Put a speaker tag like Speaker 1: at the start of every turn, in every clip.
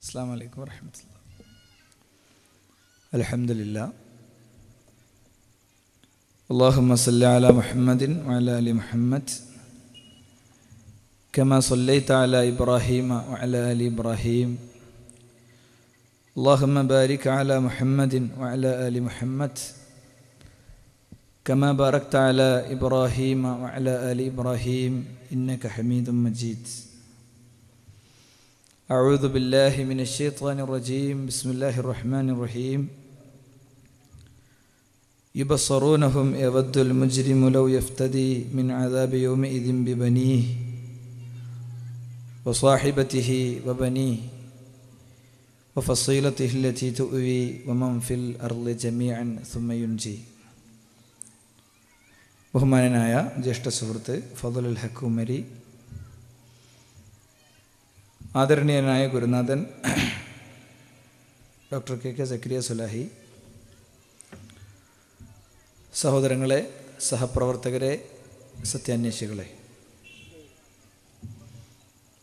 Speaker 1: السلام عليكم ورحمة الله. الحمد لله. اللهم صل على محمد وعلى آل محمد كما صليت على إبراهيم وعلى آل إبراهيم. اللهم بارك على محمد وعلى آل محمد كما باركت على إبراهيم وعلى آل إبراهيم إنك حميد مجيد. أعوذ بالله من الشيطان الرجيم. بسم الله الرحمن الرحيم. يبصرونهم يود المجرم لو يفتدي من عذاب يومئذ ببنيه وصاحبته وبنيه وفصيلته التي تؤوي ومن في الأرض جميعا ثم ينجي. ബഹുമാനനായ ജ്യേഷ്ഠ സുഹൃത്ത് ഫضലുൽ ഹക്ക് ഉമരി, ആദരണീയനായ ഗുരുനാഥൻ ഡോക്ടർ കെ സക്കരിയ സുലാഹി, സഹോദരങ്ങളെ, സഹപ്രവർത്തകരെ, സത്യാന്വേഷികളെ,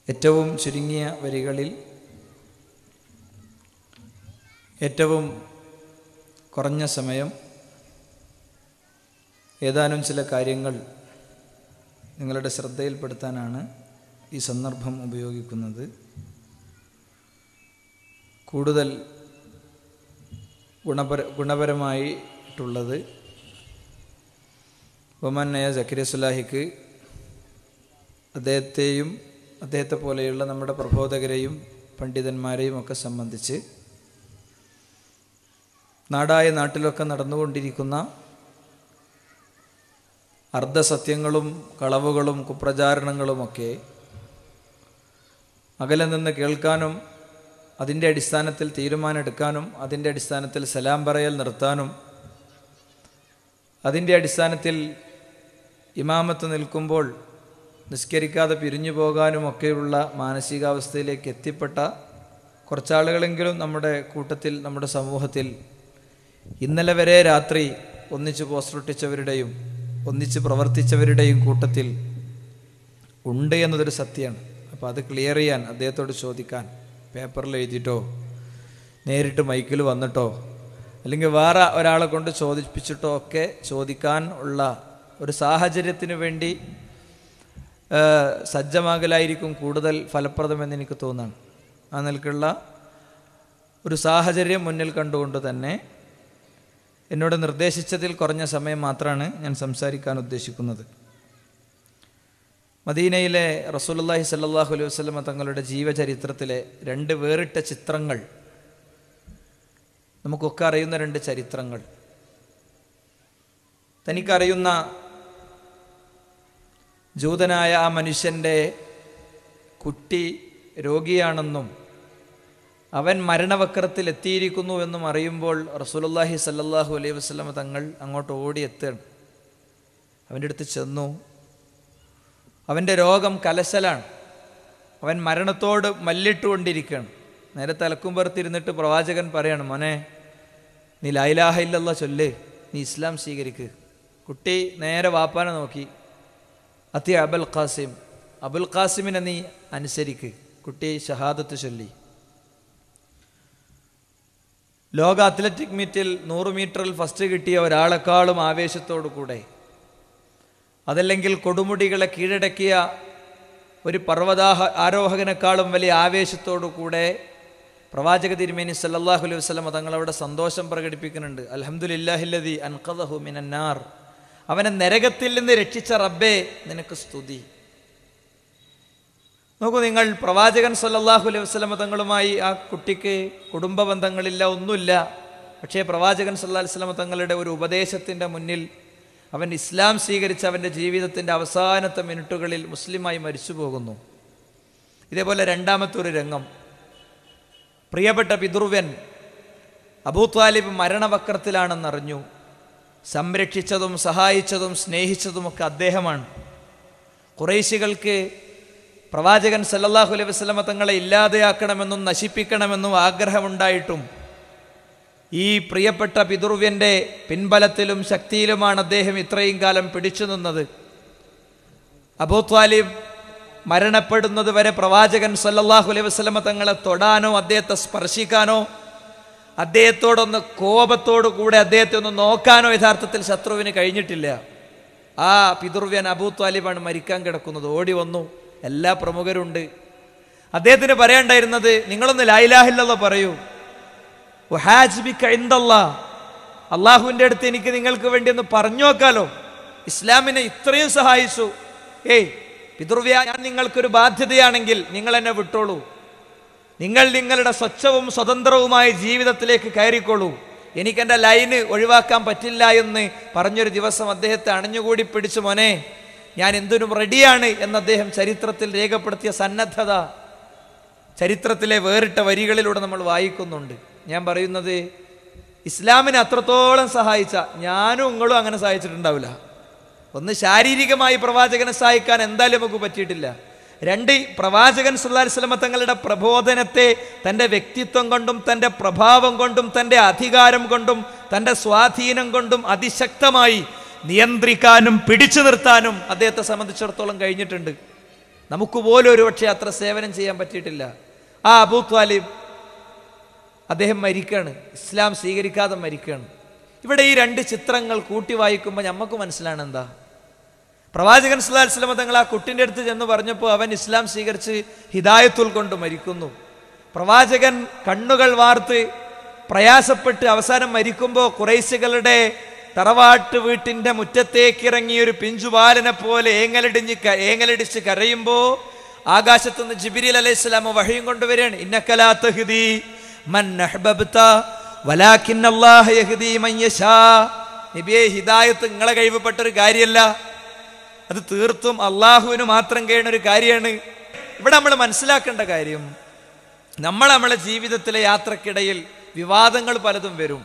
Speaker 1: ഏറ്റവും ചുരുങ്ങിയ വരികളിൽ ഏറ്റവും കുറഞ്ഞ സമയം ഏതാനും ചില കാര്യങ്ങൾ നിങ്ങളുടെ ശ്രദ്ധയിൽപ്പെടുത്താനാണ് ഈ സന്ദർഭം ഉപയോഗിക്കുന്നത്. കൂടുതൽ ഗുണപരമായിട്ടുള്ളത് ബഹുമാനനായ സക്കരിയ സുലാഹിക്ക് അദ്ദേഹത്തെയും അദ്ദേഹത്തെ പോലെയുള്ള നമ്മുടെ പ്രബോധകരെയും പണ്ഡിതന്മാരെയും ഒക്കെ സംബന്ധിച്ച് നാടായ നാട്ടിലൊക്കെ നടന്നുകൊണ്ടിരിക്കുന്ന അർദ്ധസത്യങ്ങളും കളവുകളും കുപ്രചാരണങ്ങളുമൊക്കെ അകലെ നിന്ന് കേൾക്കാനും അതിൻ്റെ അടിസ്ഥാനത്തിൽ തീരുമാനമെടുക്കാനും അതിൻ്റെ അടിസ്ഥാനത്തിൽ സലാം പറയൽ നിർത്താനും അതിൻ്റെ അടിസ്ഥാനത്തിൽ ഇമാമത്ത് നിൽക്കുമ്പോൾ നിസ്കരിക്കാതെ പിരിഞ്ഞു പോകാനുമൊക്കെയുള്ള മാനസികാവസ്ഥയിലേക്ക് എത്തിപ്പെട്ട കുറച്ചാളുകളെങ്കിലും നമ്മുടെ കൂട്ടത്തിൽ, നമ്മുടെ സമൂഹത്തിൽ ഇന്നലെ വരെ രാത്രി ഒന്നിച്ച് പോസ്റ്ററൊട്ടിച്ചവരുടെയും ഒന്നിച്ച് പ്രവർത്തിച്ചവരുടെയും കൂട്ടത്തിൽ ഉണ്ട് എന്നതൊരു സത്യമാണ്. അപ്പോൾ അത് ക്ലിയർ ചെയ്യാൻ അദ്ദേഹത്തോട് ചോദിക്കാൻ, പേപ്പറിൽ എഴുതിയിട്ടോ നേരിട്ട് മൈക്കിൽ വന്നിട്ടോ അല്ലെങ്കിൽ വേറെ ഒരാളെ കൊണ്ട് ചോദിപ്പിച്ചിട്ടോ ഒക്കെ ചോദിക്കാൻ ഉള്ള ഒരു സാഹചര്യത്തിന് വേണ്ടി സജ്ജമാകലായിരിക്കും കൂടുതൽ ഫലപ്രദമെന്ന് എനിക്ക് തോന്നുന്നു. ആ നിലക്കുള്ള ഒരു സാഹചര്യം മുന്നിൽ കണ്ടുകൊണ്ട് തന്നെ എന്നോട് നിർദ്ദേശിച്ചതിൽ കുറഞ്ഞ സമയം മാത്രമാണ് ഞാൻ സംസാരിക്കാൻ ഉദ്ദേശിക്കുന്നത്. മദീനയിലെ റസൂലുള്ളാഹി സ്വല്ലല്ലാഹു അലൈഹി വസല്ലമ തങ്ങളുടെ ജീവചരിത്രത്തിലെ രണ്ട് വേറിട്ട ചിത്രങ്ങൾ, നമുക്കൊക്കെ അറിയുന്ന രണ്ട് ചരിത്രങ്ങൾ. തനിക്കറിയുന്ന ജൂതനായ ആ മനുഷ്യൻ്റെ കുട്ടി രോഗിയാണെന്നും അവൻ മരണവക്രത്തിൽ എത്തിയിരിക്കുന്നു എന്നും അറിയുമ്പോൾ റസൂലുള്ളാഹി സ്വല്ലല്ലാഹു അലൈഹി വസല്ലമ തങ്ങൾ അങ്ങോട്ട് ഓടിയെത്തുകയാണ്. അവൻ്റെ അടുത്ത് ചെന്നു. അവൻ്റെ രോഗം കലശലാണ്. അവൻ മരണത്തോട് മല്ലിട്ടുകൊണ്ടിരിക്കുകയാണ്. നേരെ തലക്കുമ്പുറത്തിരുന്നിട്ട് പ്രവാചകൻ പറയാണ്, മോനെ, നീ ലാ ഇലാഹ ഇല്ലല്ലാഹ് ചൊല്ല്, നീ ഇസ്ലാം സ്വീകരിക്ക്. കുട്ടി നേരെ വാപ്പാനെ നോക്കി, അതി അബുൽ ഖാസിം, അബുൽ ഖാസിമിനെ നീ അനുസരിക്ക്. കുട്ടി ഷഹാദത്ത് ചൊല്ലി. ലോക അത്ലറ്റിക് മീറ്റിൽ 100 മീറ്ററിൽ ഫസ്റ്റ് കിട്ടിയ ഒരാളെക്കാളും ആവേശത്തോടു കൂടെ, അതല്ലെങ്കിൽ കൊടുമുടികളെ കീഴടക്കിയ ഒരു ആരോഹകനേക്കാളും വലിയ ആവേശത്തോടു കൂടെ പ്രവാചക തിരുമേനി സല്ലല്ലാഹു അലൈഹി വസല്ലം തങ്ങളവിടെ സന്തോഷം പ്രകടിപ്പിക്കുന്നുണ്ട്. അൽഹംദുലില്ലാഹില്ലദി അൻഖദഹു മിനന്നാർ, അവനെ നരകത്തിൽ നിന്ന് രക്ഷിച്ച റബ്ബേ നിനക്ക് സ്തുതി. നോക്കൂ നിങ്ങൾ, പ്രവാചകൻ സല്ലല്ലാഹു അലൈഹി വസല്ലം തങ്ങളുമായി ആ കുട്ടിക്ക് കുടുംബ ബന്ധങ്ങളില്ല, ഒന്നുമില്ല. പക്ഷേ പ്രവാചകൻ സല്ലല്ലാഹു അലൈഹി വസല്ലം തങ്ങളുടെ ഒരു ഉപദേശത്തിൻ്റെ മുന്നിൽ അവൻ ഇസ്ലാം സ്വീകരിച്ച് അവൻ്റെ ജീവിതത്തിൻ്റെ അവസാനത്തെ മിനിറ്റുകളിൽ മുസ്ലിമായി മരിച്ചു പോകുന്നു. ഇതേപോലെ രണ്ടാമത്തെ ഒരു രംഗം, പ്രിയപ്പെട്ട പിതൃവ്യൻ അബൂ ത്വാലിബ് മരണവക്രത്തിലാണെന്നറിഞ്ഞു. സംരക്ഷിച്ചതും സഹായിച്ചതും സ്നേഹിച്ചതുമൊക്കെ അദ്ദേഹമാണ്. ഖുറൈശികൾക്ക് പ്രവാചകൻ സല്ലല്ലാഹു അലൈഹി വസല്ലമ തങ്ങളെ ഇല്ലാതെയാക്കണമെന്നും നശിപ്പിക്കണമെന്നും ആഗ്രഹമുണ്ടായിട്ടും ഈ പ്രിയപ്പെട്ട പിതൃവ്യൻ്റെ പിൻബലത്തിലും ശക്തിയിലുമാണ് അദ്ദേഹം ഇത്രയും കാലം പിടിച്ചു നിന്നത്. അബൂ ത്വാലിബ് മരണപ്പെടുന്നത് വരെ പ്രവാചകൻ സല്ലല്ലാഹു അലൈഹി വസല്ലമ തങ്ങളെ തൊടാനോ അദ്ദേഹത്തെ സ്പർശിക്കാനോ അദ്ദേഹത്തോടൊന്ന് കോപത്തോടു കൂടെ അദ്ദേഹത്തെ ഒന്ന് നോക്കാനോ യഥാർത്ഥത്തിൽ ശത്രുവിന് കഴിഞ്ഞിട്ടില്ല. ആ പിതൃവ്യൻ അബൂ ത്വാലിബാണ് മരിക്കാൻ കിടക്കുന്നത്. ഓടി വന്നു, എല്ലാ പ്രമുഖരുണ്ട്. അദ്ദേഹത്തിന് പറയാനുണ്ടായിരുന്നത്, നിങ്ങളൊന്ന് ലാ ഇലാഹ ഇല്ലല്ലാഹ് പറയൂ, വഹാജ്ബിക ഇൻദല്ലാഹ്, അള്ളാഹുവിൻ്റെ അടുത്ത് എനിക്ക് നിങ്ങൾക്ക് വേണ്ടി ഒന്ന് പറഞ്ഞു നോക്കാലോ, ഇസ്ലാമിനെ ഇത്രയും സഹായിച്ചു. പിതൃവ്യ, ഞാൻ നിങ്ങൾക്കൊരു ബാധ്യതയാണെങ്കിൽ നിങ്ങൾ എന്നെ വിട്ടോളൂ, നിങ്ങൾ നിങ്ങളുടെ സ്വച്ഛവും സ്വതന്ത്രവുമായ ജീവിതത്തിലേക്ക് കയറിക്കോളൂ, എനിക്കെൻ്റെ ലൈന് ഒഴിവാക്കാൻ പറ്റില്ല എന്ന് പറഞ്ഞൊരു ദിവസം അദ്ദേഹത്തെ അണഞ്ഞുകൂടി പിടിച്ചു, മോനെ ഞാൻ എന്തിനും റെഡിയാണ് എന്ന് അദ്ദേഹം ചരിത്രത്തിൽ രേഖപ്പെടുത്തിയ സന്നദ്ധത ചരിത്രത്തിലെ വേറിട്ട വരികളിലൂടെ നമ്മൾ വായിക്കുന്നുണ്ട്. ഞാൻ പറയുന്നത്, ഇസ്ലാമിനെ അത്രത്തോളം സഹായിച്ച ഞാനും നിങ്ങളും അങ്ങനെ സഹായിച്ചിട്ടുണ്ടാവില്ല. ഒന്ന്, ശാരീരികമായി പ്രവാചകനെ സഹായിക്കാൻ എന്തായാലും നമുക്ക് പറ്റിയിട്ടില്ല. രണ്ട്, പ്രവാചകൻ സല്ലല്ലാഹു അലൈഹി വസല്ലം തങ്ങളുടെ പ്രബോധനത്തെ തൻ്റെ വ്യക്തിത്വം കൊണ്ടും തൻ്റെ പ്രഭാവം കൊണ്ടും തൻ്റെ അധികാരം കൊണ്ടും തൻ്റെ സ്വാധീനം കൊണ്ടും അതിശക്തമായി നിയന്ത്രിക്കാനും പിടിച്ചു നിർത്താനും അദ്ദേഹത്തെ സംബന്ധിച്ചിടത്തോളം കഴിഞ്ഞിട്ടുണ്ട്. നമുക്ക് പോലും ഒരു പക്ഷേ അത്ര സേവനം ചെയ്യാൻ പറ്റിയിട്ടില്ല. ആ അബൂ ത്വാലിബ് അദ്ദേഹം മരിക്കുകയാണ്, ഇസ്ലാം സ്വീകരിക്കാതെ മരിക്കുകയാണ്. ഇവിടെ ഈ രണ്ട് ചിത്രങ്ങൾ കൂട്ടി വായിക്കുമ്പോൾ നമുക്ക് മനസ്സിലാണ് എന്താ, പ്രവാചകൻ സല്ലല്ലാഹു അലൈഹി വസല്ലം തങ്ങൾ ആ കുട്ടിൻ്റെ അടുത്ത് ചെന്ന് പറഞ്ഞപ്പോൾ അവൻ ഇസ്ലാം സ്വീകരിച്ച് ഹിദായത്തുൽ കൊണ്ട് മരിക്കുന്നു. പ്രവാചകൻ കണ്ണുകൾ വാർത്ത് പ്രയാസപ്പെട്ട് അവസാനം മരിക്കുമ്പോൾ ഖുറൈശികളുടെ തറവാട്ട് വീട്ടിൻ്റെ മുറ്റത്തേക്ക് ഇറങ്ങിയൊരു പിഞ്ചുബാലനെ പോലെ ഏങ്ങലടിച്ച് കരയുമ്പോൾ ആകാശത്തുനിന്ന് ജിബ്രീൽ അലൈഹിസ്സലാം വഹയും കൊണ്ടുവരികയാണ്. ഇന്നക ലാ തഹ്ദി മൻ അഹ്ബബ്ത വലാകിന്നല്ലാഹു യഹ്ദി മൻ യശാ. നബിയെ, ഹിദായത്ത് നിങ്ങളെ കഴിവപ്പെട്ടൊരു കാര്യമല്ല, അത് തീർത്തും അള്ളാഹുവിന് മാത്രം കഴിയുന്ന ഒരു കാര്യമാണ്. ഇവിടെ നമ്മൾ മനസ്സിലാക്കേണ്ട കാര്യം, നമ്മളെ ജീവിതത്തിലെ യാത്രക്കിടയിൽ വിവാദങ്ങൾ പലതും വരും.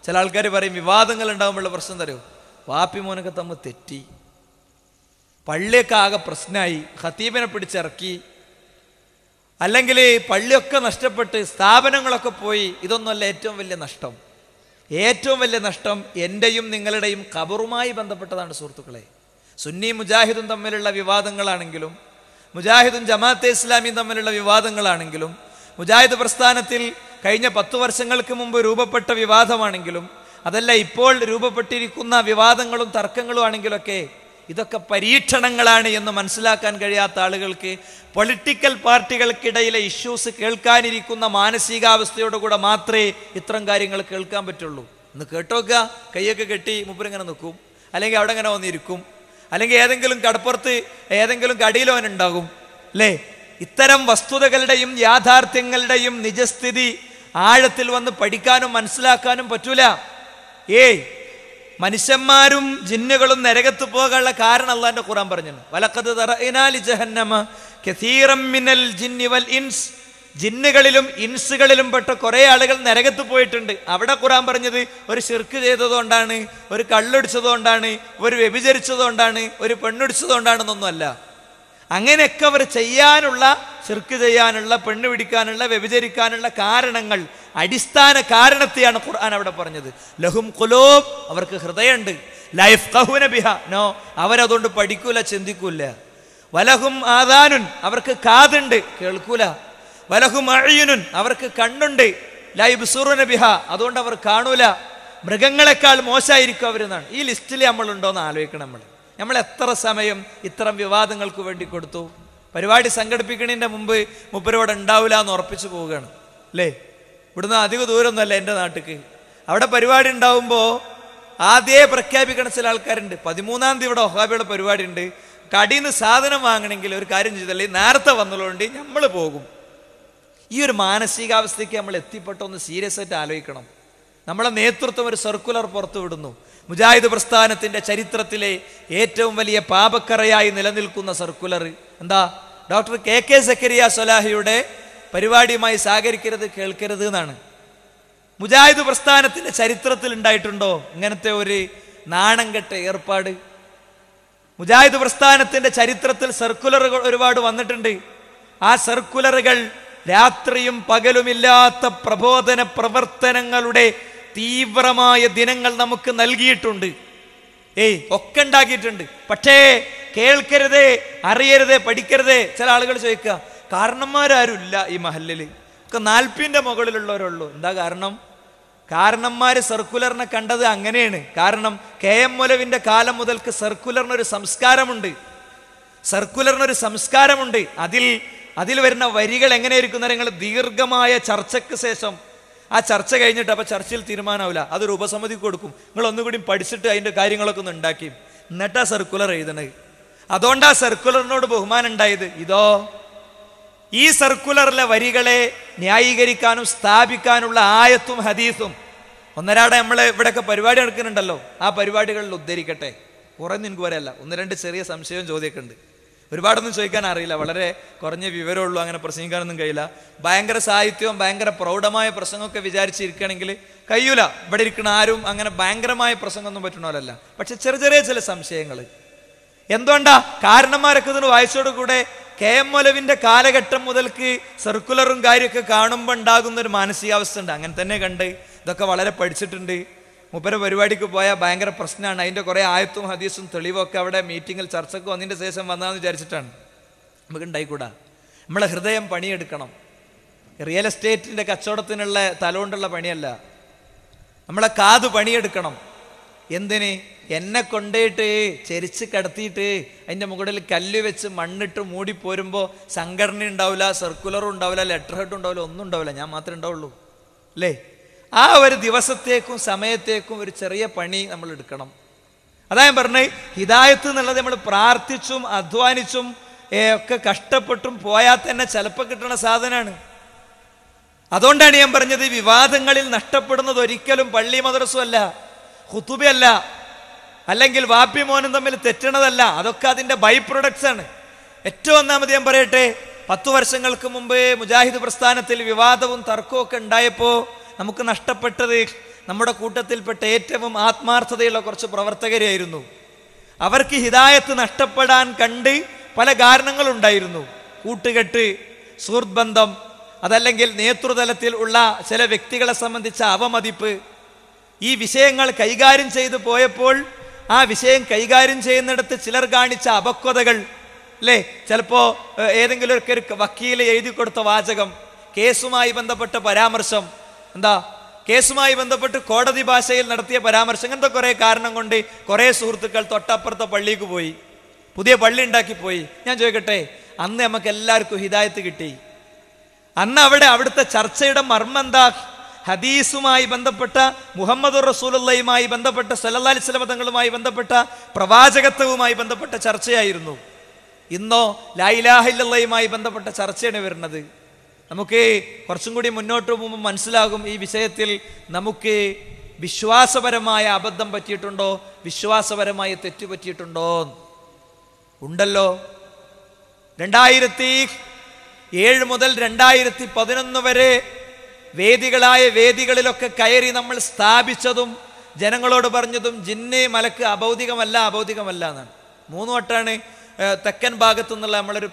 Speaker 1: ചില ആൾക്കാർ പറയും വിവാദങ്ങൾ ഉണ്ടാകുമ്പോഴുള്ള പ്രശ്നം തരുമോ, വാപ്പി മോനൊക്കെ തമ്മിൽ തെറ്റി, പള്ളിയൊക്കെ ആകെ പ്രശ്നമായി, ഖത്തീബിനെ പിടിച്ചിറക്കി, അല്ലെങ്കിൽ പള്ളിയൊക്കെ നഷ്ടപ്പെട്ട് സ്ഥാപനങ്ങളൊക്കെ പോയി. ഇതൊന്നുമല്ല ഏറ്റവും വലിയ നഷ്ടം. ഏറ്റവും വലിയ നഷ്ടം എൻ്റെയും നിങ്ങളുടെയും ഖബറുമായി ബന്ധപ്പെട്ടതാണ് സുഹൃത്തുക്കളെ. സുന്നി മുജാഹിദും തമ്മിലുള്ള വിവാദങ്ങളാണെങ്കിലും, മുജാഹിദും ജമാഅത്തെ ഇസ്ലാമിയും തമ്മിലുള്ള വിവാദങ്ങളാണെങ്കിലും, മുജാഹിദ് പ്രസ്ഥാനത്തിൽ കഴിഞ്ഞ 10 വർഷങ്ങൾക്ക് മുമ്പ് രൂപപ്പെട്ട വിവാദമാണെങ്കിലും, അതല്ല ഇപ്പോൾ രൂപപ്പെട്ടിരിക്കുന്ന വിവാദങ്ങളും തർക്കങ്ങളും ആണെങ്കിലൊക്കെ, ഇതൊക്കെ പരീക്ഷണങ്ങളാണ് എന്ന് മനസ്സിലാക്കാൻ കഴിയാത്ത ആളുകൾക്ക് പൊളിറ്റിക്കൽ പാർട്ടികൾക്കിടയിലെ ഇഷ്യൂസ് കേൾക്കാനിരിക്കുന്ന മാനസികാവസ്ഥയോടുകൂടെ മാത്രമേ ഇത്തരം കാര്യങ്ങൾ കേൾക്കാൻ പറ്റുള്ളൂ. ഒന്ന് കേട്ടോക്കുക, കൈയൊക്കെ കെട്ടി മുമ്പിങ്ങനെ നിൽക്കും, അല്ലെങ്കിൽ അവിടെ ഇങ്ങനെ വന്നിരിക്കും, അല്ലെങ്കിൽ ഏതെങ്കിലും കടപ്പുറത്ത് ഏതെങ്കിലും കടിയിലോനുണ്ടാകും, അല്ലേ? ഇത്തരം വസ്തുതകളുടെയും യാഥാർത്ഥ്യങ്ങളുടെയും നിജസ്ഥിതി ആഴത്തിൽ വന്ന് പഠിക്കാനും മനസ്സിലാക്കാനും പറ്റൂല. മനുഷ്യന്മാരും ജിന്നുകളും നരകത്ത് പോകാനുള്ള കാരണം അല്ലാഹുവിന്റെ ഖുർആൻ പറഞ്ഞു. വലഖദ് ദറഅനാ ലിജഹന്നമ കസീറൻ മിനൽ ജിന്നി വൽ ഇൻസ്. ജിന്നുകളിലും ഇൻസുകളിലും പെട്ട കുറെ ആളുകൾ നരകത്ത് പോയിട്ടുണ്ട്. അവിടെ ഖുർആൻ പറഞ്ഞത് ഒരു ശിർക്ക് ചെയ്തതുകൊണ്ടാണ്, ഒരു കള്ളുടിച്ചതുകൊണ്ടാണ്, ഒരു വ്യഭിചരിച്ചതുകൊണ്ടാണ്, ഒരു പെണ്ണുടിച്ചതുകൊണ്ടാണെന്നൊന്നുമല്ല. അങ്ങനെയൊക്കെ അവർ ചെയ്യാനുള്ള, ശിർക്ക് ചെയ്യാനുള്ള, പെണ്ണ് പിടിക്കാനുള്ള, വ്യഭിചരിക്കാനുള്ള കാരണങ്ങൾ, അടിസ്ഥാന കാരണത്തെയാണ് ഖുർആൻ അവിടെ പറഞ്ഞത്. ലഹും ഖുലൂബ്, അവർക്ക് ഹൃദയമുണ്ട്, ലാ യഫ്ഖഹൂന ബിഹാ, നോ, അവരതുകൊണ്ട് പഠിക്കൂല, ചിന്തിക്കൂല. വലഹും ആദാനുൻ, അവർക്ക് കാതുണ്ട്, കേൾക്കൂല. വലഹും അഅ്യുനുൻ, അവർക്ക് കണ്ണുണ്ട്, ലാ യബ്സുറൂന ബിഹാ, അതുകൊണ്ട് അവർ കാണൂല. മൃഗങ്ങളെക്കാൾ മോശമായിരിക്കും അവരെന്നാണ്. ഈ ലിസ്റ്റിൽ നമ്മളുണ്ടോയെന്ന് ആലോചിക്കണം. നമ്മൾ എത്ര സമയം ഇത്തരം വിവാദങ്ങൾക്ക് വേണ്ടി കൊടുത്തു. പരിപാടി സംഘടിപ്പിക്കുന്നതിൻ്റെ മുമ്പ് മുപ്പരോടെ ഉണ്ടാവില്ല എന്ന് ഉറപ്പിച്ചു പോവുകയാണ്, അല്ലേ? ഇവിടുന്ന് അധിക ദൂരമൊന്നുമല്ല എൻ്റെ നാട്ടിക്ക്. അവിടെ പരിപാടി ഉണ്ടാവുമ്പോൾ ആദ്യമേ പ്രഖ്യാപിക്കണ ചില ആൾക്കാരുണ്ട്, 13-ാം തീയതി ഇവിടെ ഒഹാബിയുടെ പരിപാടി ഉണ്ട്, കടിയിൽ നിന്ന് സാധനം വാങ്ങണമെങ്കിൽ ഒരു കാര്യം ചെയ്തല്ലേ, നേരത്തെ വന്നുള്ളതുകൊണ്ട് നമ്മൾ പോകും. ഈ ഒരു മാനസികാവസ്ഥയ്ക്ക് നമ്മൾ എത്തിപ്പെട്ടൊന്ന് സീരിയസ് ആയിട്ട് ആലോചിക്കണം. നമ്മളെ നേതൃത്വം ഒരു സർക്കുലർ പുറത്തു വിടുന്നു, മുജാഹിദ് പ്രസ്ഥാനത്തിൻ്റെ ചരിത്രത്തിലെ ഏറ്റവും വലിയ പാപക്കറയായി നിലനിൽക്കുന്ന സർക്കുലർ. എന്താ? ഡോക്ടർ KK സക്കരിയ സ്വലാഹിയുടെ പരിപാടിയുമായി സഹകരിക്കരുത്, കേൾക്കരുത് എന്നാണ്. മുജാഹിദ് പ്രസ്ഥാനത്തിൻ്റെ ചരിത്രത്തിൽ ഉണ്ടായിട്ടുണ്ടോ ഇങ്ങനത്തെ ഒരു നാണംകെട്ട ഏർപ്പാട്? മുജാഹിദ് പ്രസ്ഥാനത്തിൻ്റെ ചരിത്രത്തിൽ സർക്കുലറുകൾ ഒരുപാട് വന്നിട്ടുണ്ട്. ആ സർക്കുലറുകൾ രാത്രിയും പകലുമില്ലാത്ത പ്രബോധന പ്രവർത്തനങ്ങളുടെ തീവ്രമായ ദിനങ്ങൾ നമുക്ക് നൽകിയിട്ടുണ്ട്, ഒക്കെ ഉണ്ടാക്കിയിട്ടുണ്ട്. പക്ഷേ കേൾക്കരുത്, അറിയരുത്, പഠിക്കരുത്. ചില ആളുകൾ ചോദിക്കുക, കാരണന്മാരാരുമില്ല ഈ മഹല്ലിൽ, ഒക്കെ 40ന്റെ മുകളിലുള്ളവരുള്ളൂ. എന്താ കാരണം? കാരണന്മാര് സർക്കുലറിനെ കണ്ടത് അങ്ങനെയാണ്. കാരണം KM മൗലവിന്റെ കാലം മുതൽക്ക് സർക്കുലറിനൊരു സംസ്കാരമുണ്ട്. അതിൽ വരുന്ന വരികൾ എങ്ങനെയായിരിക്കും? നിങ്ങൾ ദീർഘമായ ചർച്ചയ്ക്ക് ശേഷം, ആ ചർച്ച കഴിഞ്ഞിട്ട്, അപ്പൊ ചർച്ചയിൽ തീരുമാനമാവില്ല, അതൊരു ഉപസമിതിക്ക് കൊടുക്കും. നിങ്ങൾ ഒന്നുകൂടി പഠിച്ചിട്ട് അതിന്റെ കാര്യങ്ങളൊക്കെ ഒന്ന് ഉണ്ടാക്കി, എന്നിട്ടാ സർക്കുലർ എഴുതണത്. അതുകൊണ്ടാ സർക്കുലറിനോട് ബഹുമാനം ഉണ്ടായത്. ഈ സർക്കുലറിലെ വരികളെ ന്യായീകരിക്കാനും സ്ഥാപിക്കാനുള്ള ആയത്തും ഹദീസും ഒന്നരാടെ നമ്മൾ ഇവിടെയൊക്കെ പരിപാടി നടക്കുന്നുണ്ടല്ലോ, ആ പരിപാടികളിൽ ഉദ്ധരിക്കട്ടെ. കുറഞ്ഞ് എനിക്ക് പറയല്ല, 1-2 ചെറിയ സംശയവും ചോദ്യമൊക്കെ ഉണ്ട്. ഒരുപാടൊന്നും ചോദിക്കാൻ അറിയില്ല, വളരെ കുറഞ്ഞ വിവരമുള്ളൂ, അങ്ങനെ പ്രസംഗിക്കാനൊന്നും കഴിയില്ല. ഭയങ്കര സാഹിത്യവും ഭയങ്കര പ്രൗഢമായ പ്രസംഗമൊക്കെ വിചാരിച്ചിരിക്കണമെങ്കിൽ കഴിയൂല. ഇവിടെ ഇരിക്കുന്ന ആരും അങ്ങനെ ഭയങ്കരമായ പ്രസംഗമൊന്നും പറ്റണമല്ല. പക്ഷെ ചെറിയ ചില സംശയങ്ങൾ എന്തുകൊണ്ടാ? കാരണന്മാരൊക്കെ ഇതിന് വായിച്ചോടുകൂടെ KM മൗലവിന്റെ കാലഘട്ടം മുതൽക്ക് സർക്കുലറും കാര്യമൊക്കെ കാണുമ്പോൾ ഉണ്ടാകുന്ന ഒരു മാനസികാവസ്ഥ ഉണ്ട്. അങ്ങനെ തന്നെ കണ്ട് ഇതൊക്കെ വളരെ പഠിച്ചിട്ടുണ്ട്. മൂപ്പര പരിപാടിക്ക് പോയാൽ ഭയങ്കര പ്രശ്നമാണ്. അതിൻ്റെ കുറേ ആയത്തും ഹദീസും തെളിവൊക്കെ അവിടെ മീറ്റിങ്ങിൽ ചർച്ചക്ക് വന്നതിൻ്റെ ശേഷം വന്നതെന്ന് വിചാരിച്ചിട്ടാണ്. നമുക്ക് ഉണ്ടായിക്കൂടാ. നമ്മളെ ഹൃദയം പണിയെടുക്കണം. റിയൽ എസ്റ്റേറ്റിൻ്റെ കച്ചവടത്തിനുള്ള തലകൊണ്ടുള്ള പണിയല്ല. നമ്മളെ കാത് പണിയെടുക്കണം. എന്തിന്? എന്നെ കൊണ്ടുപോയിട്ട് ചെരിച്ച് കിടത്തിയിട്ട് അതിൻ്റെ മുകളിൽ കല്ല് വെച്ച് മണ്ണിട്ട് മൂടിപ്പോരുമ്പോൾ സംഘടന ഉണ്ടാവില്ല, സർക്കുലറും ഉണ്ടാവില്ല, ലെറ്റർ ഹെഡും ഉണ്ടാവില്ല, ഒന്നും ഉണ്ടാവില്ല. ഞാൻ മാത്രമേ ഉണ്ടാവുള്ളൂ അല്ലേ? ആ ഒരു ദിവസത്തേക്കും സമയത്തേക്കും ഒരു ചെറിയ പണി നമ്മൾ എടുക്കണം. അതാ ഞാൻ പറഞ്ഞത്, ഹിദായത്ത് എന്നുള്ളത് നമ്മൾ പ്രാർത്ഥിച്ചും അധ്വാനിച്ചും ഒക്കെ കഷ്ടപ്പെട്ടും പോയാൽ തന്നെ ചിലപ്പോൾ കിട്ടുന്ന സാധനമാണ്. അതുകൊണ്ടാണ് ഞാൻ പറഞ്ഞത്, വിവാദങ്ങളിൽ നഷ്ടപ്പെടുന്നത് ഒരിക്കലും പള്ളി മദ്രസും അല്ല, ഖുതുബയല്ല, അല്ലെങ്കിൽ വാപ്പി മോനും തമ്മിൽ തെറ്റണതല്ല. അതൊക്കെ അതിൻ്റെ ബൈ പ്രൊഡക്ട്സ് ആണ്. ഏറ്റവും ഒന്നാമത് ഞാൻ പറയട്ടെ, 10 വർഷങ്ങൾക്ക് മുമ്പ് മുജാഹിദ് പ്രസ്ഥാനത്തിൽ വിവാദവും തർക്കവും ഒക്കെ ഉണ്ടായപ്പോൾ നമുക്ക് നഷ്ടപ്പെട്ടത് നമ്മുടെ കൂട്ടത്തിൽപ്പെട്ട ഏറ്റവും ആത്മാർത്ഥതയുള്ള കുറച്ച് പ്രവർത്തകരായിരുന്നു. അവർക്ക് ഹിദായത്ത് നഷ്ടപ്പെടാൻ കണ്ട് പല കാരണങ്ങളുണ്ടായിരുന്നു. കൂട്ടുകെട്ട്, സുഹൃത്ത് ബന്ധം, അതല്ലെങ്കിൽ നേതൃതലത്തിൽ ഉള്ള ചില വ്യക്തികളെ സംബന്ധിച്ച അവമതിപ്പ്. ഈ വിഷയങ്ങൾ കൈകാര്യം ചെയ്തു പോയപ്പോൾ ആ വിഷയം കൈകാര്യം ചെയ്യുന്നിടത്ത് ചിലർ കാണിച്ച അപക്വതകൾ അല്ലേ? ചിലപ്പോൾ ഏതെങ്കിലും ഒരു വക്കീൽ എഴുതി കൊടുത്ത വാചകം, കേസുമായി ബന്ധപ്പെട്ട പരാമർശം, കേസുമായി ബന്ധപ്പെട്ട് കോടതി ഭാഷയിൽ നടത്തിയ പരാമർശം, അങ്ങനത്തെ കുറേ കാരണം കൊണ്ട് കുറേ സുഹൃത്തുക്കൾ തൊട്ടപ്പുറത്തെ പള്ളിക്ക് പോയി, പുതിയ പള്ളി ഉണ്ടാക്കിപ്പോയി. ഞാൻ ചോദിക്കട്ടെ, അന്ന് നമുക്ക് എല്ലാവർക്കും ഹിദായത്ത് കിട്ടി. അന്ന് അവിടുത്തെ ചർച്ചയുടെ മർമ്മം എന്താ? ഹദീസുമായി ബന്ധപ്പെട്ട, മുഹമ്മദ് റസൂലുള്ളാഹിയുമായി ബന്ധപ്പെട്ട, സല്ലല്ലാഹു അലൈഹി വസല്ലം തങ്ങളുമായി ബന്ധപ്പെട്ട, പ്രവാചകത്വവുമായി ബന്ധപ്പെട്ട ചർച്ചയായിരുന്നു. ഇന്നോ ലാ ഇലാഹ ഇല്ലല്ലാഹുമായി ബന്ധപ്പെട്ട ചർച്ചയാണ് വരുന്നത്. നമുക്ക് കുറച്ചും കൂടി മുന്നോട്ട് പോകുമ്പോൾ മനസ്സിലാകും ഈ വിഷയത്തിൽ നമുക്ക് വിശ്വാസപരമായ അബദ്ധം പറ്റിയിട്ടുണ്ടോ, വിശ്വാസപരമായ തെറ്റ് പറ്റിയിട്ടുണ്ടോ? ഉണ്ടല്ലോ. 2007 മുതൽ 2011 വരെ വേദികളിലൊക്കെ കയറി നമ്മൾ സ്ഥാപിച്ചതും ജനങ്ങളോട് പറഞ്ഞതും ജിന്ന് മലക്ക് അഭൗതികമല്ല എന്നാണ്. 3 വട്ടാണ് തെക്കൻ ഭാഗത്തു നിന്നുള്ള നമ്മളൊരു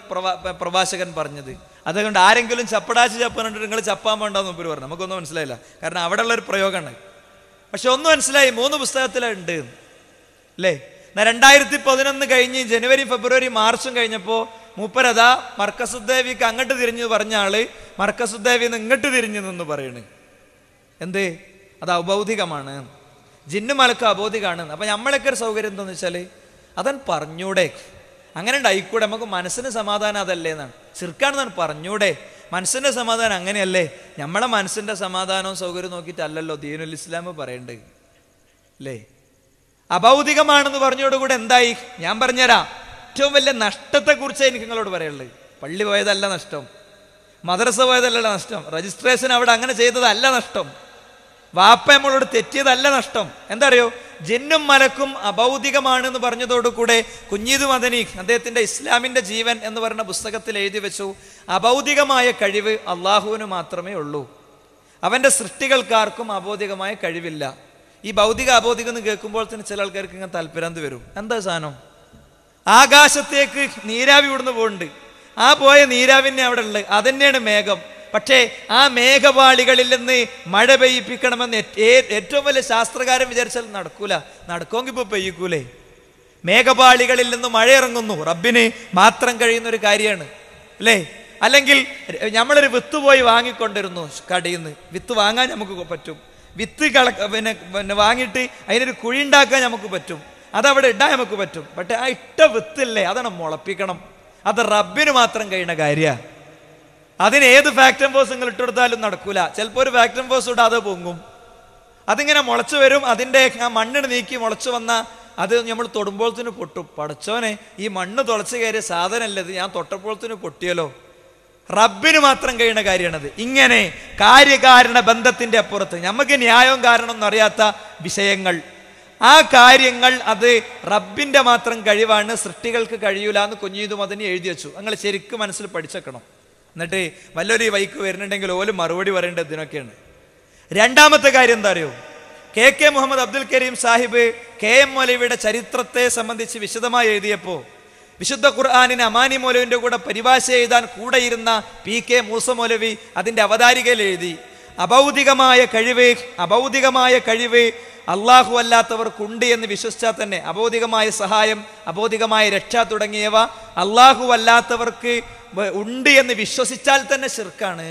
Speaker 1: പ്രഭാഷകൻ പറഞ്ഞത്. അതുകൊണ്ട് ആരെങ്കിലും ചപ്പടാച്ച് ചപ്പാനുണ്ട്, നിങ്ങൾ ചപ്പാൻ വേണ്ടെന്ന് മുമ്പ് പറഞ്ഞു. നമുക്കൊന്നും മനസ്സിലായില്ല, കാരണം അവിടെ ഉള്ളൊരു പ്രയോഗമാണ്. പക്ഷെ ഒന്ന് മനസ്സിലായി, 3 പുസ്തകത്തിലുണ്ട് അല്ലേ? 2011 കഴിഞ്ഞ് ജനുവരി, ഫെബ്രുവരി, മാർച്ചും കഴിഞ്ഞപ്പോൾ മൂപ്പരതാ മർക്കസുദ്ദേവിക്ക് അങ്ങോട്ട് തിരിഞ്ഞു പറഞ്ഞ ആള് മർക്കസുദ്ദേവിന്ന് ഇങ്ങോട്ട് തിരിഞ്ഞു നിന്ന് പറയണ്. എന്ത്? അത് അഭൗതികമാണ്, ജിന്നു മലക്ക് അഭൗതികമാണ്. അപ്പൊ നമ്മളൊക്കെ ഒരു സൗകര്യം എന്താന്ന് വെച്ചാൽ അതൻ പറഞ്ഞൂടെ, അങ്ങനെ ഉണ്ടായിക്കൂടെ, നമുക്ക് മനസ്സിന് സമാധാനം അതല്ലേ എന്നാണ്. ചെറുക്കാണെന്നാണ് പറഞ്ഞൂടെ, മനസ്സിന്റെ സമാധാനം അങ്ങനെയല്ലേ. നമ്മളെ മനസ്സിന്റെ സമാധാനവും സൗകര്യവും നോക്കിയിട്ടല്ലല്ലോ ദീനുൽ ഇസ്ലാം പറയണ്ടേ അല്ലേ? അഭൗതികമാണെന്ന് പറഞ്ഞോടുകൂടെ എന്തായി? ഞാൻ പറഞ്ഞുതരാം. ഏറ്റവും വലിയ നഷ്ടത്തെക്കുറിച്ച് എനിക്ക് നിങ്ങളോട് പറയുള്ളത്. പള്ളി പോയതല്ല നഷ്ടം, മദ്രസ പോയതല്ല നഷ്ടം, രജിസ്ട്രേഷൻ അവിടെ അങ്ങനെ ചെയ്തതല്ല നഷ്ടം, വാപ്പ നമ്മളോട് തെറ്റിയതല്ല നഷ്ടം. എന്താ അറിയോ? ജിന്നും മലക്കും അഭൗതികമാണെന്ന് പറഞ്ഞതോടുകൂടെ കുഞ്ഞീദ് മദനി അദ്ദേഹത്തിന്റെ ഇസ്ലാമിന്റെ ജീവൻ എന്ന് പറയുന്ന പുസ്തകത്തിൽ എഴുതി വെച്ചു, അഭൗതികമായ കഴിവ് അള്ളാഹുവിന് മാത്രമേ ഉള്ളൂ, അവന്റെ സൃഷ്ടികൾക്കാർക്കും അഭൗതികമായ കഴിവില്ല. ഈ ഭൗതിക അഭൗതികം എന്ന് കേൾക്കുമ്പോൾ തന്നെ ചില ആൾക്കാർക്ക് ഇങ്ങനെ താല്പര്യം വരും. എന്താ സാധനം? ആകാശത്തേക്ക് നീരാവി ഇവിടുന്ന് പോകുന്നുണ്ട്, ആ പോയ നീരാവിനെ അവിടെ ഉള്ളത് അതന്നെയാണ് മേഘം. പക്ഷേ ആ മേഘപാളികളിൽ നിന്ന് മഴ പെയ്യിപ്പിക്കണമെന്ന് ഏറ്റവും വലിയ ശാസ്ത്രകാരൻ വിചാരിച്ചാൽ നടക്കൂല. നടക്കുമെങ്കിൽ ഇപ്പൊ പെയ്യിക്കൂലേ? മേഘപാളികളിൽ നിന്ന് മഴയിറങ്ങുന്നു, റബ്ബിന് മാത്രം കഴിയുന്ന ഒരു കാര്യമാണ് അല്ലേ? അല്ലെങ്കിൽ നമ്മളൊരു വിത്ത് പോയി വാങ്ങിക്കൊണ്ടിരുന്നു കടയിൽ നിന്ന്, വിത്ത് വാങ്ങാൻ നമുക്ക് പറ്റും, വിത്ത് പിന്നെ വാങ്ങിയിട്ട് അതിനൊരു കുഴി ഉണ്ടാക്കാൻ നമുക്ക് പറ്റും, അതവിടെ ഇടാൻ നമുക്ക് പറ്റും. പക്ഷെ ആ ഇട്ട വിത്തില്ലേ അതാണ് മുളപ്പിക്കണം, അത് റബ്ബിന് മാത്രം കഴിയുന്ന കാര്യമാണ്. അതിന് ഏത് ഫാക്ടം ഫോഴ്സ് നിങ്ങൾ ഇട്ടുകൊടുത്താലും നടക്കൂല. ചിലപ്പോൾ ഒരു ഫാക്ടം ഫോഴ്സ് ഇടാതെ പൊങ്ങും, അതിങ്ങനെ മുളച്ചു വരും. അതിൻ്റെ ആ മണ്ണിന് നീക്കി മുളച്ചു വന്ന അത് നമ്മൾ തൊടുമ്പോഴത്തിന് പൊട്ടും. പടച്ചോനെ, ഈ മണ്ണ് തുളച്ച് കയറിയ സാധനമല്ല ഇത്, ഞാൻ തൊട്ടപ്പോഴത്തിന് പൊട്ടിയല്ലോ. റബ്ബിന് മാത്രം കഴിയുന്ന കാര്യമാണത്. ഇങ്ങനെ കാര്യകാരണ ബന്ധത്തിന്റെ അപ്പുറത്ത് നമുക്ക് ന്യായവും കാരണം ഒന്നും അറിയാത്ത വിഷയങ്ങൾ, ആ കാര്യങ്ങൾ അത് റബ്ബിന്റെ മാത്രം കഴിവാണ്, സൃഷ്ടികൾക്ക് കഴിയൂല എന്ന് കുഞ്ഞീതും അതിന് എഴുതി വെച്ചു. നിങ്ങൾ ശരിക്കും മനസ്സിൽ പഠിച്ചേക്കണം. എന്നിട്ട് വല്ലൊരു വൈക്ക് വരുന്നുണ്ടെങ്കിൽ ഓലും മറുപടി പറയേണ്ടത് ഇതിനൊക്കെയാണ്. രണ്ടാമത്തെ കാര്യം എന്താ അറിയോ? KK മുഹമ്മദ് അബ്ദുൽ കരീം സാഹിബ് KM മൗലവിയുടെ ചരിത്രത്തെ സംബന്ധിച്ച് വിശദമായി എഴുതിയപ്പോൾ വിശുദ്ധ ഖുർആനിന് അമാനി മൗലവിന്റെ കൂടെ പരിഭാഷ എഴുതാൻ കൂടെ ഇരുന്ന PK മൂസ മൗലവി അതിന്റെ അവതാരികയിൽ എഴുതി, അഭൗതികമായ കഴിവ് അള്ളാഹു അല്ലാത്തവർക്കുണ്ട് എന്ന് വിശ്വസിച്ചാൽ തന്നെ, അഭൗതികമായ സഹായം, അഭൗതികമായ രക്ഷ തുടങ്ങിയവ അള്ളാഹു അല്ലാത്തവർക്ക് ഉണ്ട് എന്ന് വിശ്വസിച്ചാൽ തന്നെ ശിർക്കാണ്.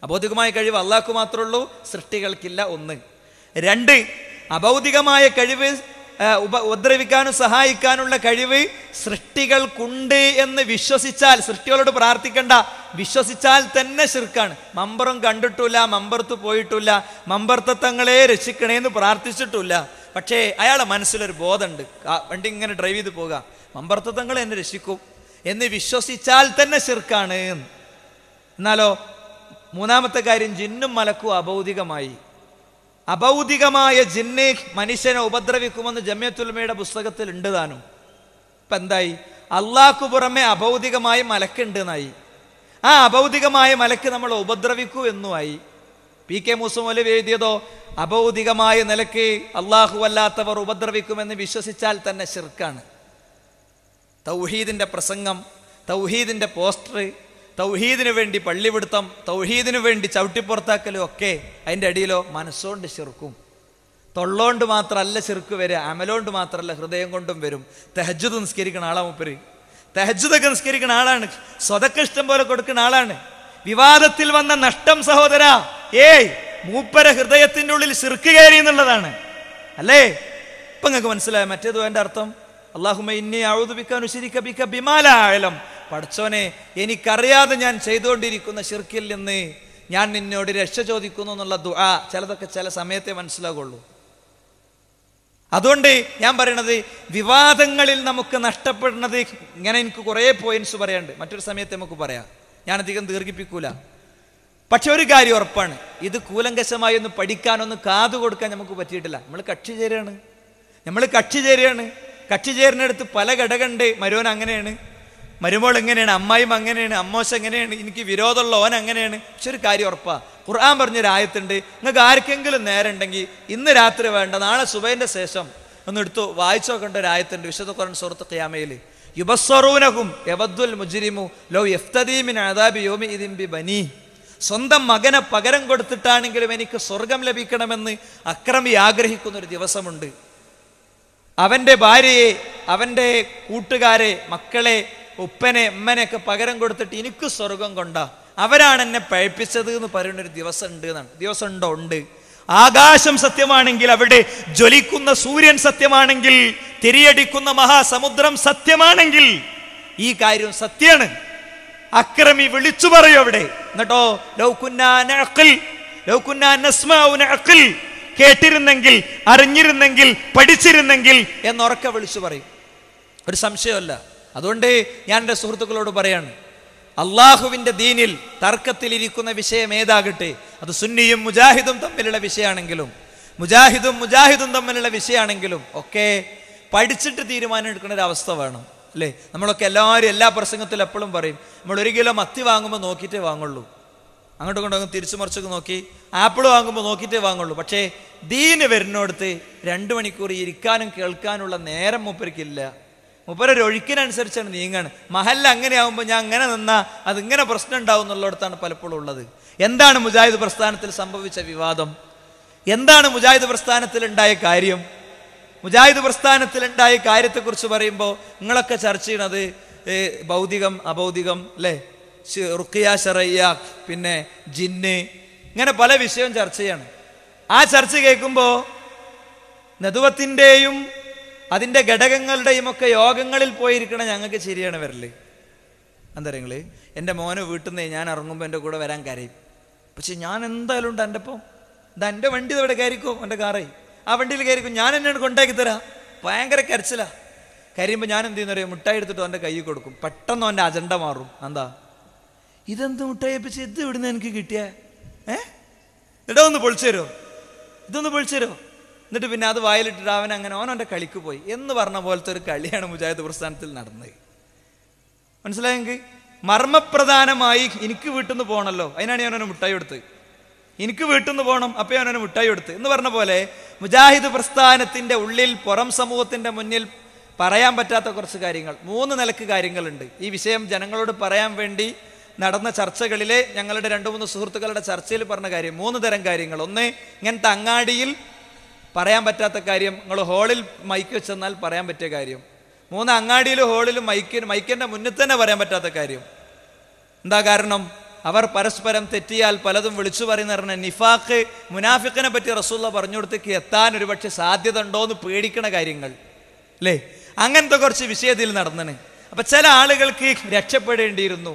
Speaker 1: അഭൗതികമായ കഴിവ് അള്ളാഹു മാത്രമേ ഉള്ളൂ, സൃഷ്ടികൾക്കില്ല. 1. 2, അഭൗതികമായ കഴിവ് ഉപദ്രവിക്കാനും സഹായിക്കാനുള്ള കഴിവ് സൃഷ്ടികൾക്കുണ്ട് എന്ന് വിശ്വസിച്ചാൽ, സൃഷ്ടികളോട് പ്രാർത്ഥിക്കണ്ട, വിശ്വസിച്ചാൽ തന്നെ ശിർക്കാണ്. മമ്പറും കണ്ടിട്ടില്ല, മമ്പർത്ത് പോയിട്ടില്ല, മമ്പർത്തെ തങ്ങളെ രക്ഷിക്കണേന്ന് പ്രാർത്ഥിച്ചിട്ടില്ല. പക്ഷേ അയാളെ മനസ്സിലൊരു ബോധമുണ്ട്, വണ്ടി ഇങ്ങനെ ഡ്രൈവ് ചെയ്ത് പോകാം, മമ്പർത്തെ തങ്ങൾ എന്നെ രക്ഷിക്കും എന്ന് വിശ്വസിച്ചാൽ തന്നെ ശിർക്കാണ്. എന്നാലോ 3ാമത്തെ കാര്യം, ജിന്നും മലക്കും അഭൗതികമായ ജിന്ന് മനുഷ്യനെ ഉപദ്രവിക്കുമെന്ന് ജമിയത്തുൽ പുസ്തകത്തിൽ ഉണ്ട് താനും. ഇപ്പം എന്തായി? അള്ളാഹ്ക്കു പുറമെ അഭൗതികമായ മലക്കുണ്ട് എന്നായി. ആ അഭൗതികമായ മലക്ക് നമ്മളെ ഉപദ്രവിക്കൂ എന്നുമായി. PK മൂസ മൗലവി എഴുതിയതോ അഭൗതികമായ നിലക്ക് അള്ളാഹു അല്ലാത്തവർ ഉപദ്രവിക്കുമെന്ന് വിശ്വസിച്ചാൽ തന്നെ ശിർക്കാണ്. തൗഹീദിന്റെ പ്രസംഗം, തൗഹീദിന്റെ പോസ്റ്റർ, തൗഹീദിനു വേണ്ടി പള്ളിപിടുത്തം, തൗഹീദിനു വേണ്ടി ചവിട്ടിപ്പുറത്താക്കലും ഒക്കെ അതിൻ്റെ അടിയിലോ മനസ്സുകൊണ്ട് ശിർക്കും. തൊള്ളോണ്ട് മാത്രമല്ല ശിർക്ക് വരിക, അമലോണ്ട് മാത്രമല്ല ഹൃദയം കൊണ്ടും വരും. തഹജ്ജുദ് നിസ്കരിക്കുന്ന ആളാണ് മൂപ്പര്, തഹജ്ജുദൊക്കെ നിസ്കരിക്കുന്ന ആളാണ്, സ്വതക്ക ഇഷ്ടം പോലെ കൊടുക്കുന്ന ആളാണ്. വിവാദത്തിൽ വന്ന നഷ്ടം സഹോദര, മൂപ്പര ഹൃദയത്തിൻ്റെ ഉള്ളിൽ ശിർക്ക് കയറി എന്നുള്ളതാണ് അല്ലേ? ഇപ്പൊ നിങ്ങൾക്ക് മനസ്സിലായ മറ്റേത് എൻ്റെ അർത്ഥം? അല്ലാഹുമ്മ ഇന്നി അഊദു ബിക നുശ്രിക ബിക ബിമാ ലാ അഅലം. പടച്ചോനെ, എനിക്കറിയാതെ ഞാൻ ചെയ്തുകൊണ്ടിരിക്കുന്ന ശിർക്കിൽ നിന്ന് ഞാൻ നിന്നോട് രക്ഷ ചോദിക്കുന്നു എന്നുള്ള ദുആ ചിലതൊക്കെ ചില സമയത്തെ മനസ്സിലാകുള്ളൂ. അതുകൊണ്ട് ഞാൻ പറയണത്, വിവാദങ്ങളിൽ നമുക്ക് നഷ്ടപ്പെടുന്നത് ഇങ്ങനെ എനിക്ക് കുറേ പോയിന്റ്സ് പറയാനുണ്ട്, മറ്റൊരു സമയത്ത് നമുക്ക് പറയാം, ഞാൻ അധികം ദീർഘിപ്പിക്കൂല. പക്ഷെ ഒരു കാര്യം ഉറപ്പാണ്, ഇത് കൂലങ്കശമായി ഒന്ന് പഠിക്കാനൊന്ന് കാതു കൊടുക്കാൻ നമുക്ക് പറ്റിയിട്ടില്ല. നമ്മൾ കക്ഷി ചേരുകയാണ്. കക്ഷി ചേരുന്നിടത്ത് പല ഘടകമുണ്ട്. മരുവൻ അങ്ങനെയാണ്, മരുമോൾ എങ്ങനെയാണ്, അമ്മായിയും അങ്ങനെയാണ്, അമ്മോശ എങ്ങനെയാണ്, എനിക്ക് വിരോധമുള്ള ഓൻ അങ്ങനെയാണ്. പക്ഷെ ഒരു കാര്യം ഉറപ്പാ, ഖുർആൻ പറഞ്ഞൊരു ആയത്തുണ്ട്, നിങ്ങൾക്ക് ആർക്കെങ്കിലും നേരം ഉണ്ടെങ്കിൽ ഇന്ന് രാത്രി വേണ്ട, നാളെ സുബഹിന്റെ ശേഷം ഒന്ന് എടുത്തു വായിച്ചു നോക്കേണ്ട ഒരു ആയത്തുണ്ട് വിശുദ്ധ ഖുർആൻ സൂറത്ത് ഖിയാമയിൽ. യുബസ്സറൂനഹും യവദ്ദുൽ മുജ്രിമു ലൗ യഫ്തദീ മിൻ അദാബി യൗമിഇദിൻ ബിബനീ. സ്വന്തം മകനെ പകരം കൊടുത്തിട്ടാണെങ്കിലും എനിക്ക് സ്വർഗം ലഭിക്കണമെന്ന് അക്രമി ആഗ്രഹിക്കുന്ന ഒരു ദിവസമുണ്ട്. അവൻ്റെ ഭാര്യയെ, അവൻ്റെ കൂട്ടുകാരെ, മക്കളെ, ഉപ്പനെ, ഉമ്മനെയൊക്കെ പകരം കൊടുത്തിട്ട് എനിക്ക് സ്വർഗം കൊണ്ടാ, അവരാണ് എന്നെ പഴപ്പിച്ചത് എന്ന് പറയുന്നൊരു ദിവസം ഉണ്ട് എന്നാണ്. ദിവസം ഉണ്ടോ? ഉണ്ട്. ആകാശം സത്യമാണെങ്കിൽ, അവിടെ ജ്വലിക്കുന്ന സൂര്യൻ സത്യമാണെങ്കിൽ, തിരിയടിക്കുന്ന മഹാസമുദ്രം സത്യമാണെങ്കിൽ, ഈ കാര്യം സത്യമാണ്. അക്രമി വിളിച്ചു പറയും അവിടെ. എന്നിട്ടോ കേട്ടിരുന്നെങ്കിൽ, അറിഞ്ഞിരുന്നെങ്കിൽ, പഠിച്ചിരുന്നെങ്കിൽ എന്നുറക്കെ വിളിച്ചു പറയും. ഒരു സംശയമല്ല. അതുകൊണ്ട് ഞാൻ എൻ്റെ സുഹൃത്തുക്കളോട് പറയാണ്, അള്ളാഹുവിൻ്റെ ദീനിൽ തർക്കത്തിലിരിക്കുന്ന വിഷയം ഏതാകട്ടെ, അത് സുന്നിയും മുജാഹിദും തമ്മിലുള്ള വിഷയമാണെങ്കിലും, മുജാഹിദും തമ്മിലുള്ള വിഷയമാണെങ്കിലും ഒക്കെ പഠിച്ചിട്ട് തീരുമാനം എടുക്കുന്ന ഒരു അവസ്ഥ വേണം അല്ലേ? നമ്മളൊക്കെ എല്ലാവരും എല്ലാ പ്രസംഗത്തിലും എപ്പോഴും പറയും, നമ്മൾ 1 കിലോ മത്തി വാങ്ങുമ്പോൾ നോക്കിയിട്ടേ വാങ്ങുള്ളൂ, അങ്ങോട്ടും ഇങ്ങോട്ടും തിരിച്ചു മറിച്ചൊക്കെ നോക്കി, ആപ്പിൾ വാങ്ങുമ്പോൾ നോക്കിയിട്ടേ വാങ്ങുള്ളൂ. പക്ഷേ ദീന് വരുന്നിടത്ത് 2 മണിക്കൂർ ഇരിക്കാനും കേൾക്കാനുള്ള നേരം മൂപ്പർക്കില്ല. മൂപ്പരൊരു ഒഴുക്കിനനുസരിച്ചാണ് നീങ്ങാണ്. മഹല്ല അങ്ങനെ ആകുമ്പോൾ ഞാൻ അങ്ങനെ നിന്നാൽ അതിങ്ങനെ പ്രശ്നം ഉണ്ടാവും എന്നുള്ളിടത്താണ് പലപ്പോഴും ഉള്ളത്. എന്താണ് മുജാഹിദ് പ്രസ്ഥാനത്തിൽ സംഭവിച്ച വിവാദം? എന്താണ് മുജാഹിദ് പ്രസ്ഥാനത്തിൽ ഉണ്ടായ കാര്യം? മുജാഹിദ് പ്രസ്ഥാനത്തിലുണ്ടായ കാര്യത്തെക്കുറിച്ച് പറയുമ്പോൾ നിങ്ങളൊക്കെ ചർച്ച ചെയ്യണത് ഭൗതികം അഭൗതികം അല്ലേ, റുഖിയ ശറയ്യ, പിന്നെ ജിന്ന്, ഇങ്ങനെ പല വിഷയവും ചർച്ച ചെയ്യാണ്. ആ ചർച്ച കേൾക്കുമ്പോൾ നദുവത്തിൻ്റെയും അതിൻ്റെ ഘടകങ്ങളുടെയും ഒക്കെ യോഗങ്ങളിൽ പോയിരിക്കണ ഞങ്ങൾക്ക് ശരിയാണ് വരല്. എന്താ നിങ്ങൾ എൻ്റെ മോനെ വീട്ടിൽ നിന്ന് ഞാൻ ഇറങ്ങുമ്പോൾ എൻ്റെ കൂടെ വരാൻ കരയും. പക്ഷെ ഞാൻ എന്തായാലും ഉണ്ട് എൻ്റെ ഒപ്പം. ഇതാ എൻ്റെ വണ്ടി ഇവിടെ കയറിക്കും, എൻ്റെ കാറായി ആ വണ്ടിയിൽ കയറിക്കും, ഞാൻ എന്നെ കൊണ്ടാക്കി തരാം. ഭയങ്കര കരച്ചിലാ. കരയുമ്പോൾ ഞാൻ എന്ത് ചെയ്യുന്ന അറിയാം, മിഠായി എടുത്തിട്ട് അവൻ്റെ കൈ കൊടുക്കും. പെട്ടെന്ന് അവൻ്റെ അജണ്ട മാറും. എന്താ ഇതെന്ത് മിഠായി വെച്ച് ഇത് ഇവിടുന്ന് എനിക്ക് കിട്ടിയ ഇട ഒന്ന് പൊളിച്ചു തരുമോ, ഇതൊന്ന് പൊളിച്ചു തരുമോ, എന്നിട്ട് പിന്നെ അത് വായിലിട്ടിട്ട് അവൻ അങ്ങനെ അവൻ്റെ കളിക്ക് പോയി എന്ന് പറഞ്ഞ പോലത്തെ ഒരു കളിയാണ് മുജാഹിദ് പ്രസ്ഥാനത്തിൽ നടന്നത്. മനസ്സിലായെങ്കിൽ മർമ്മപ്രധാനമായി എനിക്ക് വീട്ടിൽ നിന്ന് പോകണമല്ലോ, അതിനാണ് ഞാൻ അവനെ മിഠായി കൊടുത്ത്. എനിക്ക് വീട്ടിൽ നിന്ന് പോകണം, അപ്പം ഞാൻ അവനെ മിഠായി കൊടുത്ത് എന്ന് പറഞ്ഞ പോലെ മുജാഹിദ് പ്രസ്ഥാനത്തിൻ്റെ ഉള്ളിൽ പുറം സമൂഹത്തിൻ്റെ മുന്നിൽ പറയാൻ പറ്റാത്ത കുറച്ച് കാര്യങ്ങൾ, 3 നിലക്ക് കാര്യങ്ങളുണ്ട്. ഈ വിഷയം ജനങ്ങളോട് പറയാൻ വേണ്ടി നടന്ന ചർച്ചകളിലെ ഞങ്ങളുടെ 2-3 സുഹൃത്തുക്കളുടെ ചർച്ചയിൽ പറഞ്ഞ കാര്യം 3 തരം കാര്യങ്ങൾ. ഒന്ന്, ഇങ്ങനത്തെ അങ്ങാടിയിൽ പറയാൻ പറ്റാത്ത കാര്യം, നിങ്ങൾ ഹോളിൽ മൈക്ക് വെച്ചെന്നാൽ പറയാൻ പറ്റിയ കാര്യം. 3, അങ്ങാടിയിലും ഹോളിലും മൈക്കിൻ്റെ മുന്നിൽ തന്നെ പറയാൻ പറ്റാത്ത കാര്യം. എന്താ കാരണം? അവർ പരസ്പരം തെറ്റിയാൽ പലതും വിളിച്ചു പറയുന്ന പറഞ്ഞ നിഫാഖ്, മുനാഫിഖിനെ പറ്റി റസൂലുള്ള പറഞ്ഞു കൊടുത്തേക്ക് എത്താൻ ഒരുപക്ഷെ സാധ്യത ഉണ്ടോ എന്ന് പേടിക്കണ കാര്യങ്ങൾ അല്ലേ, അങ്ങനത്തെ കുറച്ച് വിഷയത്തിൽ നടന്നണ്. അപ്പൊ ചില ആളുകൾക്ക് രക്ഷപ്പെടേണ്ടിയിരുന്നു,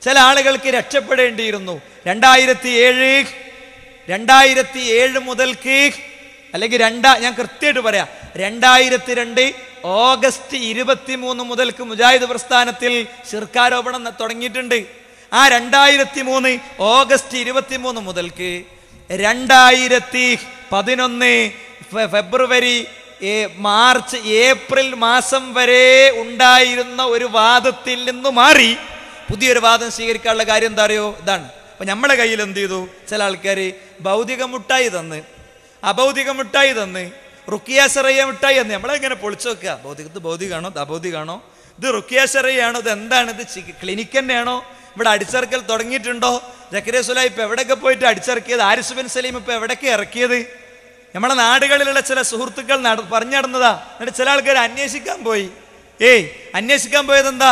Speaker 1: ചില ആളുകൾക്ക് രക്ഷപ്പെടേണ്ടിയിരുന്നു. 2007 മുതൽക്ക്, അല്ലെങ്കിൽ ഞാൻ കൃത്യമായിട്ട് പറയാം, 2002 ഓഗസ്റ്റ് 23 മുതൽക്ക് മുജാഹിദ് പ്രസ്ഥാനത്തിൽ ശിർക്കാരോപണം തുടങ്ങിയിട്ടുണ്ട്. ആ 2003 ഓഗസ്റ്റ് 23 മുതൽക്ക് 2011 ഫെബ്രുവരി മാർച്ച് ഏപ്രിൽ മാസം വരെ ഉണ്ടായിരുന്ന ഒരു വാദത്തിൽ നിന്ന് മാറി പുതിയൊരു വാദം സ്വീകരിക്കാനുള്ള കാര്യം എന്താ അറിയോ? ഇതാണ്. അപ്പൊ നമ്മളെ കയ്യിൽ എന്ത് ചെയ്തു? ചില ആൾക്കാർ ഭൗതിക മുട്ടായി തന്ന്, അഭൗതിക മുട്ടായി തന്ന്, റുക്കിയ ശറയ്യ മുട്ടായി തന്ന് നമ്മളെങ്ങനെ പൊളിച്ചു വെക്കുക. ഭൗതികത്ത് ഭൗതികമാണോ അഭൗതികമാണോ, ഇത് റുക്കിയ ശറയ്യാണോ, ഇത് എന്താണ്, ഇത് ക്ലിനിക്ക് തന്നെയാണോ, ഇവിടെ അടിച്ചിറക്കൽ തുടങ്ങിയിട്ടുണ്ടോ, ജക്കരിയ സുലൈ ഇപ്പൊ എവിടെയൊക്കെ പോയിട്ട് അടിച്ചിറക്കിയത്, ആരിസ് ബിൻ സലീം ഇപ്പൊ എവിടേക്ക് ഇറക്കിയത്, നമ്മളെ നാടുകളിലുള്ള ചില സുഹൃത്തുക്കൾ പറഞ്ഞു നടന്നതാ. എന്നിട്ട് ചില ആൾക്കാർ അന്വേഷിക്കാൻ പോയി. അന്വേഷിക്കാൻ പോയത് എന്താ,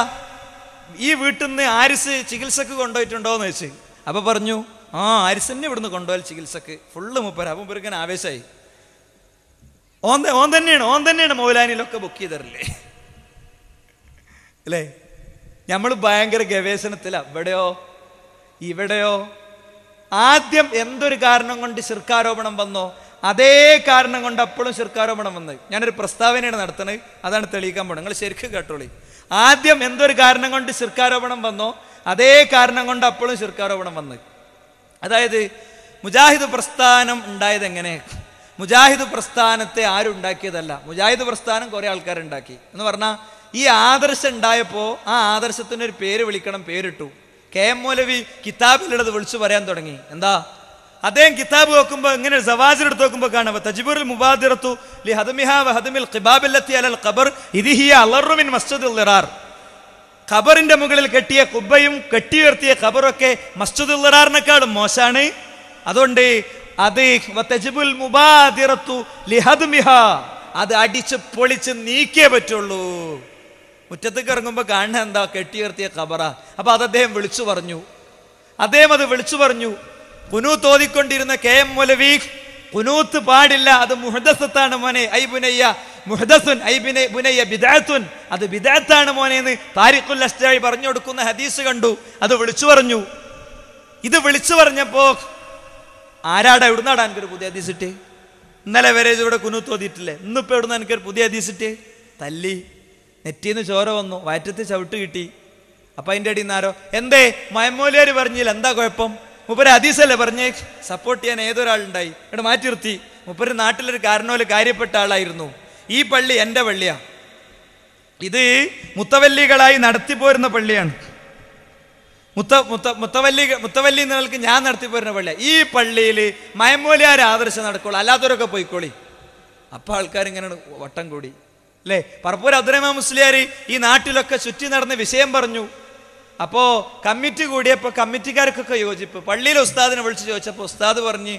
Speaker 1: ഈ വീട്ടിൽ നിന്ന് ആരിസ് ചികിത്സക്ക് കൊണ്ടുപോയിട്ടുണ്ടോന്ന് വെച്ച്. അപ്പൊ പറഞ്ഞു ആരിസിനെ ഇവിടുന്ന് കൊണ്ടുപോയാൽ ചികിത്സക്ക് ഫുള്ള് മൂപ്പര. അപ്പം ഇവർക്ക് ആവേശമായി. ഓൻ തന്നെയാണ് മൗലാനിയിലൊക്കെ ബുക്ക് ചെയ്തറില്ലേ അല്ലേ. നമ്മൾ ഭയങ്കര ഗവേഷണത്തില. ഇവിടെയോ ആദ്യം എന്തൊരു കാരണം കൊണ്ട് ശിർക്കാരോപണം വന്നോ അതേ കാരണം കൊണ്ട് അപ്പോഴും ശിർക്കാരോപണം വന്നത്. ഞാനൊരു പ്രസ്താവനയാണ് നടത്തുന്നത്, അതാണ് തെളിയിക്കാൻ പോണത്. നിങ്ങൾ ശരിക്കും കേട്ടോളി. ആദ്യം എന്തൊരു കാരണം കൊണ്ട് ശിർക്കാരോപണം വന്നോ അതേ കാരണം കൊണ്ട് അപ്പോഴും ശിർക്കാരോപണം വന്നത്. അതായത് മുജാഹിദ് പ്രസ്ഥാനം ഉണ്ടായത് എങ്ങനെ? മുജാഹിദ് പ്രസ്ഥാനത്തെ ആരും ഉണ്ടാക്കിയതല്ല. മുജാഹിദ് പ്രസ്ഥാനം കുറെ ആൾക്കാരുണ്ടാക്കി എന്ന് പറഞ്ഞാൽ ഈ ആദർശം ഉണ്ടായപ്പോൾ ആ ആദർശത്തിനൊരു പേര് വിളിക്കണം, പേരിട്ടു. KM മൗലവി കിതാബിലുള്ളത് വിളിച്ചു പറയാൻ തുടങ്ങി. എന്താ? അദ്ദേഹം കിതാബ് നോക്കുമ്പോൾ ഇങ്ങനെ സവാസിൽ എടുത്ത് നോക്കുമ്പോൾ കാണുക തജ്ബീറുൽ മുബാദിറത്തു ലി ഹദ്മിഹാ വ ഹദ്മിൽ ഖിബാബില്ലത്തി അലൽ ഖബർ ഇദ്ഹിയ അളറു മിൻ മസ്ജിദുൽ ദിറാർ. ഖബറിന്റെ മുകളിൽ കെട്ടിയ കുബ്ബയും കെട്ടിയുയർത്തിയ ഖബറൊക്കെ മസ്ജിദുൽ ദിറാറിനേക്കാളും മോശാണ്. അതുകൊണ്ട് അത് തജ്ബുൽ മുബാദിറത്തു ലി ഹദ്മിഹാ, അത് അടിച്ച് പൊളിച്ച് നീക്കേ പറ്റുള്ളൂ. മുറ്റത്തേക്ക് ഇറങ്ങുമ്പോൾ കാണുന്ന എന്താ? കെട്ടിയുയർത്തിയ ഖബറ. അപ്പൊ അത് അദ്ദേഹം വിളിച്ചു പറഞ്ഞു. ഖുനൂത്ത് ഓതിക്കൊണ്ടിരുന്ന KM മൗലവി ഖുനൂത്ത് പാടില്ല, അത് മുഹ്ദസത്താണ് മോനെ, ഐ ബുനയ്യ മുഹ്ദസുൻ ഐ ബുനയ്യ ബിദ്അത്തുൻ, അത് ബിദ്അത്താണ് മോനെ എന്ന് താരിഖുൽ അസ്ജാഇ പറഞ്ഞു കൊടുക്കുന്ന ഹദീസ് കണ്ടു. അത് വിളിച്ചു പറഞ്ഞു. ഇത് വിളിച്ചു പറഞ്ഞപ്പോ എവിടുന്നാടാ എനിക്കൊരു പുതിയ ഹദീസ് ഇട്ടേ? ഇന്നലെ വരെ ഇവിടെ ഖുനൂത്ത് ഓതിയിട്ടില്ലേ, ഇന്നിപ്പോ എവിടുന്ന എനിക്കൊരു പുതിയ ഹദീസ് ഇട്ടേ? തല്ലി, നെറ്റിന്ന് ചോര വന്നു, വയറ്റത്ത് ചവിട്ട് കിട്ടി. അപ്പൊ അതിൻ്റെ അടിയിൽ നിന്നാരോ എന്തേ മയമൂലിയാർ പറഞ്ഞില്ല, എന്താ കുഴപ്പം? മുപ്പര് ഹദീസല്ലേ പറഞ്ഞേ, സപ്പോർട്ട് ചെയ്യാൻ ഏതൊരാളുണ്ടായി, ഇവിടെ മാറ്റി നിർത്തി. മുപ്പര് നാട്ടിലൊരു കാരണവര് കാര്യപ്പെട്ട ആളായിരുന്നു. ഈ പള്ളി എൻ്റെ പള്ളിയാ, ഇത് മുത്തവല്ലികളായി നടത്തിപ്പോരുന്ന പള്ളിയാണ്. മുത്തവല്ലി നിങ്ങൾക്ക് ഞാൻ നടത്തിപ്പോരുന്ന പള്ളിയാ. ഈ പള്ളിയിൽ മയമൂലിയാർ ആദർശം നടക്കുള്ളൂ, അല്ലാത്തവരൊക്കെ പോയിക്കോളി. അപ്പൊ ആൾക്കാരിങ്ങനെ വട്ടം കൂടി അല്ലേ. പറപ്പൂർ അബ്ദുറഹ്മാൻ മുസ്ലിയാർ ഈ നാട്ടിലൊക്കെ ചുറ്റി നടന്ന് വിഷയം പറഞ്ഞു. അപ്പോൾ കമ്മിറ്റി കൂടിയപ്പോൾ കമ്മിറ്റിക്കാർക്കൊക്കെ യോജിപ്പ്. പള്ളിയിലെ ഉസ്താദിനെ വിളിച്ച് ചോദിച്ചപ്പോൾ ഉസ്താദ് പറഞ്ഞ്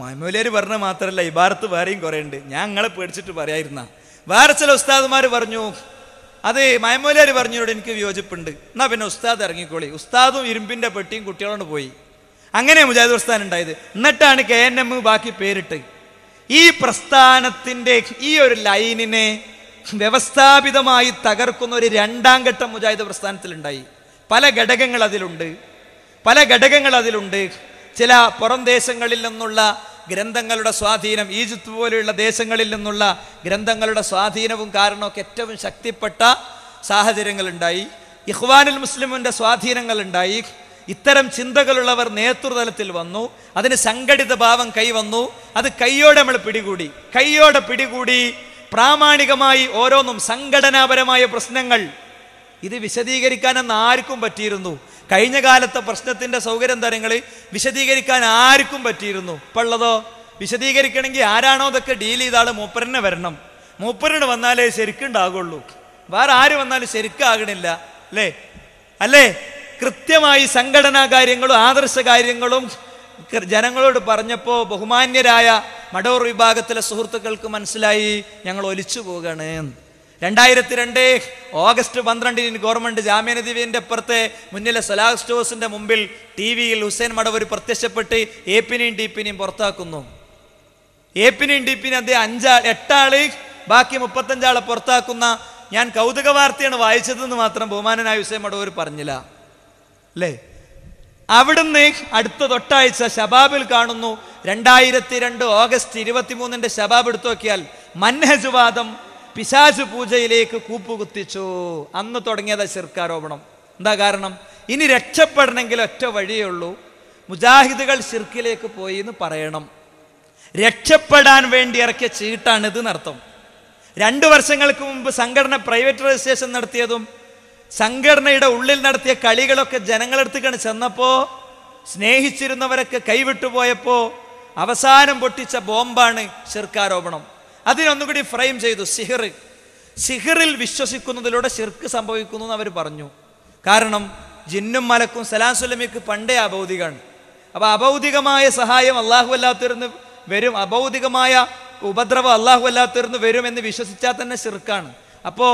Speaker 1: മൈമൂലർ പറഞ്ഞ മാത്രമല്ല ഇബാറത്ത് വേറെയും കുറേ ഉണ്ട്. ഞാൻ നിങ്ങളെ പേടിച്ചിട്ട് പറയായിരുന്ന വേറെ ചില ഉസ്താദുമാർ പറഞ്ഞു അത് മൈമൂലർ പറഞ്ഞോട് എനിക്ക് വിയോജിപ്പുണ്ട്, എന്നാ പിന്നെ ഉസ്താദ് ഇറങ്ങിക്കോളി. ഉസ്താദും ഇരുമ്പിന്റെ പെട്ടിയും കുട്ടികളോട് പോയി. അങ്ങനെ മുജാഹിദ് പ്രസ്ഥാനം ഉണ്ടായത്. എന്നിട്ടാണ് KNM ബാക്കി പേരിട്ട്. ഈ പ്രസ്ഥാനത്തിന്റെ ഈ ഒരു ലൈനിനെ വ്യവസ്ഥാപിതമായി തകർക്കുന്ന ഒരു രണ്ടാം ഘട്ടം മുജാഹിദ് പ്രസ്ഥാനത്തിലുണ്ടായി. പല ഘടകങ്ങൾ അതിലുണ്ട്. ചില പുറം ദേശങ്ങളിൽ നിന്നുള്ള ഗ്രന്ഥങ്ങളുടെ സ്വാധീനം, ഈജിപ്ത് പോലെയുള്ള ദേശങ്ങളിൽ നിന്നുള്ള ഗ്രന്ഥങ്ങളുടെ സ്വാധീനവും കാരണമൊക്കെ ഏറ്റവും ശക്തിപ്പെട്ട സാഹചര്യങ്ങളുണ്ടായി. ഇഖ്വാനുൽ മുസ്ലിമിന്റെ സ്വാധീനങ്ങളുണ്ടായി. ഇത്തരം ചിന്തകളുള്ളവർ നേതൃതലത്തിൽ വന്നു. അതിന് സംഘടിത ഭാവം കൈവന്നു. അത് കൈയോടെ നമ്മൾ പിടികൂടി പ്രാമാണികമായി ഓരോന്നും സംഘടനാപരമായ പ്രശ്നങ്ങൾ ഇത് വിശദീകരിക്കാനെന്ന് ആർക്കും പറ്റിയിരുന്നു. കഴിഞ്ഞ കാലത്തെ പ്രശ്നത്തിന്റെ സൗകര്യം തരങ്ങൾ വിശദീകരിക്കാൻ ആർക്കും പറ്റിയിരുന്നു. ഇപ്പോൾ ഉള്ളതോ വിശദീകരിക്കണമെങ്കിൽ ആരാണോ അതൊക്കെ ഡീൽ ചെയ്ത ആള് മൂപ്പരനെ വരണം. മൂപ്പരന് വന്നാലേ ശരിക്കുണ്ടാകുള്ളൂ. വേറെ ആര് വന്നാലും ശരിക്കാകണില്ല. അല്ലേ? കൃത്യമായി സംഘടനാ കാര്യങ്ങളും ആദർശ കാര്യങ്ങളും ജനങ്ങളോട് പറഞ്ഞപ്പോൾ ബഹുമാന്യരായ മടവൂർ വിഭാഗത്തിലെ സുഹൃത്തുക്കൾക്ക് മനസ്സിലായി ഞങ്ങൾ ഒലിച്ചു പോവുകയാണ്. 2002 ഓഗസ്റ്റ് 12 ഗവൺമെന്റ് ജാമ്യനദിവിന്റെ അപ്പുറത്തെ മുന്നിലെ സലാഹ് സ്റ്റോഴ്സിന്റെ മുമ്പിൽ TV-യിൽ ഹുസൈൻ മടവൂർ പ്രത്യക്ഷപ്പെട്ട് എപിനെയും DPനെയും പുറത്താക്കുന്നു. എപിനെയും DPനെ അദ്ദേഹം 8 ആള് ബാക്കി 35 ആളെ പുറത്താക്കുന്ന ഞാൻ കൗതുക വാർത്തയാണ് വായിച്ചതെന്ന് മാത്രം ബഹുമാനനായ ഹുസൈൻ മടവൂർ പറഞ്ഞില്ല. അല്ലേ? അവിടുന്ന് അടുത്ത തൊട്ടാഴ്ച ശബാബിൽ കാണുന്നു 2002 ഓഗസ്റ്റ് 23 ശബാബ് എടുത്തു നോക്കിയാൽ മൻഹജ് വാദം പിശാച് പൂജയിലേക്ക് കൂപ്പുകുത്തിച്ചു. അന്ന് തുടങ്ങിയതാ ശിർക്കാരോപണം. എന്താ കാരണം? ഇനി രക്ഷപ്പെടണമെങ്കിൽ ഒറ്റ വഴിയേ ഉള്ളൂ, മുജാഹിദുകൾ ശിർക്കിലേക്ക് പോയി എന്ന് പറയണം. രക്ഷപ്പെടാൻ വേണ്ടി ഇറക്കിയ ചീട്ടാണിത് എന്നർത്ഥം. 2 വർഷങ്ങൾക്ക് മുമ്പ് സംഘടന പ്രൈവറ്റ് രജിസ്ട്രേഷൻ നടത്തിയതും സംഘടനയുടെ ഉള്ളിൽ നടത്തിയ കളികളൊക്കെ ജനങ്ങളെടുത്തേക്കാണ് ചെന്നപ്പോ സ്നേഹിച്ചിരുന്നവരൊക്കെ കൈവിട്ടുപോയപ്പോ അവസാനം പൊട്ടിച്ച ബോംബാണ് ശിർക്കാരോപണം. അതിനൊന്നുകൂടി ഫ്രെയിം ചെയ്തു. സിഹിറിൽ വിശ്വസിക്കുന്നതിലൂടെ ശിർക്ക് സംഭവിക്കുന്നു എന്ന് അവർ പറഞ്ഞു. കാരണം ജിന്നും മലക്കും സലാം സുലമിക്ക് പണ്ടേ അഭൗതികമാണ്. അപ്പൊ അഭൗതികമായ സഹായം അള്ളാഹു അല്ലാത്തിരുന്ന് വരും, അഭൗതികമായ ഉപദ്രവം അള്ളാഹു അല്ലാത്തിരുന്ന് വരും എന്ന് വിശ്വസിച്ചാൽ തന്നെ ശിർക്കാണ്. അപ്പോ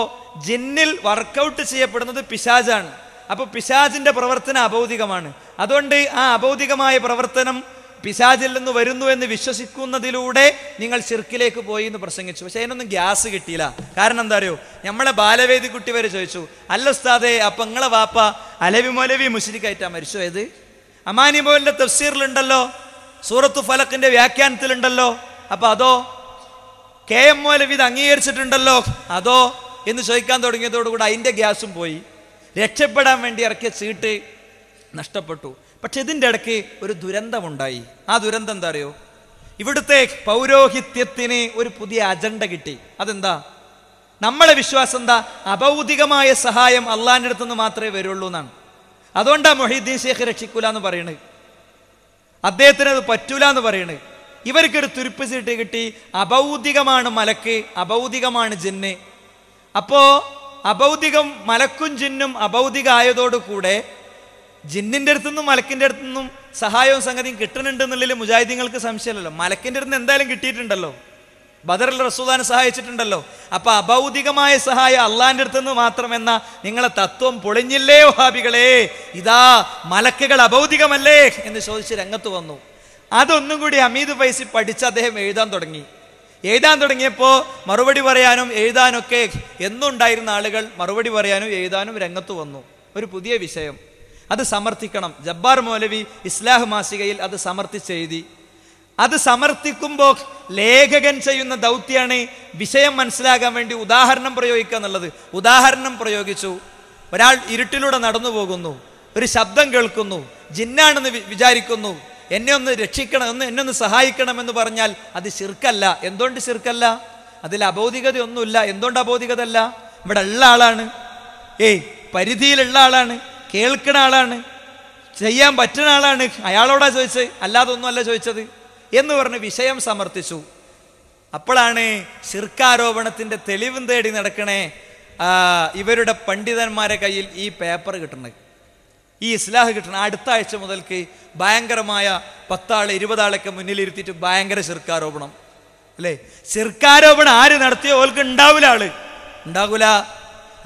Speaker 1: ജിന്നിൽ വർക്കൗട്ട് ചെയ്യപ്പെടുന്നത് പിശാചാണ്. അപ്പൊ പിശാചിന്റെ പ്രവർത്തനം അഭൗതികമാണ്. അതുകൊണ്ട് ആ അഭൗതികമായ പ്രവർത്തനം പിശാചിൽ നിന്ന് വരുന്നു എന്ന് വിശ്വസിക്കുന്നതിലൂടെ നിങ്ങൾ ശിർക്കിലേക്ക് പോയി എന്ന് പ്രസംഗിച്ചു. പക്ഷെ അതിനൊന്നും ഗ്യാസ് കിട്ടിയില്ല. കാരണം എന്താ അറിയോ? നമ്മളെ ബാലവേദി കുട്ടി വരെ ചോദിച്ചു, അല്ല ഉസ്താദേ അപ്പൊ നിങ്ങളെ വാപ്പ അലവി മൗലവി മുശ്രിക്കായിട്ടാ മരിച്ചു പോയത്? അമാനി മോലിന്റെ തഫ്സീറിലുണ്ടല്ലോ, സൂറത്തു ഫലക്കിന്റെ വ്യാഖ്യാനത്തിലുണ്ടല്ലോ. അപ്പൊ അതോ KM മൗലവി ഇത് അംഗീകരിച്ചിട്ടുണ്ടല്ലോ, അതോ എന്ന് ചോദിക്കാൻ തുടങ്ങിയതോടുകൂടി അതിന്റെ ഗ്യാസും പോയി. രക്ഷപ്പെടാൻ വേണ്ടി ഇറക്കിയ ചീട്ട് നഷ്ടപ്പെട്ടു. പക്ഷെ ഇതിൻ്റെ ഇടയ്ക്ക് ഒരു ദുരന്തമുണ്ടായി. ആ ദുരന്തം എന്താ അറിയോ? ഇവിടുത്തെ പൗരോഹിത്യത്തിന് ഒരു പുതിയ അജണ്ട കിട്ടി. അതെന്താ? നമ്മളെ വിശ്വാസം എന്താ? അഭൗതികമായ സഹായം അള്ളാഹിൻ്റെ അടുത്ത് നിന്ന് മാത്രമേ വരുള്ളൂ എന്നാണ്. അതുകൊണ്ടാണ് മൊഹീദ്ദീൻ ഷേഖ് രക്ഷിക്കൂല എന്ന് പറയണത്, അദ്ദേഹത്തിന് അത് പറ്റൂല എന്ന് പറയണത്. ഇവർക്കൊരു തുരുപ്പ് ചീട്ട് കിട്ടി. അഭൗതികമാണ് മലക്ക്, അഭൗതികമാണ് ജിന്ന്. അപ്പോ അഭൗതികം മലക്കും ജിന്നും അഭൗതിക ആയതോടുകൂടെ ജിന്നിന്റെ അടുത്തുനിന്നും മലക്കിന്റെ അടുത്തുനിന്നും സഹായവും സംഗതിയും കിട്ടുന്നുണ്ട് എന്നുള്ളതിൽ മുജാഹിദീങ്ങൾക്ക് സംശയമല്ലല്ലോ. മലക്കിന്റെ അടുത്ത് എന്തായാലും കിട്ടിയിട്ടുണ്ടല്ലോ, ബദറിൽ റസൂലാനെ സഹായിച്ചിട്ടുണ്ടല്ലോ. അപ്പൊ അഭൗതികമായ സഹായം അള്ളാഹിന്റെ അടുത്തുനിന്ന് മാത്രമെന്ന നിങ്ങളെ തത്വം പൊളിഞ്ഞില്ലേ വഹാബികളെ? ഇതാ മലക്കുകൾ അഭൗതികമല്ലേ എന്ന് ചോദിച്ച് രംഗത്ത് വന്നു. അതൊന്നും കൂടി ഹമീദ് ഫൈസി പഠിച്ച് അദ്ദേഹം എഴുതാൻ തുടങ്ങിയപ്പോൾ മറുപടി പറയാനും എഴുതാനൊക്കെ എന്നുണ്ടായിരുന്ന ആളുകൾ മറുപടി പറയാനും എഴുതാനും രംഗത്ത് വന്നു. ഒരു പുതിയ വിഷയം അത് സമർത്ഥിക്കണം. ജബ്ബാർ മൗലവി ഇസ്ലാഹ് മാസികയിൽ അത് സമർത്ഥിച്ചെഴുതി. അത് സമർത്ഥിക്കുമ്പോൾ ലേഖകൻ ചെയ്യുന്ന ദൗത്യാണ് വിഷയം മനസ്സിലാകാൻ വേണ്ടി ഉദാഹരണം പ്രയോഗിക്കുക എന്നുള്ളത്. ഉദാഹരണം പ്രയോഗിച്ചു. ഒരാൾ ഇരുട്ടിലൂടെ നടന്നു പോകുന്നു, ഒരു ശബ്ദം കേൾക്കുന്നു, ജിന്നാണെന്ന് വിചാരിക്കുന്നു, എന്നെ ഒന്ന് രക്ഷിക്കണം, എന്നെ ഒന്ന് സഹായിക്കണം എന്ന് പറഞ്ഞാൽ അത് ശിർക്കല്ല. എന്തുകൊണ്ട് ശിർക്കല്ല? അതിൽ അബൗദികതയൊന്നുമില്ല. എന്തുകൊണ്ട് അബൗദികത അല്ല? ഇവിടെ ഉള്ള ആളാണ്, പരിധിയിലുള്ള ആളാണ്, കേൾക്കുന്ന ആളാണ്, ചെയ്യാൻ പറ്റുന്ന ആളാണ്. അയാളോടാ ചോദിച്ചത്, അല്ലാതെ ഒന്നുമല്ല ചോദിച്ചത് എന്ന് പറഞ്ഞ് വിഷയം സമർത്ഥിച്ചു. അപ്പോഴാണ് ശിർക്കാരോപണത്തിന്റെ തെളിവും തേടി നടക്കണേ ഇവരുടെ പണ്ഡിതന്മാരെ കയ്യിൽ ഈ പേപ്പർ കിട്ടുന്നത്. ഈ ഇസ്ലാഹ് കിട്ടണം. അടുത്ത ആഴ്ച മുതൽക്ക് ഭയങ്കരമായ 10 ആൾ 20 ആളൊക്കെ മുന്നിലിരുത്തിയിട്ട് ഭയങ്കര ശിർക്കാരോപണം അല്ലേ? ശിർക്കാരോപണം ആര് നടത്തിയോ ഓൾക്ക് ഉണ്ടാവില്ല, ആള് ഉണ്ടാകൂല.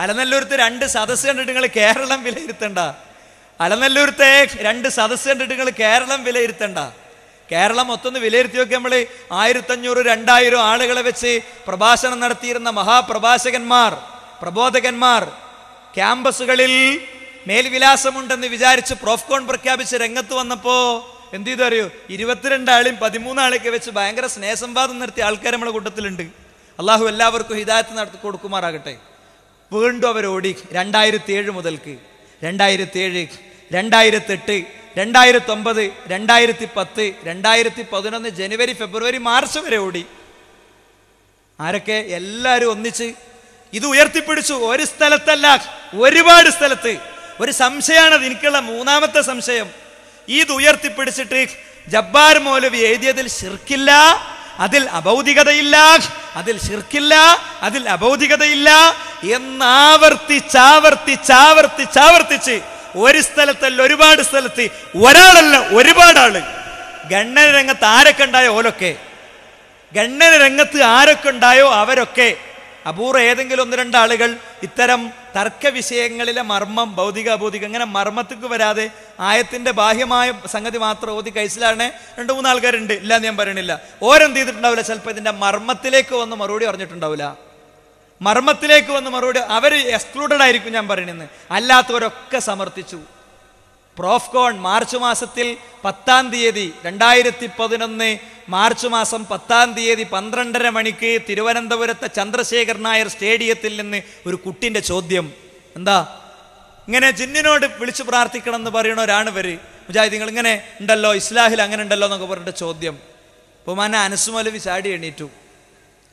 Speaker 1: അലനല്ലൂരത്തെ 2 സദസ്സ് കണ്ടിട്ട് നിങ്ങൾ കേരളം വിലയിരുത്തണ്ട. അലനല്ലൂരത്തെ 2 സദസ്സ് കണ്ടിട്ട് നിങ്ങൾ കേരളം വിലയിരുത്തണ്ട. കേരളം മൊത്തം വിലയിരുത്തി നോക്കി. നമ്മൾ 1500-2000 ആളുകളെ വെച്ച് പ്രഭാഷണം നടത്തിയിരുന്ന മഹാപ്രഭാഷകന്മാർ, പ്രബോധകന്മാർ ക്യാമ്പസുകളിൽ മേൽവിലാസമുണ്ടെന്ന് വിചാരിച്ച് പ്രോഫ്കോൺ പ്രഖ്യാപിച്ച് രംഗത്ത് വന്നപ്പോ എന്ത് ചെയ്തു അറിയോ? 22 ആളെയും 13 ആളെയൊക്കെ വെച്ച് ഭയങ്കര സ്നേഹസംവാദം നടത്തിയ ആൾക്കാർ നമ്മുടെ കൂട്ടത്തിലുണ്ട്. അള്ളാഹു എല്ലാവർക്കും ഹിദായത്ത് നടത്തി കൊടുക്കുമാറാകട്ടെ. വീണ്ടും അവരോടി 2007 മുതൽക്ക് 2007, 2008, 2009, 2010, 2011 ജനുവരി, ഫെബ്രുവരി, മാർച്ച് വരെ ഓടി. ആരൊക്കെ? എല്ലാവരും ഒന്നിച്ച് ഇത് ഉയർത്തിപ്പിടിച്ചു. ഒരു സ്ഥലത്തല്ല, ഒരുപാട് സ്ഥലത്ത്. ഒരു സംശയമാണത്, എനിക്കുള്ള 3ാമത്തെ സംശയം. ഇത് ഉയർത്തിപ്പിടിച്ചിട്ട് ജബ്ബാർ മൗലവി എഴുതിയതിൽ ശിർക്കില്ല, അതിൽ അഭൗതികതയില്ല, അതിൽ ശിർക്കില്ല, അതിൽ അഭൗതികതയില്ല എന്നാവർത്തിച്ചാവർത്തിച്ചാവർത്തിച്ചാവർത്തിച്ച് ഒരു സ്ഥലത്തല്ല ഒരുപാട് സ്ഥലത്ത്, ഒരാളല്ല ഒരുപാട് ആള്. ഗണ്ണന രംഗത്ത് ആരൊക്കെ ഉണ്ടായോ ഓലൊക്കെ, ഗണ്ണന രംഗത്ത് ആരൊക്കെ ഉണ്ടായോ അവരൊക്കെ. അപൂർവം ഏതെങ്കിലും 1-2 ആളുകൾ ഇത്തരം തർക്ക വിഷയങ്ങളിലെ മർമ്മം, ഭൗതിക അഭൗതിക അങ്ങനെ മർമ്മത്തിക്ക് വരാതെ ആയത്തിന്റെ ബാഹ്യമായ സംഗതി മാത്രം ഓതി കൈസിലാണ് 2-3 ആൾക്കാരുണ്ട്. ഇല്ല ഞാൻ പറയണില്ല. ഓരെന്ത് ചെയ്തിട്ടുണ്ടാവില്ല, ചിലപ്പോൾ ഇതിന്റെ മർമ്മത്തിലേക്ക് വന്ന് മറുപടി പറഞ്ഞിട്ടുണ്ടാവില്ല. മർമ്മത്തിലേക്ക് വന്ന് മറുപടി അവർ എക്സ്ക്ലൂഡഡ് ആയിരിക്കും ഞാൻ പറയണെന്ന്. അല്ലാത്തവരൊക്കെ സമർത്ഥിച്ചു. പ്രോഫ്കോൺ മാർച്ച് മാസത്തിൽ 10-ാം തീയതി 2011 മാർച്ച് മാസം 10-ാം തീയതി 12:30 മണിക്ക് തിരുവനന്തപുരത്തെ ചന്ദ്രശേഖർ നായർ സ്റ്റേഡിയത്തിൽ നിന്ന് ഒരു കുട്ടിന്റെ ചോദ്യം എന്താ? ഇങ്ങനെ ജിന്നിനോട് വിളിച്ചു പ്രാർത്ഥിക്കണം എന്ന് പറയണവരാണ് ഇവര് മുജാഹിദീങ്ങൾ. ഇങ്ങനെ ഉണ്ടല്ലോ ഇസ്ലാഹിൽ അങ്ങനെ ഉണ്ടല്ലോ എന്നൊക്കെ പറഞ്ഞിട്ട് ചോദ്യം. ബഹുമാന അനസ് മൗലവി ചാടി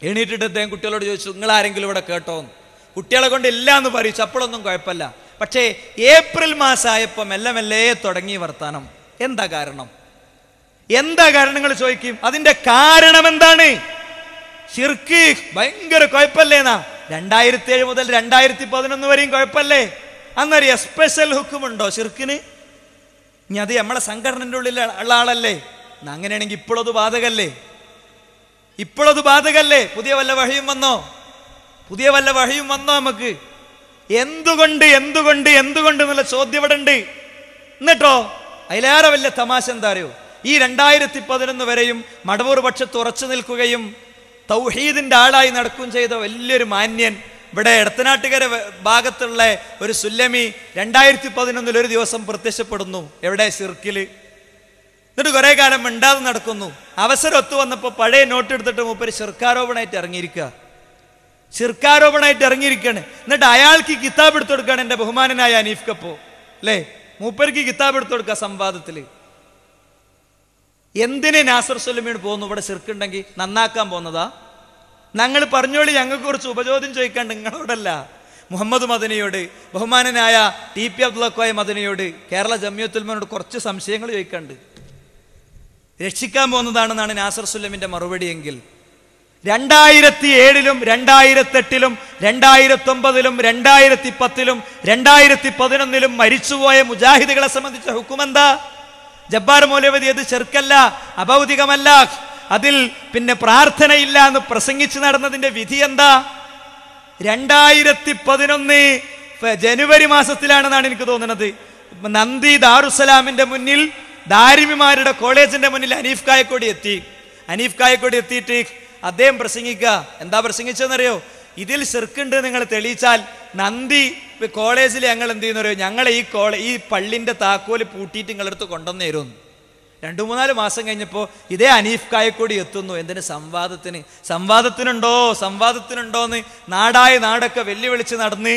Speaker 1: എണീറ്റിട്ട് അദ്ദേഹം കുട്ടികളോട് ചോദിച്ചു, നിങ്ങൾ ആരെങ്കിലും ഇവിടെ കേട്ടോന്ന്? കുട്ടികളെ കൊണ്ട് ഇല്ല എന്ന് പറയിച്ചു. അപ്പോഴൊന്നും കുഴപ്പമില്ല. പക്ഷേ ഏപ്രിൽ മാസമായപ്പോൾ മെല്ലെ മെല്ലെ തുടങ്ങി വർത്താനം. എന്താ കാരണം? എന്താ കാരണങ്ങൾ ചോദിക്കും. അതിന്റെ കാരണം എന്താണ്? ശിർക്ക് ഭയങ്കര കുഴപ്പല്ലേന്നാ. 2007 മുതൽ 2011 വരെയും കുഴപ്പല്ലേ? അന്നൊരു സ്പെഷ്യൽ ഹുക്കുമുണ്ടോ ശിർക്കിന്? ഇനി അത് നമ്മളെ സംഘടനയുടെ ഉള്ളിൽ ഉള്ള ആളല്ലേ? അങ്ങനെയാണെങ്കിൽ ഇപ്പോഴത് ബാധകല്ലേ? ഇപ്പോഴത് ബാധകല്ലേ? പുതിയ വല്ല വഴിയും വന്നോ? പുതിയ വല്ല വഴിയും വന്നോ? നമുക്ക് എന്തുകൊണ്ട് എന്തുകൊണ്ട് എന്തുകൊണ്ട് എന്നുള്ള ചോദ്യം ഇവിടെ ഉണ്ട്. എന്നിട്ടോ അതിലേറെ വലിയ തമാശ എന്താ അറിയോ? ഈ 2011 വരെയും മടവൂർ പക്ഷത്ത് ഉറച്ചു നിൽക്കുകയും തൗഹീദിന്റെ ആളായി നടക്കുകയും ചെയ്ത വലിയൊരു മാന്യൻ ഇവിടെ എടത്തനാട്ടുകര ഭാഗത്തുള്ള ഒരു സുല്ലമി 2011 ഒരു ദിവസം പ്രത്യക്ഷപ്പെടുന്നു. എവിടെ? ശിർക്കില്. എന്നിട്ട് കുറെ കാലം മിണ്ടാതെ നടക്കുന്നു. അവസരം ഒത്തു വന്നപ്പോൾ പഴയ നോട്ട് എടുത്തിട്ട് മൂപ്പര് ശിർക്കാരോപണമായിട്ട് ഇറങ്ങിയിരിക്കുകയാണ്. എന്നിട്ട് അയാൾക്ക് കിതാബ് എടുത്തു കൊടുക്കുകയാണ് എൻ്റെ ബഹുമാനനായ അനീഫ് കപ്പോ അല്ലേ? മൂപ്പർക്ക് കിതാബ് എടുത്തു കൊടുക്കുക സംവാദത്തില്. എന്തിന് നാസർ സുല്ലമിയോട് പോകുന്നു? ഇവിടെ ശിർക്കുണ്ടെങ്കിൽ നന്നാക്കാൻ പോകുന്നതാ? ഞങ്ങൾ പറഞ്ഞോളി, ഞങ്ങൾക്ക് കുറച്ച് ഉപചോദ്യം ചോദിക്കാണ്ട് നിങ്ങളോടല്ല, മുഹമ്മദ് മദനിയോട്, ബഹുമാനനായ TP അബ്ദുള്ള കോയ മദനിയോട്, കേരള ജമിയത്തുൽ ഉലമയോട് കുറച്ച് സംശയങ്ങൾ ചോദിക്കാണ്ട്. രക്ഷിക്കാൻ പോകുന്നതാണെന്നാണ് നാസർ സുല്ലമിന്റെ മറുപടി എങ്കിൽ 2007-ലും 2008-ലും 2009-ലും 2010-ലും 2011-ലും മരിച്ചുപോയ മുജാഹിദുകളെ സംബന്ധിച്ച ഹുക്കുമെന്താ? ജബ്ബാർ മൗലവി അത് ശിർക്കല്ല, അഭൗതികമല്ല, അതിൽ പിന്നെ പ്രാർത്ഥനയില്ല എന്ന് പ്രസംഗിച്ച് നടന്നതിന്റെ വിധി എന്താ? 2011 ജനുവരി മാസത്തിലാണെന്നാണ് എനിക്ക് തോന്നുന്നത്. നന്ദി ദാറുസലാമിന്റെ മുന്നിൽ, ദാരിമിമാരുടെ കോളേജിന്റെ മുന്നിൽ അനീഫ് കായക്കോടി എത്തിയിട്ട് അദ്ദേഹം പ്രസംഗിക്കുക. എന്താ പ്രസംഗിച്ചതെന്നറിയോ? ഇതിൽ ശിർക്കുണ്ട് നിങ്ങൾ തെളിയിച്ചാൽ നന്ദി കോളേജിൽ ഞങ്ങൾ എന്ത് ചെയ്യുന്നറിയോ? ഞങ്ങളെ ഈ പള്ളിന്റെ താക്കോല് പൂട്ടിയിട്ട് നിങ്ങളടുത്ത് കൊണ്ടുവന്ന് തരുമെന്ന്. 2-3 മാസം കഴിഞ്ഞപ്പോൾ ഇതേ അനീഫ് കായക്കോടി എത്തുന്നു. എന്തിന്? സംവാദത്തിനുണ്ടോന്ന് നാടായ നാടൊക്കെ വെല്ലുവിളിച്ച് നടന്ന്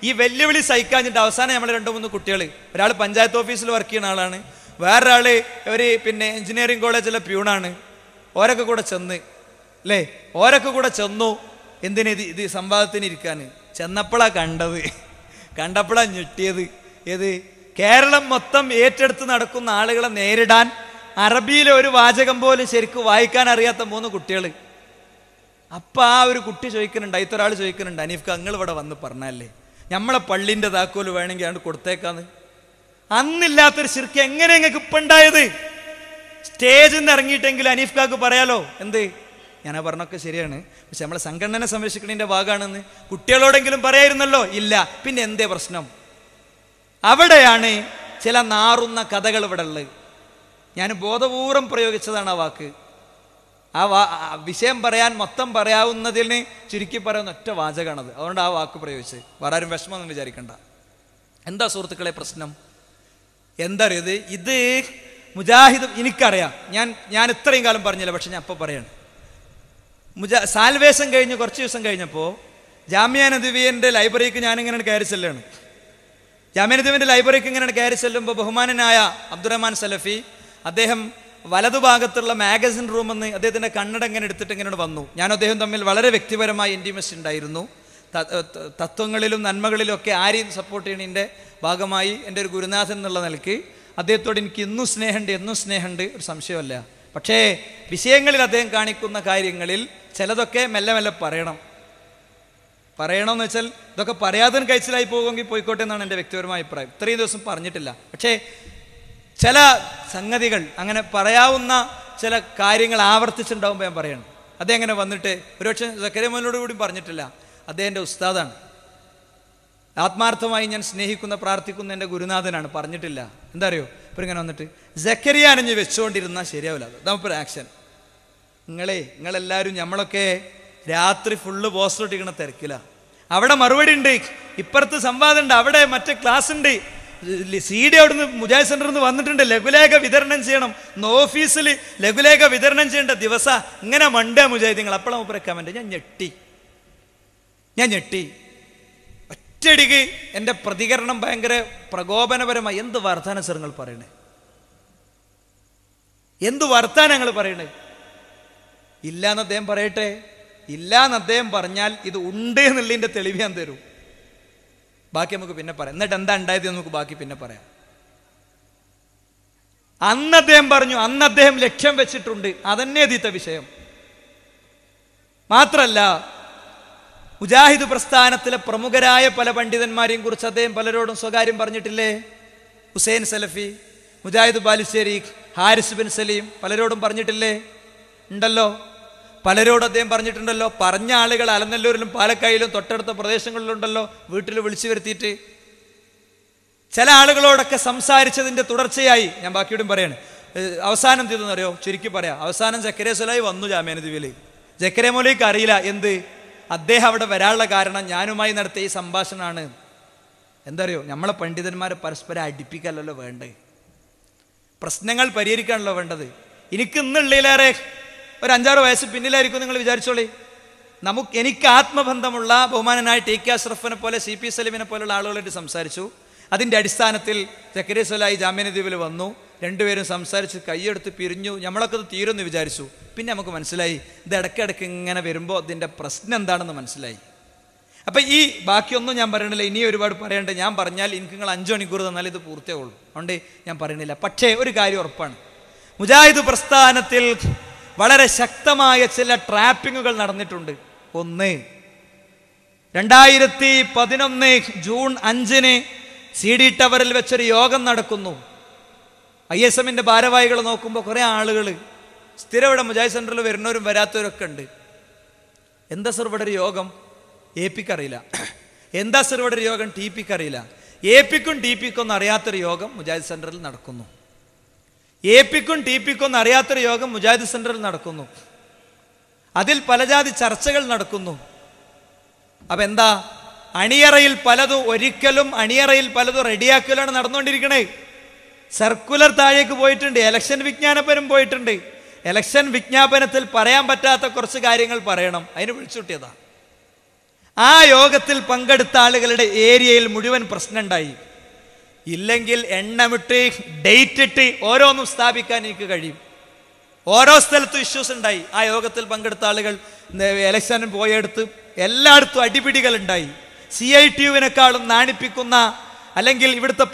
Speaker 1: ഈ വെല്ലുവിളി സഹിക്കാഞ്ഞിട്ട് അവസാനം നമ്മൾ 2-3 കുട്ടികൾ, ഒരാൾ പഞ്ചായത്ത് ഓഫീസിൽ വർക്ക് ചെയ്യുന്ന ആളാണ്, വേറൊരാള് ഒരു പിന്നെ എഞ്ചിനീയറിംഗ് കോളേജിലെ പ്യൂണാണ്. ഓരൊക്കെ കൂടെ ചെന്നു. എന്തിന്? ഇത് സംവാദത്തിന് ഇരിക്കാൻ ചെന്നപ്പോഴാണ് കണ്ടപ്പോഴാണ് ഞെട്ടിയത്. ഏത്? കേരളം മൊത്തം ഏറ്റെടുത്ത് നടക്കുന്ന ആളുകളെ നേരിടാൻ അറബിയിലെ ഒരു വാചകം പോലും ശരിക്കും വായിക്കാൻ അറിയാത്ത 3 കുട്ടികൾ. അപ്പം ആ ഒരു കുട്ടി ചോദിക്കുന്നുണ്ട്, ഒരാൾ ചോദിക്കുന്നുണ്ട്, അനീഫ് നിങ്ങൾ ഇവിടെ വന്ന് പറഞ്ഞല്ലേ നമ്മളെ പള്ളിൻ്റെ താക്കോല് വേണമെങ്കിൽ ആണ് കൊടുത്തേക്കാന്ന്.
Speaker 2: അന്നില്ലാത്തൊരു ശിർക്ക് എങ്ങനെ നിങ്ങൾക്ക് ഇപ്പം ഉണ്ടായത്? സ്റ്റേജിൽ നിന്ന് ഇറങ്ങിയിട്ടെങ്കിലും അനീഫ്കാക്ക് പറയാലോ, എന്ത് ഞാനാ പറഞ്ഞൊക്കെ ശരിയാണ്, പക്ഷെ നമ്മളെ സംഘടന സംരക്ഷിക്കുന്നതിൻ്റെ ഭാഗമാണെന്ന് കുട്ടികളോടെങ്കിലും പറയായിരുന്നല്ലോ. ഇല്ല, പിന്നെ എന്തേ പ്രശ്നം? അവിടെയാണ് ചില നാറുന്ന കഥകൾ ഇവിടെ ഉള്ളത്. ഞാൻ ബോധപൂർവം പ്രയോഗിച്ചതാണ് ആ വാക്ക്. ആ വിഷയം പറയാൻ മൊത്തം പറയാവുന്നതിന് ചുരുക്കി പറയുന്ന ഒറ്റ വാചകമാണത്. അതുകൊണ്ട് ആ വാക്ക് പ്രയോഗിച്ച് വേറെ ആരും വിഷമമൊന്നും വിചാരിക്കണ്ട. എന്താ സുഹൃത്തുക്കളെ പ്രശ്നം? എന്താ അറിയത്? ഇത് മുജാഹിദ് എനിക്കറിയാം, ഞാൻ ഇത്രയും കാലം പറഞ്ഞില്ല, പക്ഷെ ഞാൻ അപ്പോൾ പറയാണ്. സാൽവേഷൻ കഴിഞ്ഞ് കുറച്ച് ദിവസം കഴിഞ്ഞപ്പോൾ ജാമിയ നദവിയൻ്റെ ലൈബ്രറിക്ക് ഞാനിങ്ങനെ കയറി ചെല്ലുകയാണ്. ജാമിയ നദവിയൻ്റെ ലൈബ്രറിക്ക് ഇങ്ങനെ കയറി ചെല്ലുമ്പോൾ ബഹുമാനനായ അബ്ദുറഹ്മാൻ സലഫി അദ്ദേഹം വലതുഭാഗത്തുള്ള മാഗസിൻ റൂമെന്ന് അദ്ദേഹത്തിൻ്റെ കണ്ണട ഇങ്ങനെ എടുത്തിട്ട് ഇങ്ങനെ വന്നു. ഞാൻ അദ്ദേഹം തമ്മിൽ വളരെ വ്യക്തിപരമായ ഇൻറ്റിമസി ഉണ്ടായിരുന്നു. തത്വങ്ങളിലും നന്മകളിലും ഒക്കെ ആരെയും സപ്പോർട്ട് ചെയ്യണതിൻ്റെ ഭാഗമായി എൻ്റെ ഒരു ഗുരുനാഥൻ എന്നുള്ള നിലയ്ക്ക് അദ്ദേഹത്തോട് എനിക്ക് എന്നും സ്നേഹമുണ്ട്, ഒരു സംശയമല്ല. പക്ഷേ വിഷയങ്ങളിൽ അദ്ദേഹം കാണിക്കുന്ന കാര്യങ്ങളിൽ ചിലതൊക്കെ മെല്ലെ മെല്ലെ പറയണമെന്ന് വെച്ചാൽ ഇതൊക്കെ പറയാതെ കഴിച്ചിലായി പോകുമെങ്കിൽ പോയിക്കോട്ടെ എന്നാണ് എൻ്റെ വ്യക്തിപരമായ അഭിപ്രായം. ഇത്രയും ദിവസം പറഞ്ഞിട്ടില്ല, പക്ഷേ ചില സംഗതികൾ അങ്ങനെ പറയാവുന്ന ചില കാര്യങ്ങൾ ആവർത്തിച്ചുണ്ടാകുമ്പോൾ ഞാൻ പറയണം. അദ്ദേഹം അങ്ങനെ വന്നിട്ട് ഒരുപക്ഷെ സക്കറിയ മോനോട് കൂടി പറഞ്ഞിട്ടില്ല, അദ്ദേഹം എൻ്റെ ഉസ്താദാണ്, ആത്മാർത്ഥമായി ഞാൻ സ്നേഹിക്കുന്ന പ്രാർത്ഥിക്കുന്ന എൻ്റെ ഗുരുനാഥനാണ്, പറഞ്ഞിട്ടില്ല. എന്താ അറിയോ? ഇപ്പം ഇങ്ങനെ വന്നിട്ട് സക്കരിയ അനഞ്ഞ് വെച്ചുകൊണ്ടിരുന്നാൽ ശരിയാവില്ല. അതാകുമ്പോൾ ആക്ഷൻ. നിങ്ങളെല്ലാവരും നമ്മളൊക്കെ രാത്രി ഫുള്ള് പോസ്റ്റർ ഒട്ടിക്കണ തിരക്കില്ല. അവിടെ മറുപടി ഉണ്ട്, ഇപ്പുറത്ത് സംവാദം ഉണ്ട്, അവിടെ മറ്റേ ക്ലാസ് ഉണ്ട്, CD അവിടുന്ന് മുജാഹിദ് സെന്ററിൽ നിന്ന് വന്നിട്ടുണ്ട്, ലഘുലേഖ വിതരണം ചെയ്യണം, ഓഫീസിൽ ലഘുലേഖ വിതരണം ചെയ്യേണ്ട ദിവസം ഇങ്ങനെ മണ്ടേ മുജാഹിദീങ്ങൾ. അപ്പോഴാണ് മൂപ്പരെ കമന്റ്. ഞാൻ ഞെട്ടി. ഒറ്റയടിക്ക് എൻ്റെ പ്രതികരണം ഭയങ്കര പ്രകോപനപരമായി. എന്ത് വർത്താനം സർ നിങ്ങൾ പറയണേ? എന്ത് വർത്താനം ഞങ്ങൾ പറയണേ? ഇല്ലാന്ന് അദ്ദേഹം പറയട്ടെ. ഇല്ലാന്ന് അദ്ദേഹം പറഞ്ഞാൽ ഇത് ഉണ്ട് എന്നുള്ളതിൻ്റെ തെളിവ് ഞാൻ തരും. ബാക്കി നമുക്ക് പിന്നെ പറയാം. എന്നിട്ട് എന്താ ഉണ്ടായത് നമുക്ക് ബാക്കി പിന്നെ പറയാം. അന്ന് അദ്ദേഹം പറഞ്ഞു, അന്ന് അദ്ദേഹം ലക്ഷ്യം വെച്ചിട്ടുണ്ട്, അതന്നെ അതീത്ത വിഷയം. മാത്രല്ല മുജാഹിദ് പ്രസ്ഥാനത്തിലെ പ്രമുഖരായ പല പണ്ഡിതന്മാരെയും കുറിച്ച് അദ്ദേഹം പലരോടും സ്വകാര്യം പറഞ്ഞിട്ടില്ലേ? ഹുസൈൻ സലഫി, മുജാഹിദ് ബാലുശ്ശേരി, ഹാരിസ് ബിൻ സലീം, പലരോടും പറഞ്ഞിട്ടില്ലേ? ഉണ്ടല്ലോ, പലരോടും അദ്ദേഹം പറഞ്ഞിട്ടുണ്ടല്ലോ. പറഞ്ഞ ആളുകൾ അലനല്ലൂരിലും പാലക്കായിലും തൊട്ടടുത്ത പ്രദേശങ്ങളിലുണ്ടല്ലോ, വീട്ടിൽ വിളിച്ചു വരുത്തിയിട്ട്. ചില ആളുകളോടൊക്കെ സംസാരിച്ചതിൻ്റെ തുടർച്ചയായി ഞാൻ ബാക്കിയോടും പറയാണ്. അവസാനം ചെയ്തെന്നറിയോ? ചുരുക്കി പറയാം. അവസാനം സക്കരിയ സലായി വന്നു ജാമിയ നദിയിൽ. സക്കരിയ മൗലവിക്ക് അറിയില്ല എന്ത് അദ്ദേഹം അവിടെ വരാനുള്ള കാരണം ഞാനുമായി നടത്തിയ ഈ സംഭാഷണമാണ്. എന്താ അറിയോ? നമ്മളെ പണ്ഡിതന്മാരെ പരസ്പരം അടിപ്പിക്കല്ലോ വേണ്ടേ, പ്രശ്നങ്ങൾ പരിഹരിക്കാണല്ലോ വേണ്ടത്. എനിക്ക് ഇന്നുള്ളിലേറെ ഒരു 5-6 വയസ്സ് പിന്നിലായിരിക്കും നിങ്ങൾ വിചാരിച്ചോളി. എനിക്ക് ആത്മബന്ധമുള്ള ബഹുമാനനായ ടി കെ അഷ്റഫിനെ പോലെ CP സലീമിനെ പോലുള്ള ആളുകളായിട്ട് സംസാരിച്ചു. അതിൻ്റെ അടിസ്ഥാനത്തിൽ സക്കരിയ സലായി ജാമിയ നദിയിൽ വന്നു. രണ്ടുപേരും സംസാരിച്ച് കൈയെടുത്ത് പിരിഞ്ഞു. നമ്മളൊക്കെ ഇത് തീരുമെന്ന് വിചാരിച്ചു. പിന്നെ നമുക്ക് മനസ്സിലായി ഇത് ഇടയ്ക്കിടയ്ക്ക് ഇങ്ങനെ വരുമ്പോൾ അതിൻ്റെ പ്രശ്നം എന്താണെന്ന് മനസ്സിലായി. അപ്പം ഈ ബാക്കിയൊന്നും ഞാൻ പറയണില്ല, ഇനി ഒരുപാട് പറയണ്ട. ഞാൻ പറഞ്ഞാൽ എനിക്ക് നിങ്ങൾ 5 മണിക്കൂർ തന്നാൽ ഇത് പൂർത്തിയാവുള്ളൂ. അതുകൊണ്ട് ഞാൻ പറയണില്ല. പക്ഷേ ഒരു കാര്യം ഉറപ്പാണ്, മുജാഹിദ് പ്രസ്ഥാനത്തിൽ വളരെ ശക്തമായ ചില ട്രാപ്പിങ്ങുകൾ നടന്നിട്ടുണ്ട്. ഒന്ന്, 2011 ജൂൺ 5 CD ടവറിൽ വെച്ചൊരു യോഗം നടക്കുന്നു. ISMന്റെ ഭാരവാഹികൾ നോക്കുമ്പോൾ കുറേ ആളുകൾ സ്ഥിരം ഇവിടെ മുജാഹിദ് സെന്ററിൽ വരുന്നവരും വരാത്തവരൊക്കെ ഉണ്ട്. എന്താ സർ ഇവിടെ ഒരു യോഗം? AP-ക്ക് അറിയില്ല. എന്താ സർ ഇവിടെ ഒരു യോഗം? TP-ക്ക് അറിയില്ല. AP-ക്കും TP-ക്കും ഒന്നും അറിയാത്തൊരു യോഗം മുജാഹിദ് സെന്ററിൽ നടക്കുന്നു. AP-ക്കും TP-ക്കും ഒന്നും അറിയാത്തൊരു യോഗം മുജാഹിദ് സെന്ററിൽ നടക്കുന്നു. അതിൽ പലജാതി ചർച്ചകൾ നടക്കുന്നു. അപ്പം എന്താ? അണിയറയിൽ പലതും റെഡിയാക്കലാണ് നടന്നുകൊണ്ടിരിക്കണേ. സർക്കുലർ താഴേക്ക് പോയിട്ടുണ്ട്, ഇലക്ഷൻ വിജ്ഞാപനം പോയിട്ടുണ്ട്. ഇലക്ഷൻ വിജ്ഞാപനത്തിൽ പറയാൻ പറ്റാത്ത കുറച്ച് കാര്യങ്ങൾ പറയണം, അതിന് വിളിച്ചുകൂട്ടിയതാ. ആ യോഗത്തിൽ പങ്കെടുത്ത ആളുകളുടെ ഏരിയയിൽ മുഴുവൻ പ്രശ്നമുണ്ടായി. ഇല്ലെങ്കിൽ എണ്ണമിട്ട് ഡേറ്റ് ഇട്ട് ഓരോന്നും സ്ഥാപിക്കാൻ എനിക്ക് കഴിയും. ഓരോ സ്ഥലത്തും ഇഷ്യൂസ് ഉണ്ടായി. ആ യോഗത്തിൽ പങ്കെടുത്ത ആളുകൾ ഇലക്ഷന് പോയെടുത്ത് എല്ലായിടത്തും അടിപിടികൾ ഉണ്ടായി. CITU-വിനെക്കാളും നാണിപ്പിക്കുന്ന, അല്ലെങ്കിൽ ഇവിടുത്തെ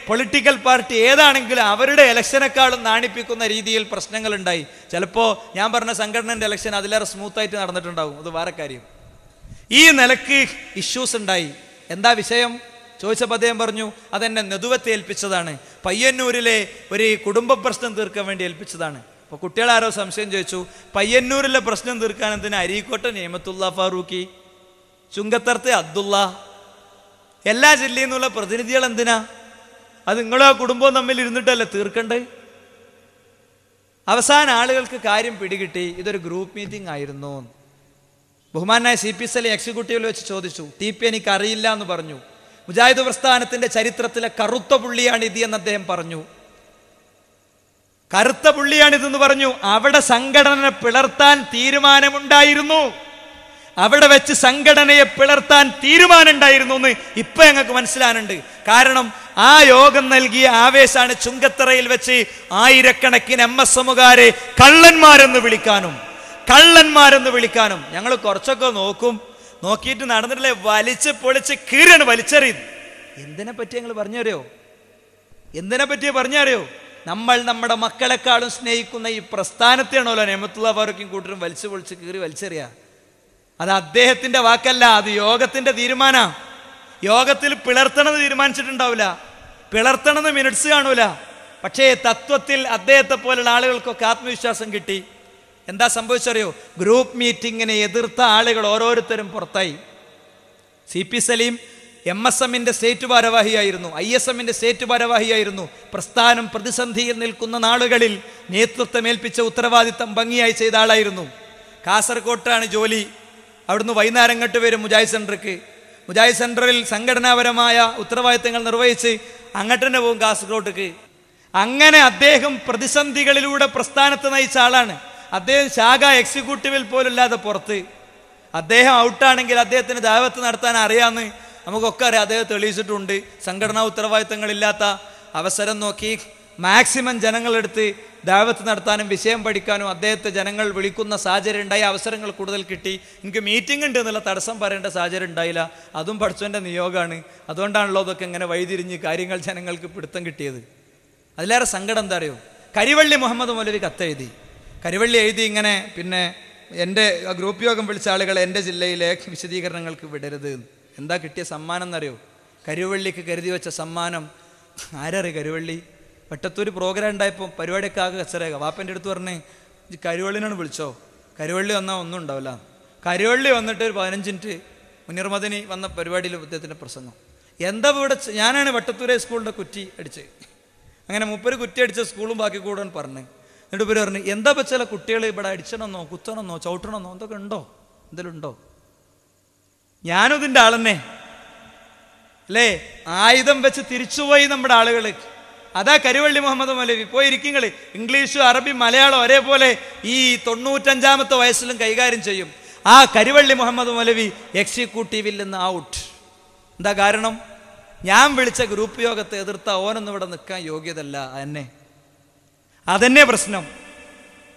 Speaker 2: പൊളിറ്റിക്കൽ പാർട്ടി ഏതാണെങ്കിലും അവരുടെ ഇലക്ഷനേക്കാളും നാണിപ്പിക്കുന്ന രീതിയിൽ പ്രശ്നങ്ങളുണ്ടായി. ചിലപ്പോൾ ഞാൻ പറഞ്ഞ സംഘടനയുടെ ഇലക്ഷൻ അതിലേറെ സ്മൂത്തായിട്ട് നടന്നിട്ടുണ്ടാകും, അത് വേറെ കാര്യം. ഈ നിലക്ക് ഇഷ്യൂസ് ഉണ്ടായി. എന്താ വിഷയം? ചോദിച്ചപ്പോൾ അദ്ദേഹം പറഞ്ഞു അതെന്നെ നെതുവത്തെ ഏൽപ്പിച്ചതാണ്, പയ്യന്നൂരിലെ ഒരു കുടുംബ പ്രശ്നം തീർക്കാൻ വേണ്ടി ഏൽപ്പിച്ചതാണ്. അപ്പോൾ കുട്ടികളാരോ സംശയം ചോദിച്ചു, പയ്യന്നൂരിലെ പ്രശ്നം തീർക്കാൻ എന്തിനാ അരീക്കോട്ടെ നിയമത്തുള്ള ഫാറൂഖി, ചുങ്കത്തറത്തെ അബ്ദുള്ള, എല്ലാ ജില്ലയിൽ നിന്നുള്ള പ്രതിനിധികൾ എന്തിനാ? അത് നിങ്ങളും ആ കുടുംബവും തമ്മിൽ ഇരുന്നിട്ടല്ലേ തീർക്കണ്ടേ? അവസാന ആളുകൾക്ക് കാര്യം പിടികിട്ടി, ഇതൊരു ഗ്രൂപ്പ് മീറ്റിംഗ് ആയിരുന്നു. ബഹുമാനായ CP സലീം എക്സിക്യൂട്ടീവിൽ വെച്ച് ചോദിച്ചു, TP എനിക്ക് അറിയില്ല എന്ന് പറഞ്ഞു. മുജാഹിദ് പ്രസ്ഥാനത്തിന്റെ ചരിത്രത്തിലെ കറുത്ത പുള്ളിയാണിത് എന്ന് അദ്ദേഹം പറഞ്ഞു. കറുത്ത പുള്ളിയാണിതെന്ന് പറഞ്ഞു. അവിടെ സംഘടന പിളർത്താൻ തീരുമാനമുണ്ടായിരുന്നു, അവിടെ വെച്ച് സംഘടനയെ പിളർത്താൻ തീരുമാനമുണ്ടായിരുന്നു എന്ന് ഇപ്പൊ ഞങ്ങൾക്ക് മനസ്സിലാകുന്നുണ്ട്. കാരണം ആ യോഗം നൽകിയ ആവേശാണ് ചുങ്കത്തറയിൽ വെച്ച് ആയിരക്കണക്കിന് MSMകാരെ കള്ളന്മാരെന്ന് വിളിക്കാനും ഞങ്ങൾ കുറച്ചൊക്കെ നോക്കിയിട്ട് നടന്നിട്ടില്ലേ, വലിച്ച് പൊളിച്ച് കീറാണ് വലിച്ചെറിയുന്നത്. എന്തിനെ പറ്റി ഞങ്ങൾ പറഞ്ഞറിയോ? നമ്മൾ നമ്മുടെ മക്കളെക്കാളും സ്നേഹിക്കുന്ന ഈ പ്രസ്ഥാനത്തെയാണല്ലോ നിയമത്തുള്ള ഫാറൂഖും കൂട്ടരും വലിച്ചു പൊളിച്ച് കീറി വലിച്ചെറിയ. അത് അദ്ദേഹത്തിന്റെ വാക്കല്ല, അത് യോഗത്തിന്റെ തീരുമാനാ. യോഗത്തിൽ പിളർത്തണമെന്ന് തീരുമാനിച്ചിട്ടുണ്ടാവില്ല, പിളർത്തണമെന്ന് മിനിറ്റ്സ് കാണൂല. പക്ഷേ തത്വത്തിൽ അദ്ദേഹത്തെ പോലുള്ള ആളുകൾക്കൊക്കെ ആത്മവിശ്വാസം കിട്ടി. എന്താ സംഭവിച്ചറിയോ? ഗ്രൂപ്പ് മീറ്റിങ്ങിനെ എതിർത്ത ആളുകൾ ഓരോരുത്തരും പുറത്തായി. CP സലീം MSMന്റെ സ്റ്റേറ്റ് ഭാരവാഹിയായിരുന്നു, ISMന്റെ സ്റ്റേറ്റ് ഭാരവാഹിയായിരുന്നു. പ്രസ്ഥാനം പ്രതിസന്ധിയിൽ നിൽക്കുന്ന നാളുകളിൽ നേതൃത്വമേൽപ്പിച്ച ഉത്തരവാദിത്തം ഭംഗിയായി ചെയ്ത ആളായിരുന്നു. കാസർകോട്ടാണ് ജോലി. അവിടുന്ന് വൈകുന്നേരം ഇങ്ങോട്ട് വരും മുജാഹിദ് സെന്റർക്ക്. മുജാഹിദ് സെന്ററിൽ സംഘടനാപരമായ ഉത്തരവാദിത്തങ്ങൾ നിർവഹിച്ച് അങ്ങോട്ട് തന്നെ പോകും കാസർകോട്ടേക്ക്. അങ്ങനെ അദ്ദേഹം പ്രതിസന്ധികളിലൂടെ പ്രസ്ഥാനത്തെ നയിച്ച ആളാണ്. അദ്ദേഹം ശാഖ എക്സിക്യൂട്ടീവിൽ പോലുമില്ലാതെ പുറത്ത്. അദ്ദേഹം ഔട്ടാണെങ്കിൽ അദ്ദേഹത്തിന് ദഅവത്ത് നടത്താൻ അറിയാമെന്ന് നമുക്കൊക്കെ അറിയാം. അദ്ദേഹം തെളിയിച്ചിട്ടുണ്ട്. സംഘടനാ ഉത്തരവാദിത്തങ്ങളില്ലാത്ത അവസരം നോക്കി മാക്സിമം ജനങ്ങളെടുത്ത് ദഅവത്ത് നടത്താനും വിഷയം പഠിക്കാനും അദ്ദേഹത്തെ ജനങ്ങൾ വിളിക്കുന്ന സാഹചര്യം ഉണ്ടായി. അവസരങ്ങൾ കൂടുതൽ കിട്ടി. എനിക്ക് മീറ്റിംഗ് ഉണ്ട് എന്നുള്ള തടസ്സം പറയേണ്ട സാഹചര്യം ഉണ്ടായില്ല. അതും പഠിച്ചവൻ്റെ നിയോഗമാണ്. അതുകൊണ്ടാണല്ലോ അതൊക്കെ ഇങ്ങനെ വഴിതിരിഞ്ഞ് കാര്യങ്ങൾ ജനങ്ങൾക്ക് പിടുത്തം കിട്ടിയത്. അതിലേറെ സങ്കടം എന്താ അറിയോ? കരിവള്ളി മുഹമ്മദ് മൗലവി കത്തെഴുതി. കരിവള്ളി എഴുതി ഇങ്ങനെ, പിന്നെ എൻ്റെ ഗ്രൂപ്പ് യോഗം വിളിച്ച ആളുകളെ എൻ്റെ ജില്ലയിലെ വിശദീകരണങ്ങൾക്ക് വിടരുത്. എന്താ കിട്ടിയ സമ്മാനം എന്നറിയോ? കരിവള്ളിക്ക് കരുതി വെച്ച സമ്മാനം. ആരറിയ കരിവള്ളി? വട്ടത്തൂർ പ്രോഗ്രാം ഉണ്ടായപ്പോൾ പരിപാടിയൊക്കെ ആകെ കച്ചറേക. വാപ്പൻ്റെ അടുത്ത് പറഞ്ഞ് കരിവള്ളിനാണ് വിളിച്ചോ? കരിവള്ളി വന്നാൽ ഒന്നും ഉണ്ടാവില്ല. കരിവള്ളി വന്നിട്ട് ഒരു 15 മിനിറ്റ് മുനീർ മദനി വന്ന പരിപാടിയിൽ അദ്ദേഹത്തിൻ്റെ പ്രസംഗം. എന്താ ഇവിടെ? ഞാനാണ് വട്ടത്തൂരെ സ്കൂളിൻ്റെ കുറ്റി അടിച്ചത്. അങ്ങനെ 30 കുറ്റി അടിച്ച സ്കൂളും ബാക്കി കൂടാൻ പറഞ്ഞു. എന്നിട്ട് ഇവർ പറഞ്ഞു, എന്താ ചില കുട്ടികൾ ഇവിടെ അടിച്ചണമെന്നോ കുത്തണമെന്നോ ചവിട്ടണമെന്നോ എന്തൊക്കെ ഉണ്ടോ? എന്തെങ്കിലും ഉണ്ടോ? ഞാനും ഇതിൻ്റെ ആളെന്നെ അല്ലേ? ആയുധം വെച്ച് തിരിച്ചുപോയി നമ്മുടെ ആളുകൾ. അതാ കരിവള്ളി മുഹമ്മദ് മൗലവി. പോയിരിക്കുങ്ങൾ ഇംഗ്ലീഷും അറബി മലയാളം ഒരേപോലെ ഈ 95-ാമത്തെ വയസ്സിലും കൈകാര്യം ചെയ്യും. ആ കരിവള്ളി മുഹമ്മദ് മൗലവി എക്സിക്യൂട്ടീവിൽ നിന്ന് ഔട്ട്. എന്താ കാരണം? ഞാൻ വിളിച്ച ഗ്രൂപ്പ് യോഗത്തെ എതിർത്ത ഓനൊന്നും ഇവിടെ നിൽക്കാൻ യോഗ്യതല്ല. അതന്നെ പ്രശ്നം.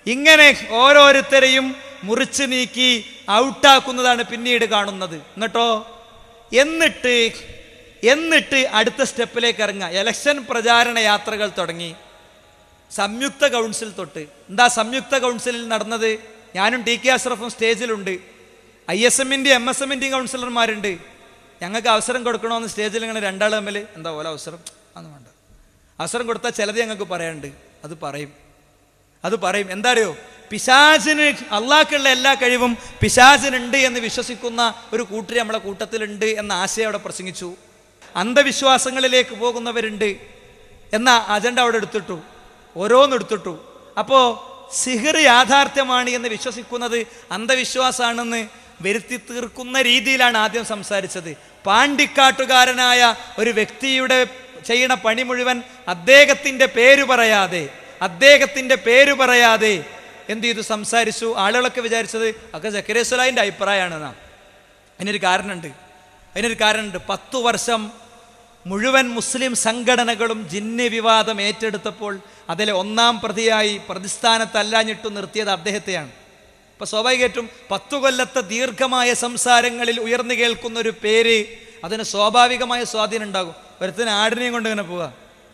Speaker 2: ഇങ്ങനെ ഓരോരുത്തരെയും മുറിച്ചു നീക്കി ഔട്ടാക്കുന്നതാണ് പിന്നീട് കാണുന്നത്. എന്നിട്ട് അടുത്ത സ്റ്റെപ്പിലേക്ക് ഇറങ്ങുക. ഇലക്ഷൻ പ്രചാരണ യാത്രകൾ തുടങ്ങി. സംയുക്ത കൗൺസിൽ തൊട്ട്. എന്താ സംയുക്ത കൗൺസിലിൽ നടന്നത്? ഞാനും TK അഷ്റഫും സ്റ്റേജിലുണ്ട്. ISMന്റെയും MSMന്റെയും കൗൺസിലർമാരുണ്ട്. ഞങ്ങൾക്ക് അവസരം കൊടുക്കണമെന്ന് സ്റ്റേജിൽ ഇങ്ങനെ രണ്ടാൾ തമ്മിൽ എന്താ പോലെ അവസരം അതൊന്നും വേണ്ട. അവസരം കൊടുത്താൽ ചിലത് ഞങ്ങൾക്ക് പറയാനുണ്ട്. അത് പറയും. എന്താ അറിയോ? പിശാചിന്, അള്ളാഹ്ക്കുള്ള എല്ലാ കഴിവും പിശാചിനുണ്ട് എന്ന് വിശ്വസിക്കുന്ന ഒരു കൂട്ടർ നമ്മളെ കൂട്ടത്തിലുണ്ട് എന്ന ആശയം അവിടെ പ്രസംഗിച്ചു. അന്ധവിശ്വാസങ്ങളിലേക്ക് പോകുന്നവരുണ്ട് എന്ന അജണ്ട അവിടെ ഓരോന്നെടുത്തിട്ടു. അപ്പോൾ സിഹിർ യാഥാർത്ഥ്യമാണ് എന്ന് വിശ്വസിക്കുന്നത് അന്ധവിശ്വാസമാണെന്ന് വരുത്തി തീർക്കുന്ന രീതിയിലാണ് ആദ്യം സംസാരിച്ചത്. പാണ്ടിക്കാട്ടുകാരനായ ഒരു വ്യക്തിയുടെ ചെയ്യണ പണി മുഴുവൻ അദ്ദേഹത്തിൻ്റെ പേര് പറയാതെ എന്ത് ചെയ്തു? സംസാരിച്ചു. ആളുകളൊക്കെ വിചാരിച്ചത് ഒക്കെ സക്കറിയ സ്വലാഹിൻ്റെ അഭിപ്രായമാണെന്നാ. അതിനൊരു കാരണമുണ്ട്. 10 വർഷം മുഴുവൻ മുസ്ലിം സംഘടനകളും ജിന്ന് വിവാദം ഏറ്റെടുത്തപ്പോൾ അതിലെ 1-ാം പ്രതിയായി പ്രതിസ്ഥാനത്തല്ലാഞ്ഞിട്ടു നിർത്തിയത് അദ്ദേഹത്തെയാണ്. ഇപ്പം സ്വാഭാവികമായിട്ടും 10 കൊല്ലത്തെ ദീർഘമായ സംസാരങ്ങളിൽ ഉയർന്നു കേൾക്കുന്ന ഒരു പേര്, അതിന് സ്വാഭാവികമായ സ്വാധീനം ഉണ്ടാകും. ഒരുത്തിന് ആടിനെയും കൊണ്ട് ഇങ്ങനെ പോവുക.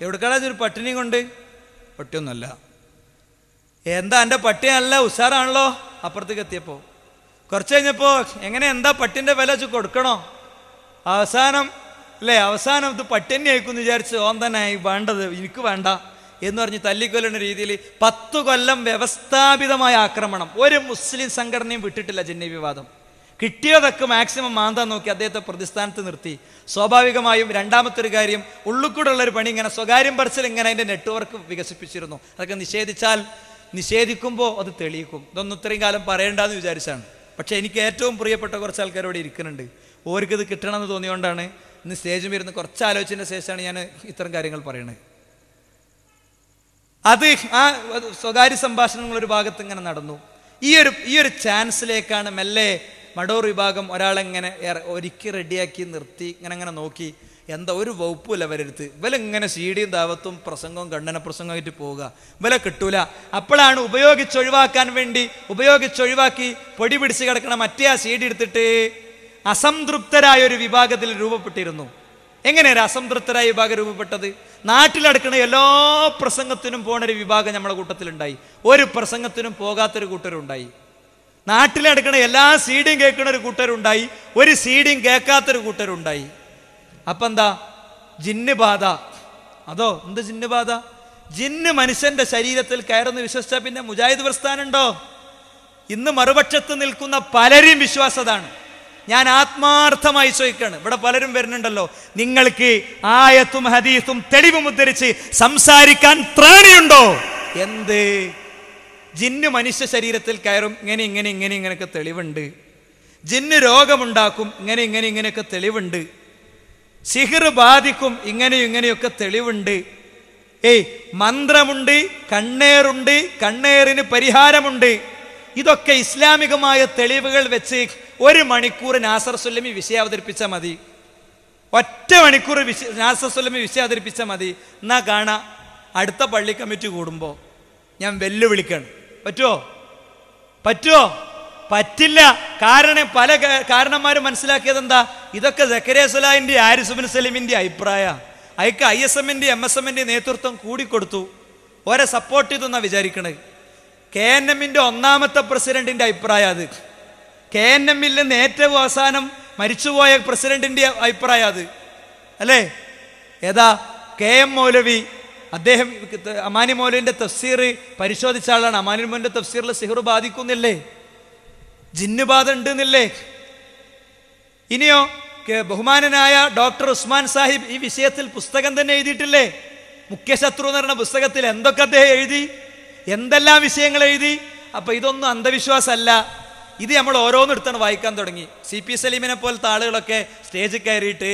Speaker 2: എവിടെക്കാളാ ഒരു പട്ടിനെയും കൊണ്ട്? പട്ടിയൊന്നുമല്ല. എന്താ എൻ്റെ പട്ടി നല്ല ഉഷാറാണല്ലോ. അപ്പുറത്തേക്ക് എത്തിയപ്പോൾ കുറച്ച് കഴിഞ്ഞപ്പോൾ എന്താ പട്ടിൻ്റെ വില കൊടുക്കണോ? അവസാനം അല്ലേ? അവസാനം ഇത് പട്ടിണി ആയിക്കുമെന്ന് വിചാരിച്ച് ഓൻ തന്നെ വേണ്ടത് എനിക്ക് വേണ്ട എന്ന് പറഞ്ഞ് തല്ലിക്കൊല്ലുന്ന രീതിയിൽ 10 കൊല്ലം വ്യവസ്ഥാപിതമായ ആക്രമണം. ഒരു മുസ്ലിം സംഘടനയും വിട്ടിട്ടില്ല ജിന്നി വിവാദം. കിട്ടിയതൊക്കെ മാക്സിമം മാന്താൻ നോക്കി അദ്ദേഹത്തെ പ്രതിസ്ഥാനത്ത് നിർത്തി. സ്വാഭാവികമായും രണ്ടാമത്തെ ഒരു കാര്യം, ഉള്ളിക്കൂടെ ഉള്ളൊരു പണി ഇങ്ങനെ സ്വകാര്യം പറച്ചിൽ ഇങ്ങനെ അതിൻ്റെ നെറ്റ്വർക്ക് വികസിപ്പിച്ചിരുന്നു. അതൊക്കെ നിഷേധിക്കുമ്പോൾ അത് തെളിയിക്കും. ഇതൊന്നും ഇത്രയും കാലം പറയേണ്ടെന്ന് വിചാരിച്ചാണ്. പക്ഷേ എനിക്ക് ഏറ്റവും പ്രിയപ്പെട്ട കുറച്ച് ആൾക്കാരോട് ഇരിക്കുന്നുണ്ട്. ഓർക്കിത് കിട്ടണമെന്ന് തോന്നിയോണ്ടാണ് ഇന്ന് സ്റ്റേജിൽ വരുന്ന കുറച്ച് ആലോചനയുടെ ശേഷമാണ് ഞാൻ ഇത്തരം കാര്യങ്ങൾ പറയണത്. അത് ആ സ്വകാര്യ സംഭാഷണങ്ങൾ ഒരു ഭാഗത്ത് ഇങ്ങനെ നടന്നു. ഈ ഒരു ചാൻസിലേക്കാണ് മെല്ലെ മടൂർ വിഭാഗം ഒരാളെങ്ങനെ ഒരുക്കി റെഡിയാക്കി നിർത്തി ഇങ്ങനെ നോക്കി. എന്താ ഒരു വകുപ്പില്ല വരരുത്, ഇവലിങ്ങനെ സീഡിയും ദാവത്തും പ്രസംഗവും ഖണ്ഡന പ്രസംഗമായിട്ട് പോവുക, ഇവലെ കിട്ടൂല. അപ്പോഴാണ് ഉപയോഗിച്ചൊഴിവാക്കി പൊടി പിടിച്ച് കിടക്കണ മറ്റേ ആ സീഡി എടുത്തിട്ട് അസംതൃപ്തരായ ഒരു വിഭാഗത്തിൽ രൂപപ്പെട്ടിരുന്നു. എങ്ങനെയാണ് അസംതൃപ്തരായ വിഭാഗം രൂപപ്പെട്ടത്? നാട്ടിലടക്കണ എല്ലാ പ്രസംഗത്തിനും പോണൊരു വിഭാഗം നമ്മളെ കൂട്ടത്തിലുണ്ടായി. ഒരു പ്രസംഗത്തിനും പോകാത്തൊരു കൂട്ടരുണ്ടായി. നാട്ടിലടക്കണ എല്ലാ സീഡിയും കേൾക്കുന്ന ഒരു കൂട്ടരുണ്ടായി, ഒരു സീഡിയും കേൾക്കാത്തൊരു കൂട്ടരുണ്ടായി. അപ്പം എന്താ? ജിന്ന് ബാധ. അതോ എന്ത് ജിന്ന് ബാധ? ജിന്ന് മനുഷ്യന്റെ ശരീരത്തിൽ കയറുന്ന വിശ്വസിച്ചാൽ പിന്നെ മുജാഹിദ് പ്രസ്ഥാനുണ്ടോ? ഇന്ന് മറുപക്ഷത്ത് നിൽക്കുന്ന പലരും വിശ്വാസതാണ്. ഞാൻ ആത്മാർത്ഥമായി ചോദിക്കാണ്. ഇവിടെ പലരും വരുന്നുണ്ടല്ലോ, നിങ്ങൾക്ക് ആയത്തും ഹദീസും തെളിവും ഉദ്ധരിച്ച് സംസാരിക്കാൻ ത്രാണിയുണ്ടോ? എന്ത്? ജിന്ന് മനുഷ്യ ശരീരത്തിൽ കയറും, ഇങ്ങനെയൊക്കെ തെളിവുണ്ട്. ജിന്ന് രോഗമുണ്ടാക്കും, ഇങ്ങനെയൊക്കെ തെളിവുണ്ട്. സിഹിർ ബാധിക്കും, ഇങ്ങനെയൊക്കെ തെളിവുണ്ട്. മന്ത്രമുണ്ട്, കണ്ണേറുണ്ട്, കണ്ണേറിന് പരിഹാരമുണ്ട്. ഇതൊക്കെ ഇസ്ലാമികമായ തെളിവുകൾ വെച്ച് 1 മണിക്കൂർ നാസർ സുല്ലമി വിഷയം അവതരിപ്പിച്ചാൽ മതി. ഒറ്റ മണിക്കൂർ നാസർ സുല്ലമി വിഷയം അവതരിപ്പിച്ചാൽ മതി. എന്നാ കാണാ അടുത്ത പള്ളി കമ്മിറ്റി കൂടുമ്പോൾ ഞാൻ വെല്ലുവിളിക്കണം. പറ്റുമോ? പറ്റില്ല. കാരണം പല കാരണന്മാരും മനസ്സിലാക്കിയത് എന്താ? ഇതൊക്കെ സക്കരിയ സുലാഹിന്റെ ഹാരിസ് ഇബ്നു സലീമിന്റെ അഭിപ്രായ. അയക്ക് ISMന്റെ MSMന്റെ നേതൃത്വം കൂടിക്കൊടുത്തു, ഓരെ സപ്പോർട്ട് ചെയ്തെന്നാ വിചാരിക്കണത്. KNMന്റെ 1ാമത്തെ പ്രസിഡന്റിന്റെ അഭിപ്രായം അത്. KNMൽ നിന്ന് ഏറ്റവും അവസാനം മരിച്ചുപോയ പ്രസിഡന്റിന്റെ അഭിപ്രായം അത് അല്ലേ? ഏതാ? KM മൗലവി. അദ്ദേഹം അമാനി മൗലവിന്റെ തഫ്സീർ പരിശോധിച്ച ആളാണ്. അമാനി മൗലവിന്റെ തഫ്സീറിൽ സിഹ്ർ ബാധിക്കുന്നില്ലേ, ജിന്ന് ബാധ ഉണ്ടെന്നില്ലേ? ഇനിയോ ബഹുമാനനായ ഡോക്ടർ ഉസ്മാൻ സാഹിബ് ഈ വിഷയത്തിൽ പുസ്തകം തന്നെ എഴുതിയിട്ടില്ലേ? മുഖ്യശത്രു എന്ന് പറഞ്ഞ പുസ്തകത്തിൽ എന്തൊക്കെ അദ്ദേഹം എഴുതി, എന്തെല്ലാം വിഷയങ്ങൾ എഴുതി. അപ്പൊ ഇതൊന്നും അന്ധവിശ്വാസമല്ല. ഇത് നമ്മൾ ഓരോന്നെടുത്താണ് വായിക്കാൻ തുടങ്ങി. CP സലീമിനെ പോലത്തെ ആളുകളൊക്കെ സ്റ്റേജിൽ കയറിയിട്ട്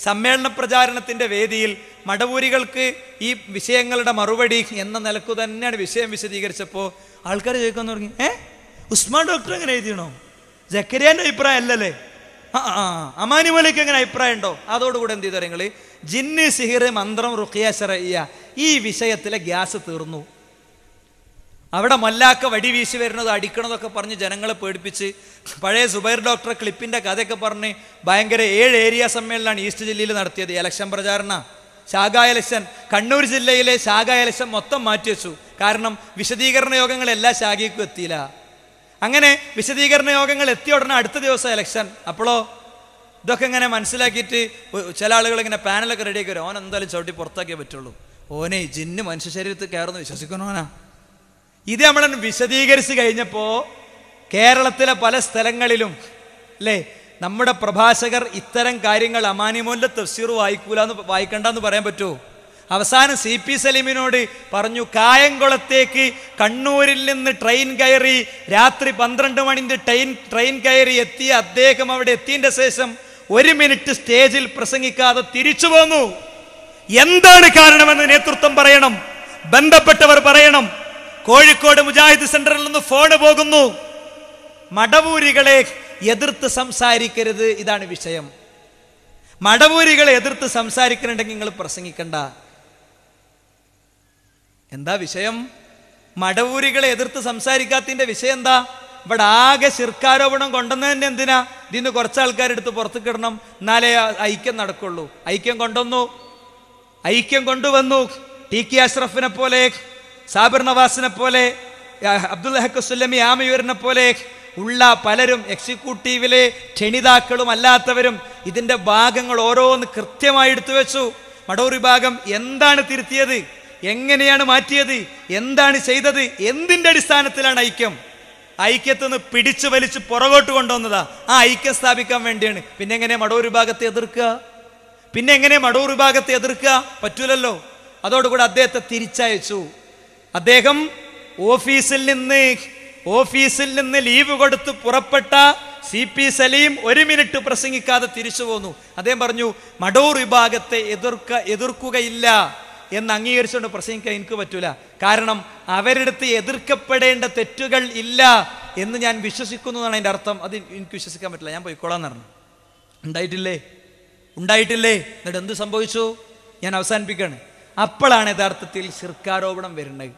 Speaker 2: സമ്മേളന പ്രചാരണത്തിന്റെ വേദിയിൽ മടവൂരികൾക്ക് ഈ വിഷയങ്ങളുടെ മറുപടി എന്ന നിലക്കു തന്നെയാണ് വിഷയം വിശദീകരിച്ചപ്പോൾ ആൾക്കാർ ചോദിക്കാൻ തുടങ്ങി, ഉസ്മാൻ ഡോക്ടർ എങ്ങനെ എഴുതിയണോ? ജക്കരിയാന്റെ അഭിപ്രായം അല്ലല്ലേ? അമാനി മൗലവിക്ക് എങ്ങനെ അഭിപ്രായം ഉണ്ടോ? അതോടുകൂടെ എന്ത് ചെയ്തു നിങ്ങൾ? ജിന്ന്, സിഹിർ, മന്ത്രം, റുഖിയ ശർഇയ്യ ഈ വിഷയത്തിലെ ഗ്യാസ് തീർന്നു. അവിടെ മല്ലാക്ക വടി വീശി വരുന്നത് അടിക്കണതൊക്കെ പറഞ്ഞ് ജനങ്ങളെ പേടിപ്പിച്ച് പഴയ സുബൈർ ഡോക്ടറെ ക്ലിപ്പിന്റെ കഥയൊക്കെ പറഞ്ഞ് ഭയങ്കര 7 ഏരിയ സമ്മേളനമാണ് ഈസ്റ്റ് ജില്ലയിൽ നടത്തിയത്. ഇലക്ഷൻ പ്രചാരണ, ശാഖാ ഇലക്ഷൻ. കണ്ണൂർ ജില്ലയിലെ ശാഖാ ഇലക്ഷൻ മൊത്തം മാറ്റിവെച്ചു. കാരണം വിശദീകരണ യോഗങ്ങൾ എല്ലാ ശാഖയ്ക്കും എത്തിയില്ല. അങ്ങനെ വിശദീകരണ യോഗങ്ങൾ എത്തിയ ഉടനെ അടുത്ത ദിവസം ഇലക്ഷൻ. അപ്പോഴോ ഇതൊക്കെ ഇങ്ങനെ മനസ്സിലാക്കിയിട്ട് ചില ആളുകൾ ഇങ്ങനെ പാനലൊക്കെ റെഡിയാക്കി വരും. ഓൻ എന്തായാലും ചവിട്ടി പുറത്താക്കിയേ പറ്റുള്ളൂ. ഓനെ ജിന്ന് മനുഷ്യ ശരീരത്തിൽ കയറുന്നു വിശ്വസിക്കണോനാ. ഇത് നമ്മൾ വിശദീകരിച്ച് കഴിഞ്ഞപ്പോൾ കേരളത്തിലെ പല സ്ഥലങ്ങളിലും അല്ലേ നമ്മുടെ പ്രഭാഷകർ ഇത്തരം കാര്യങ്ങൾ അമാനിമോന്റെ തഫ്സീർ വായിക്കണ്ടെന്ന് പറയാൻ പറ്റുമോ? അവസാനം CP സലീമിനോട് പറഞ്ഞു, കായംകുളത്തേക്ക് കണ്ണൂരിൽ നിന്ന് ട്രെയിൻ കയറി രാത്രി 12 മണിന്റെ ട്രെയിൻ കയറി എത്തിയ അദ്ദേഹം അവിടെ എത്തിയതിന്റെ ശേഷം 1 മിനിറ്റ് സ്റ്റേജിൽ പ്രസംഗിക്കാതെ തിരിച്ചു പോന്നു. എന്താണ് കാരണമെന്ന് നേതൃത്വം പറയണം, ബന്ധപ്പെട്ടവർ പറയണം. കോഴിക്കോട് മുജാഹിദ് സെന്ററിൽ നിന്ന് ഫോണ് പോകുന്നു, മടവൂരികളെ എതിർത്ത് സംസാരിക്കരുത്, ഇതാണ് വിഷയം. മടവൂരികളെ എതിർത്ത് സംസാരിക്കുന്നുണ്ടെങ്കിൽ നിങ്ങൾ പ്രസംഗിക്കണ്ട. എന്താ വിഷയം? മടവൂരികളെ എതിർത്ത് സംസാരിക്കാത്തതിന്റെ വിഷയം എന്താ? ഇവിടെ ആകെ ശിർക്കാരോപണം കൊണ്ടുവന്നതിന്റെ എന്തിനാ? ഇതിന്ന് കുറച്ച് ആൾക്കാരെടുത്ത് പുറത്ത് കിടണം, എന്നാലേ ഐക്യം നടക്കുള്ളൂ. ഐക്യം കൊണ്ടുവന്നു. TK അഷ്റഫിനെ പോലെ, സാബിർ നവാസിനെ പോലെ, അബ്ദുൽ ഹക്ക് സുല്ലമി ആമയൂരിനെ പോലെ ഉള്ള പലരും, എക്സിക്യൂട്ടീവിലെ ക്ഷണിതാക്കളും അല്ലാത്തവരും ഇതിൻ്റെ ഭാഗങ്ങൾ ഓരോന്ന് കൃത്യമായി എടുത്തു വെച്ചു. മടവൂർ വിഭാഗം എന്താണ് തിരുത്തിയത്, എങ്ങനെയാണ് മാറ്റിയത്, എന്താണ് ചെയ്തത്, എന്തിൻ്റെ അടിസ്ഥാനത്തിലാണ് ഐക്യത്തുനിന്ന് പിടിച്ചു വലിച്ച് പുറകോട്ട് കൊണ്ടുവന്നതാ. ആ ഐക്യം സ്ഥാപിക്കാൻ വേണ്ടിയാണ്. പിന്നെ എങ്ങനെ മടവൂർ വിഭാഗത്തെ എതിർക്കുക? പറ്റൂലല്ലോ. അതോടുകൂടി അദ്ദേഹത്തെ തിരിച്ചയച്ചു. അദ്ദേഹം ഓഫീസിൽ നിന്ന് ലീവ് കൊടുത്ത് പുറപ്പെട്ട CP സലീം 1 മിനിറ്റ് പ്രസംഗിക്കാതെ തിരിച്ചു പോന്നു. അദ്ദേഹം പറഞ്ഞു, മടവൂർ വിഭാഗത്തെ എതിർക്കുകയില്ല എന്ന് അംഗീകരിച്ചുകൊണ്ട് പ്രസംഗിക്കാൻ എനിക്ക് പറ്റൂല. കാരണം അവരെടുത്ത് എതിർക്കപ്പെടേണ്ട തെറ്റുകൾ ഇല്ല എന്ന് ഞാൻ വിശ്വസിക്കുന്നു എന്നാണ് അതിൻ്റെ അർത്ഥം. അത് എനിക്ക് വിശ്വസിക്കാൻ പറ്റില്ല, ഞാൻ പോയിക്കോളാന്ന് പറഞ്ഞു. ഉണ്ടായിട്ടില്ലേ? എന്നിട്ട് എന്ത് സംഭവിച്ചു? ഞാൻ അവസാനിപ്പിക്കുകയാണ്. അപ്പോഴാണ് യഥാർത്ഥത്തിൽ ശിർക്കാരോപണം വരുന്നത്.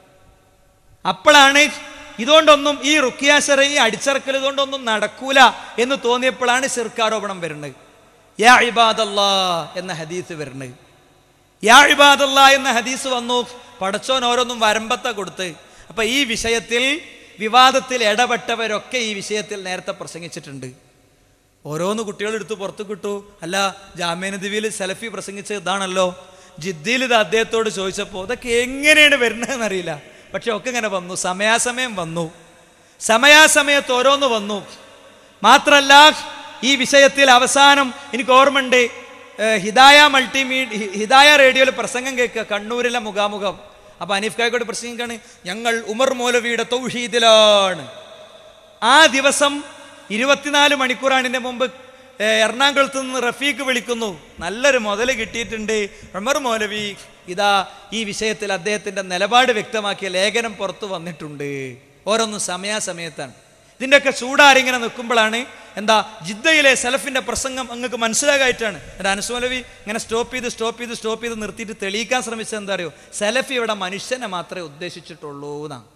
Speaker 2: അപ്പോഴാണ് ഇതുകൊണ്ടൊന്നും ഈ റുഖിയ ശർഈ അടിച്ചറക്കൽ ഇതുകൊണ്ടൊന്നും നടക്കൂല എന്ന് തോന്നിയപ്പോഴാണ് ശിർക്കാരോപണം വരുന്നത്. യാ ഇബാദല്ലാഹ് എന്ന ഹദീസ് വരുന്നത്. യാ ഇബാദല്ലാഹ് എന്ന ഹദീസ് വന്നു. പടച്ചോൻ ഓരോന്നും വരമ്പത്ത കൊടുത്ത്. അപ്പൊ ഈ വിഷയത്തിൽ വിവാദത്തിൽ ഇടപെട്ടവരൊക്കെ ഈ വിഷയത്തിൽ നേരത്തെ പ്രസംഗിച്ചിട്ടുണ്ട്. ഓരോന്ന് കുട്ടികളെടുത്ത് പുറത്തു കിട്ടു. അല്ല, ജാമ്യനദിവിയിൽ സലഫി പ്രസംഗിച്ചത് ഇതാണല്ലോ. ജിദ്ദിയിൽ ഇത് അദ്ദേഹത്തോട് ചോദിച്ചപ്പോൾ ഇതൊക്കെ എങ്ങനെയാണ് വരുന്നതെന്ന് അറിയില്ല. പക്ഷെ ഒക്കെ ഇങ്ങനെ വന്നു, സമയാസമയത്ത് ഓരോന്ന് വന്നു. മാത്രല്ല ഈ വിഷയത്തിൽ അവസാനം എനിക്ക് ഓർമ്മയുണ്ട്, ഹിദായ റേഡിയോയിൽ പ്രസംഗം കേൾക്കുക, കണ്ണൂരിലെ മുഖാമുഖം. അപ്പൊ അനീഫ് കായ്ക്കോട് പ്രസംഗിക്കാണ്, ഞങ്ങൾ ഉമർ മൗലവിയുടെ തൗഹീദിലാണ്. ആ ദിവസം 24 മണിക്കൂറാണ് ഇതിന്റെ മുമ്പ് എറണാകുളത്ത് നിന്ന് റഫീഖ് വിളിക്കുന്നു, നല്ലൊരു മുതൽ കിട്ടിയിട്ടുണ്ട്, ഉമർ മൗലവി ഇതാ ഈ വിഷയത്തിൽ അദ്ദേഹത്തിന്റെ നിലപാട് വ്യക്തമാക്കിയ ലേഖനം പുറത്തു വന്നിട്ടുണ്ട്. ഓരോന്നും സമയാസമയത്താണ്. ഇതിൻ്റെയൊക്കെ ചൂടാരിങ്ങനെ നിൽക്കുമ്പോഴാണ് എന്താ ജിദ്ദയിലെ സലഫിന്റെ പ്രസംഗം അങ്ങക്ക് മനസ്സിലാകായിട്ടാണ്. എന്നിട്ട് അനസ് മൗലവി ഇങ്ങനെ സ്റ്റോപ്പ് ചെയ്ത് നിർത്തിയിട്ട് തെളിയിക്കാൻ ശ്രമിച്ചത് എന്താ അറിയോ? സലഫി ഇവിടെ മനുഷ്യനെ മാത്രമേ ഉദ്ദേശിച്ചിട്ടുള്ളൂ എന്നാണ്.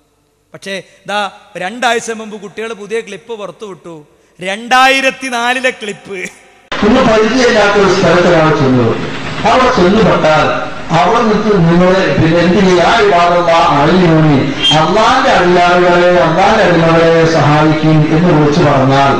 Speaker 2: പക്ഷേ ഇതാ 2 ആഴ്ച മുമ്പ് കുട്ടികൾ പുതിയ ക്ലിപ്പ് പുറത്തു വിട്ടു. 2004 ക്ലിപ്പ്.
Speaker 3: പിന്നെ പരിചയമില്ലാത്ത ഒരു സ്ഥലത്താണ് ചെന്നത്. അവിടെ ചെന്നുപെട്ടാൽ അവിടെ നിങ്ങൾ പിന്നെ എന്ത് ചെയ്യുക? ആ വിഭാഗമുള്ള ആളിനോണി അള്ളാന്റെ അടിമകളെ സഹായിക്കും എന്ന് വിളിച്ചു പറഞ്ഞാൽ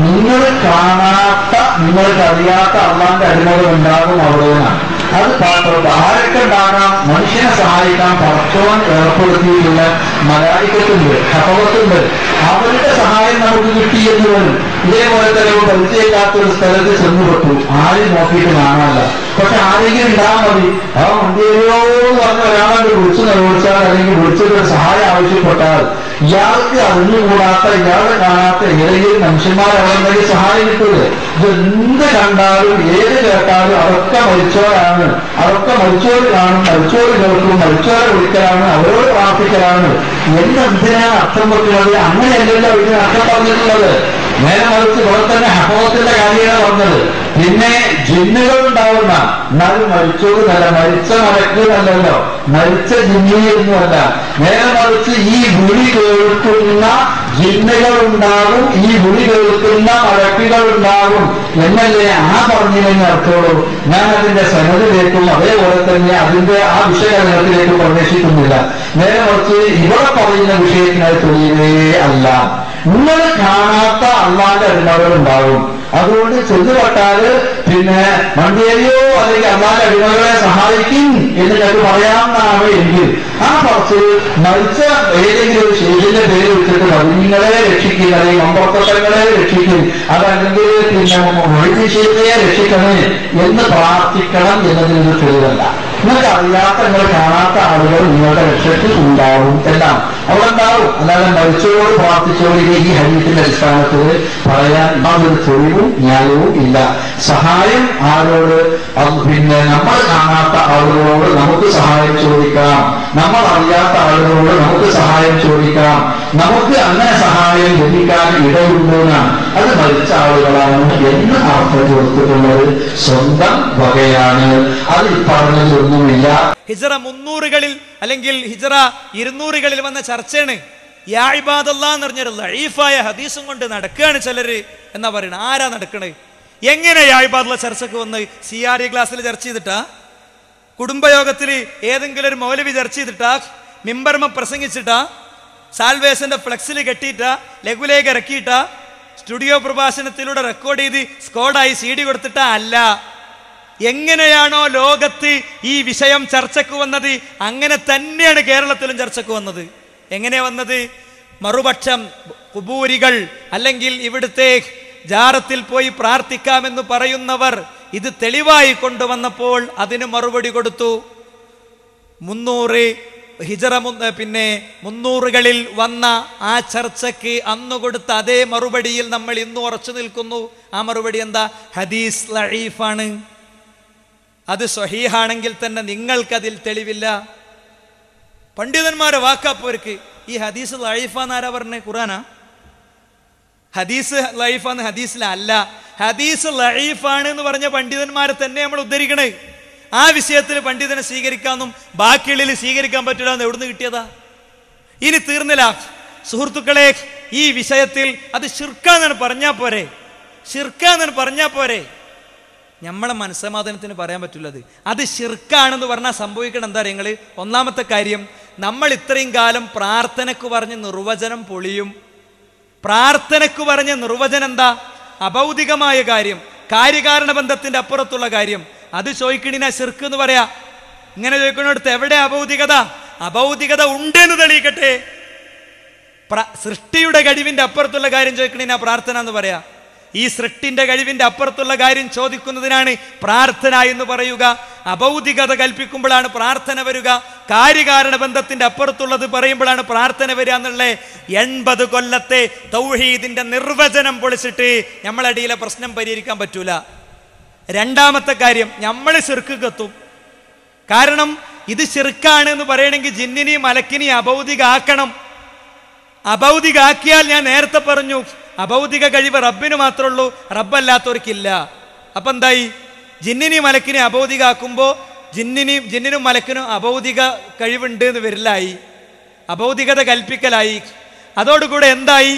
Speaker 3: നിങ്ങൾ കാണാത്ത, നിങ്ങൾക്ക് അറിയാത്ത അള്ളാന്റെ അടിമകൾ ഉണ്ടാകും അവിടെ നിന്നാണ്. അത് പാത്രമുണ്ട്. ആരൊക്കെ ഉണ്ടാകാം? മനുഷ്യനെ സഹായിക്കാൻ പടച്ചോൻ ഏർപ്പെടുത്തിയിട്ടുള്ള മലായികത്തുണ്ട്, ഹഫവത്തുണ്ട്. അവരുടെ സഹായം നമുക്ക് കിട്ടിയെന്ന് വരും. ഇതേപോലെ തന്നെ പരിചയമില്ലാത്തൊരു സ്ഥലത്ത് ചെന്നുപെട്ടു, ആരും നോക്കിയിട്ട് കാണാനല്ല. പക്ഷെ ആരെങ്കിലും ഉണ്ടാകാൻ മതി. ആ മന്ദിരോ എന്ന് പറഞ്ഞ ഒരാളെ വിളിച്ചു നിർവഹിച്ചാൽ അല്ലെങ്കിൽ വിളിച്ചൊരു സഹായം ആവശ്യപ്പെട്ടാൽ ഇയാൾക്ക് അറിഞ്ഞുകൂടാത്ത, ഇയാളെ കാണാത്ത ഏതെങ്കിലും മനുഷ്യന്മാരവരുണ്ടെങ്കിൽ സഹായം കിട്ടൂലേ? ഇതെന്ത് കണ്ടാലും ഏത് കേട്ടാലും അതൊക്കെ മരിച്ചവരാണ്, അതൊക്കെ മരിച്ചോര് കാണും, മരിച്ചോര് കേൾക്കും, മരിച്ചോരെ വിളിക്കലാണ്, അവരോട് പ്രാർത്ഥിക്കലാണ് എന്തിനാണ് അർത്ഥം വെക്കുന്നത്? അങ്ങനെയല്ലല്ലോ ഇതിന് അർത്ഥം പറഞ്ഞിട്ടുള്ളത്. നേരെ മറിച്ച് ഇവിടെ തന്നെ ഹഫവത്തിന്റെ കാര്യമാണ് പറഞ്ഞത്. പിന്നെ ജിന്നുകൾ ഉണ്ടാവുന്ന, എന്നാലും മരിച്ചോട് നല്ല, മരിച്ച മലക്ക് നല്ലല്ലോ, മരിച്ച ജിന്നിയൊന്നുമല്ല. നേരെ മറിച്ച് ഈ വിളി കേൾക്കുന്ന ജിന്നുകൾ ഉണ്ടാകും, ഈ വിളി കേൾക്കുന്ന മലക്കുകൾ ഉണ്ടാകും എന്നല്ലേ ആ പറഞ്ഞതിന് അർത്ഥമുള്ളൂ. ഞാൻ അതിന്റെ സനദിലേക്കും അതേപോലെ തന്നെ അതിന്റെ ആ വിഷയങ്ങളിലേക്കും പ്രവേശിക്കുന്നില്ല. നേരെ മറിച്ച് ഇവിടെ പറയുന്ന വിഷയത്തിനായി തെളിയുകേ അല്ല. നിങ്ങൾ കാണാത്ത അള്ളാന്റെ അടിമകൾ ഉണ്ടാവും. അതുകൊണ്ട് ചെന്നുപെട്ടാല് പിന്നെ മണ്ടിയേയോ അല്ലെങ്കിൽ അള്ളാന്റെ അടിമകളെ സഹായിക്കും എന്ന് ഞങ്ങൾക്ക് പറയാവുന്നതാണ് എങ്കിൽ ആ കുറച്ച് മരിച്ച ഏതെങ്കിലും ഒരു ശേഷിന്റെ പേര് വെച്ചിട്ട് മതിങ്ങളെ രക്ഷിക്കും, അല്ലെങ്കിൽ മമ്പത്തങ്ങളെ രക്ഷിക്കും, അതല്ലെങ്കിൽ പിന്നെ മൊഴിശേഷിയെ രക്ഷിക്കണേ എന്ന് പ്രാർത്ഥിക്കണം എന്നതിനൊരു തെളിവല്ല. നിങ്ങൾക്ക് അറിയാത്ത, നിങ്ങൾ കാണാത്ത ആളുകൾ നിങ്ങളുടെ രക്ഷയ്ക്ക് ഉണ്ടാവും എല്ലാം അവിടെ ഉണ്ടാവും. അല്ലാതെ മരിച്ചവരോട് പ്രാർത്ഥിച്ചവർ ഈ ഹദീസിന്റെ അടിസ്ഥാനത്തിൽ പറയാൻ യാതൊരു തെളിവും ന്യായവും ഇല്ല. സഹായം ആരോട്? പിന്നെ നമ്മൾ കാണാത്ത ആളുകളോട് നമുക്ക് സഹായം ചോദിക്കാം, നമ്മൾ അറിയാത്ത ആളുകളോട് നമുക്ക് സഹായം ചോദിക്കാം. നമുക്ക് അങ്ങനെ സഹായം ലഭിക്കാൻ ഇടയുണ്ടെന്നാണ്. അത് മരിച്ച ആളുകളാണ് എന്ന് അർത്ഥം കൊടുത്തിട്ടുള്ളത് സ്വന്തം വകയാണ്. അത് പറഞ്ഞതൊന്നുമില്ല.
Speaker 2: ഹിജ്റ 300-കളിൽ അല്ലെങ്കിൽ ഹിജ്റ 200-കളിൽ വന്ന ചർച്ചയാണ്. യാ ഇബാദല്ലാഹ് എന്ന് പറഞ്ഞൊരു ലഈഫായ ഹദീസും കൊണ്ട് നടക്കുകയാണ് ചിലര് എന്നാ പറയണത്. ആരാ നടക്കണേ? എങ്ങനെ യാ ഇബാദല്ലാഹ് ചർച്ചക്ക് വന്ന്? CRE ക്ലാസ്സിൽ ചർച്ച ചെയ്തിട്ടാ? കുടുംബയോഗത്തിൽ ഏതെങ്കിലും ഒരു മൗലവി ചർച്ച ചെയ്തിട്ടാ? മിമ്പർമ പ്രസംഗിച്ചിട്ടാ? സാൽവേഷന്റെ ഫ്ലെക്സിൽ കെട്ടിയിട്ടാ? ലഘുലേഖ ഇറക്കിയിട്ടാ? സ്റ്റുഡിയോ പ്രഭാഷണത്തിലൂടെ റെക്കോർഡ് ചെയ്ത് സ്കോഡായി CD കൊടുത്തിട്ടാ അല്ല. എങ്ങനെയാണോ ലോകത്ത് ഈ വിഷയം ചർച്ചയ്ക്ക് വന്നത് അങ്ങനെ തന്നെയാണ് കേരളത്തിലും ചർച്ചയ്ക്ക് വന്നത്. എങ്ങനെ വന്നത്? മറുപക്ഷം ഖുബൂരികൾ അല്ലെങ്കിൽ ഇവിടുത്തെ ജാറത്തിൽ പോയി പ്രാർത്ഥിക്കാമെന്ന് പറയുന്നവർ ഇത് തെളിവായി കൊണ്ടുവന്നപ്പോൾ അതിന് മറുപടി കൊടുത്തു. 300 ഹിജറ 300കളിൽ വന്ന ആ ചർച്ചയ്ക്ക് അന്ന് കൊടുത്ത അതേ മറുപടിയിൽ നമ്മൾ ഇന്ന് ഉറച്ചു നിൽക്കുന്നു. ആ മറുപടി എന്താ? ഹദീസ് ലഈഫാണ്. അത് സ്വഹീഹാണെങ്കിൽ തന്നെ നിങ്ങൾക്കതിൽ തെളിവില്ല. പണ്ഡിതന്മാരെ വാക്കാപ്പോർക്ക് ഈ ഹദീസ് ലഈഫാന്ന് ആരാ പറഞ്ഞേ? ഖുർആനാ? ഹദീസ് ലഈഫാന്ന് ഹദീസിലല്ല. ഹദീസ് ലഈഫാണ് എന്ന് പറഞ്ഞ പണ്ഡിതന്മാരെ തന്നെ നമ്മൾ ഉദ്ധരിക്കണേ. ആ വിഷയത്തിൽ പണ്ഡിതനെ സ്വീകരിക്കാമെന്നും ബാക്കിയുള്ളിൽ സ്വീകരിക്കാൻ പറ്റില്ല എന്ന് എവിടുന്ന് കിട്ടിയതാ? ഇനി തീർന്നില്ല സുഹൃത്തുക്കളെ, ഈ വിഷയത്തിൽ അത് ശിർക്കാന്നാണ് പറഞ്ഞാൽ പോരെ, ശിർക്കാന്നാണ് പറഞ്ഞാൽ പോരെ. നമ്മളെ മനസ്സമാധാനത്തിന് പറയാൻ പറ്റുള്ളത് അത് ശിർക്കാണെന്ന് പറഞ്ഞാൽ സംഭവിക്കണം എന്താ നിങ്ങൾ? ഒന്നാമത്തെ കാര്യം, നമ്മൾ ഇത്രയും കാലം പ്രാർത്ഥനയ്ക്ക് പറഞ്ഞ നിർവചനം പൊളിയും. പ്രാർത്ഥനയ്ക്ക് പറഞ്ഞ നിർവചനം എന്താ? അഭൗതികമായ കാര്യം, കാര്യകാരണ ബന്ധത്തിന്റെ അപ്പുറത്തുള്ള കാര്യം. അത് ചോദിക്കണിനാ ശിർക്ക് എന്ന് പറയാ. ഇങ്ങനെ ചോദിക്കുന്നിടത്ത് എവിടെ അഭൗതികത? അഭൗതികത ഉണ്ടെന്ന് തെളിയിക്കട്ടെ. സൃഷ്ടിയുടെ കഴിവിന്റെ അപ്പുറത്തുള്ള കാര്യം ചോദിക്കണിനാ പ്രാർത്ഥന എന്ന് പറയാ. ഈ സൃഷ്ടിന്റെ കഴിവിന്റെ അപ്പുറത്തുള്ള കാര്യം ചോദിക്കുന്നതിനാണ് പ്രാർത്ഥന എന്ന് പറയുക. അഭൗതികത കൽപ്പിക്കുമ്പോഴാണ് പ്രാർത്ഥന വരിക. കാര്യകാരണ ബന്ധത്തിന്റെ അപ്പുറത്തുള്ളത് പറയുമ്പോഴാണ് പ്രാർത്ഥന വരിക എന്നുള്ള 80 കൊല്ലത്തെ തൗഹീദിന്റെ നിർവചനം പൊളിച്ചിട്ട് നമ്മളടിയിലെ പ്രശ്നം പരിഹരിക്കാൻ പറ്റൂല. രണ്ടാമത്തെ കാര്യം, നമ്മൾ ശിർക്ക് കത്തും. കാരണം ഇത് ശിർക്കാണ് എന്ന് പറയണമെങ്കിൽ ജിന്നിനെയും മലക്കിനെയും അഭൗതികാക്കണം. അഭൗതികാക്കിയാൽ ഞാൻ നേരത്തെ പറഞ്ഞു അഭൗതിക കഴിവ് റബ്ബിന് മാത്രമേ ഉള്ളൂ, റബ്ബല്ലാത്തവർക്കില്ല. അപ്പൊ എന്തായി? ജിന്നിനെയും മലക്കിനെ അഭൗതികാക്കുമ്പോൾ ജിന്നിനും മലക്കിനും അഭൗതിക കഴിവുണ്ട് എന്ന് വരില്ലായി, അഭൗതികത കൽപ്പിക്കലായി. അതോടുകൂടെ എന്തായി?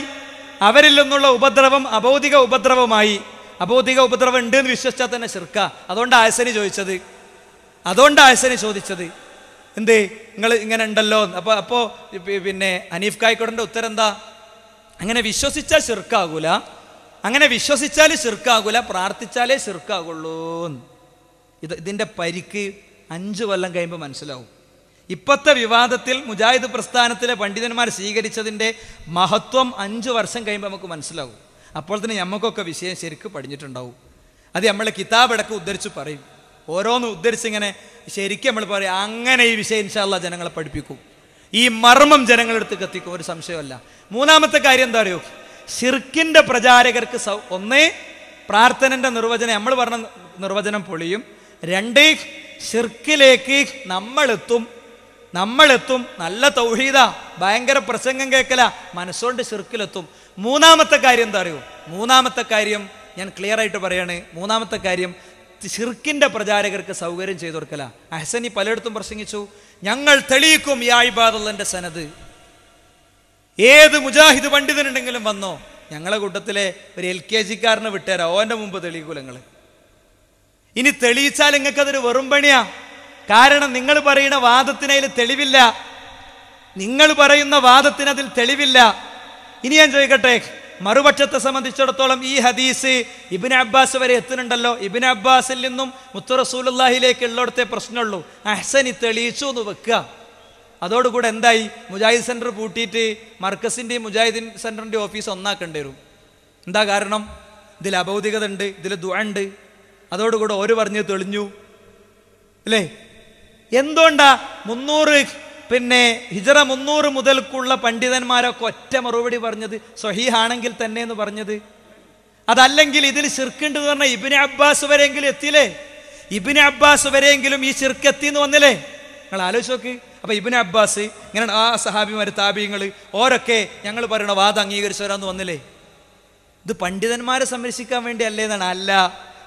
Speaker 2: അവരിൽ നിന്നുള്ള ഉപദ്രവം അഭൗതിക ഉപദ്രവമായി. അഭൗതിക ഉപദ്രവം ഉണ്ട് എന്ന് വിശ്വസിച്ചാൽ തന്നെ ശിർക്ക. അതുകൊണ്ട് ആയസനി ചോദിച്ചത് എന്ത് നിങ്ങൾ ഇങ്ങനെ ഉണ്ടല്ലോ. അപ്പോ പിന്നെ ഹനീഫ് കായ്ക്കോടന്റെ ഉത്തരം എന്താ? അങ്ങനെ വിശ്വസിച്ചാൽ ശിർക്കാകൂല, അങ്ങനെ വിശ്വസിച്ചാൽ ശിർക്കാകൂല, പ്രാർത്ഥിച്ചാലേ ശിർക്കാകുള്ളൂ. ഇതിന്റെ പരിക്ക് 5 കൊല്ലം കഴിയുമ്പോൾ മനസ്സിലാവും. ഇപ്പോഴത്തെ വിവാദത്തിൽ മുജാഹിദ് പ്രസ്ഥാനത്തിലെ പണ്ഡിതന്മാർ സ്വീകരിച്ചതിന്റെ മഹത്വം 5 വർഷം കഴിയുമ്പോൾ നമുക്ക് മനസ്സിലാവും. അപ്പോൾ തന്നെ നമുക്കൊക്കെ വിഷയം ശരിക്കും പഠിച്ചിട്ടുണ്ടാവും. അത് നമ്മളെ കിതാബടക്കം ഉദ്ധരിച്ച് പറയും. ഓരോന്ന് ഉദ്ധരിച്ചിങ്ങനെ ശരിക്കും നമ്മൾ പറയും. അങ്ങനെ ഈ വിഷയം ഇൻഷാ അല്ലാഹ് ജനങ്ങളെ പഠിപ്പിക്കും. ഈ മർമ്മം ജനങ്ങളെടുത്ത് കത്തിക്കും, ഒരു സംശയമല്ല. മൂന്നാമത്തെ കാര്യം എന്താ അറിയോ? ശിർക്കിന്റെ പ്രചാരകർക്ക് ഒന്ന് പ്രാർത്ഥനന്റെ നിർവചനം നമ്മൾ പറഞ്ഞ നിർവചനം പൊളിയും. 2 ശിർക്കിലേക്ക് നമ്മളെത്തും. നല്ല തൗഹീദാ, ഭയങ്കര പ്രസംഗം കേൾക്കല, മനസ്സുകൊണ്ട് ശിർക്കിലെത്തും. മൂന്നാമത്തെ കാര്യം എന്താ അറിയോ? മൂന്നാമത്തെ കാര്യം ഞാൻ ക്ലിയർ ആയിട്ട് പറയാണ്. മൂന്നാമത്തെ കാര്യം ശിർക്കിന്റെ പ്രചാരകർക്ക് സൗകര്യം ചെയ്തു കൊടുക്കല. അഹ്സനി പലയിടത്തും പ്രസംഗിച്ചു, ഞങ്ങൾ തെളിയിക്കും യാ ഇബാദുള്ളാന്റെ സനദ്. ഏത് മുജാഹിദ് പണ്ഡിതനുണ്ടെങ്കിലും വന്നോ, ഞങ്ങളെ കൂട്ടത്തിലെ ഒരു LKG-കാരനെ വിട്ടുതരാ, ഓന്റെ മുമ്പ് തെളിയിക്കൂല നിങ്ങൾ. ഇനി തെളിയിച്ചാൽ നിങ്ങൾക്കതൊരു വെറും പണിയാ. കാരണം നിങ്ങൾ പറയുന്ന വാദത്തിന് അതിൽ തെളിവില്ല. ഇനി ഞാൻ ചോദിക്കട്ടെ, മറുപക്ഷത്തെ സംബന്ധിച്ചിടത്തോളം ഈ ഹദീസ് ഇബ്നു അബ്ബാസ് വരെ എത്തുന്നുണ്ടല്ലോ. ഇബ്നു അബ്ബാസിൽ നിന്നും മുത്തു റസൂലുള്ളാഹിയിലേക്ക് ഉള്ളിടത്തെ പ്രശ്നമുള്ളൂ. അഹ്സനി തെളിയിച്ചു എന്ന് വെക്കുക. അതോടുകൂടെ എന്തായി? മുജാഹിദ് സെന്റർ പൂട്ടിയിട്ട് മർക്കസിന്റെയും മുജാഹിദീൻ സെന്ററിന്റെ ഓഫീസ് ഒന്നാക്കേണ്ടി വരും. എന്താ കാരണം? ഇതിൽ അഭൗതികത ഉണ്ട്, ഇതിൽ ദുആ ഉണ്ട്. അതോടുകൂടെ ഓര് പറഞ്ഞ് തെളിഞ്ഞു അല്ലേ? എന്തുകൊണ്ടാ 300 ഹിജറ 300 മുതൽക്കുള്ള പണ്ഡിതന്മാരൊക്കെ ഒറ്റ മറുപടി പറഞ്ഞത് സ്വഹീഹാണെങ്കിൽ തന്നെ എന്ന് പറഞ്ഞത്? അതല്ലെങ്കിൽ ഇതിൽ ശിർക്കുണ്ട് എന്ന് പറഞ്ഞാൽ ഇബ്നു അബ്ബാസ് വരെയെങ്കിലും എത്തിയില്ലേ? ഇബ്നു അബ്ബാസ് വരെയെങ്കിലും ഈ ശിർക്ക് എത്തിന്ന് വന്നില്ലേ? നിങ്ങൾ ആലോചിച്ച് നോക്ക്. അപ്പൊ ഇബ്നു അബ്ബാസ് ഇങ്ങനെ ആ സഹാബിമാര് താബിഈങ്ങൾ ഓരൊക്കെ ഞങ്ങൾ പറയുന്ന വാദം അംഗീകരിച്ചവരാന്ന് വന്നില്ലേ? ഇത് പണ്ഡിതന്മാരെ സംരക്ഷിക്കാൻ വേണ്ടി അല്ലേ എന്നാണ്? അല്ല,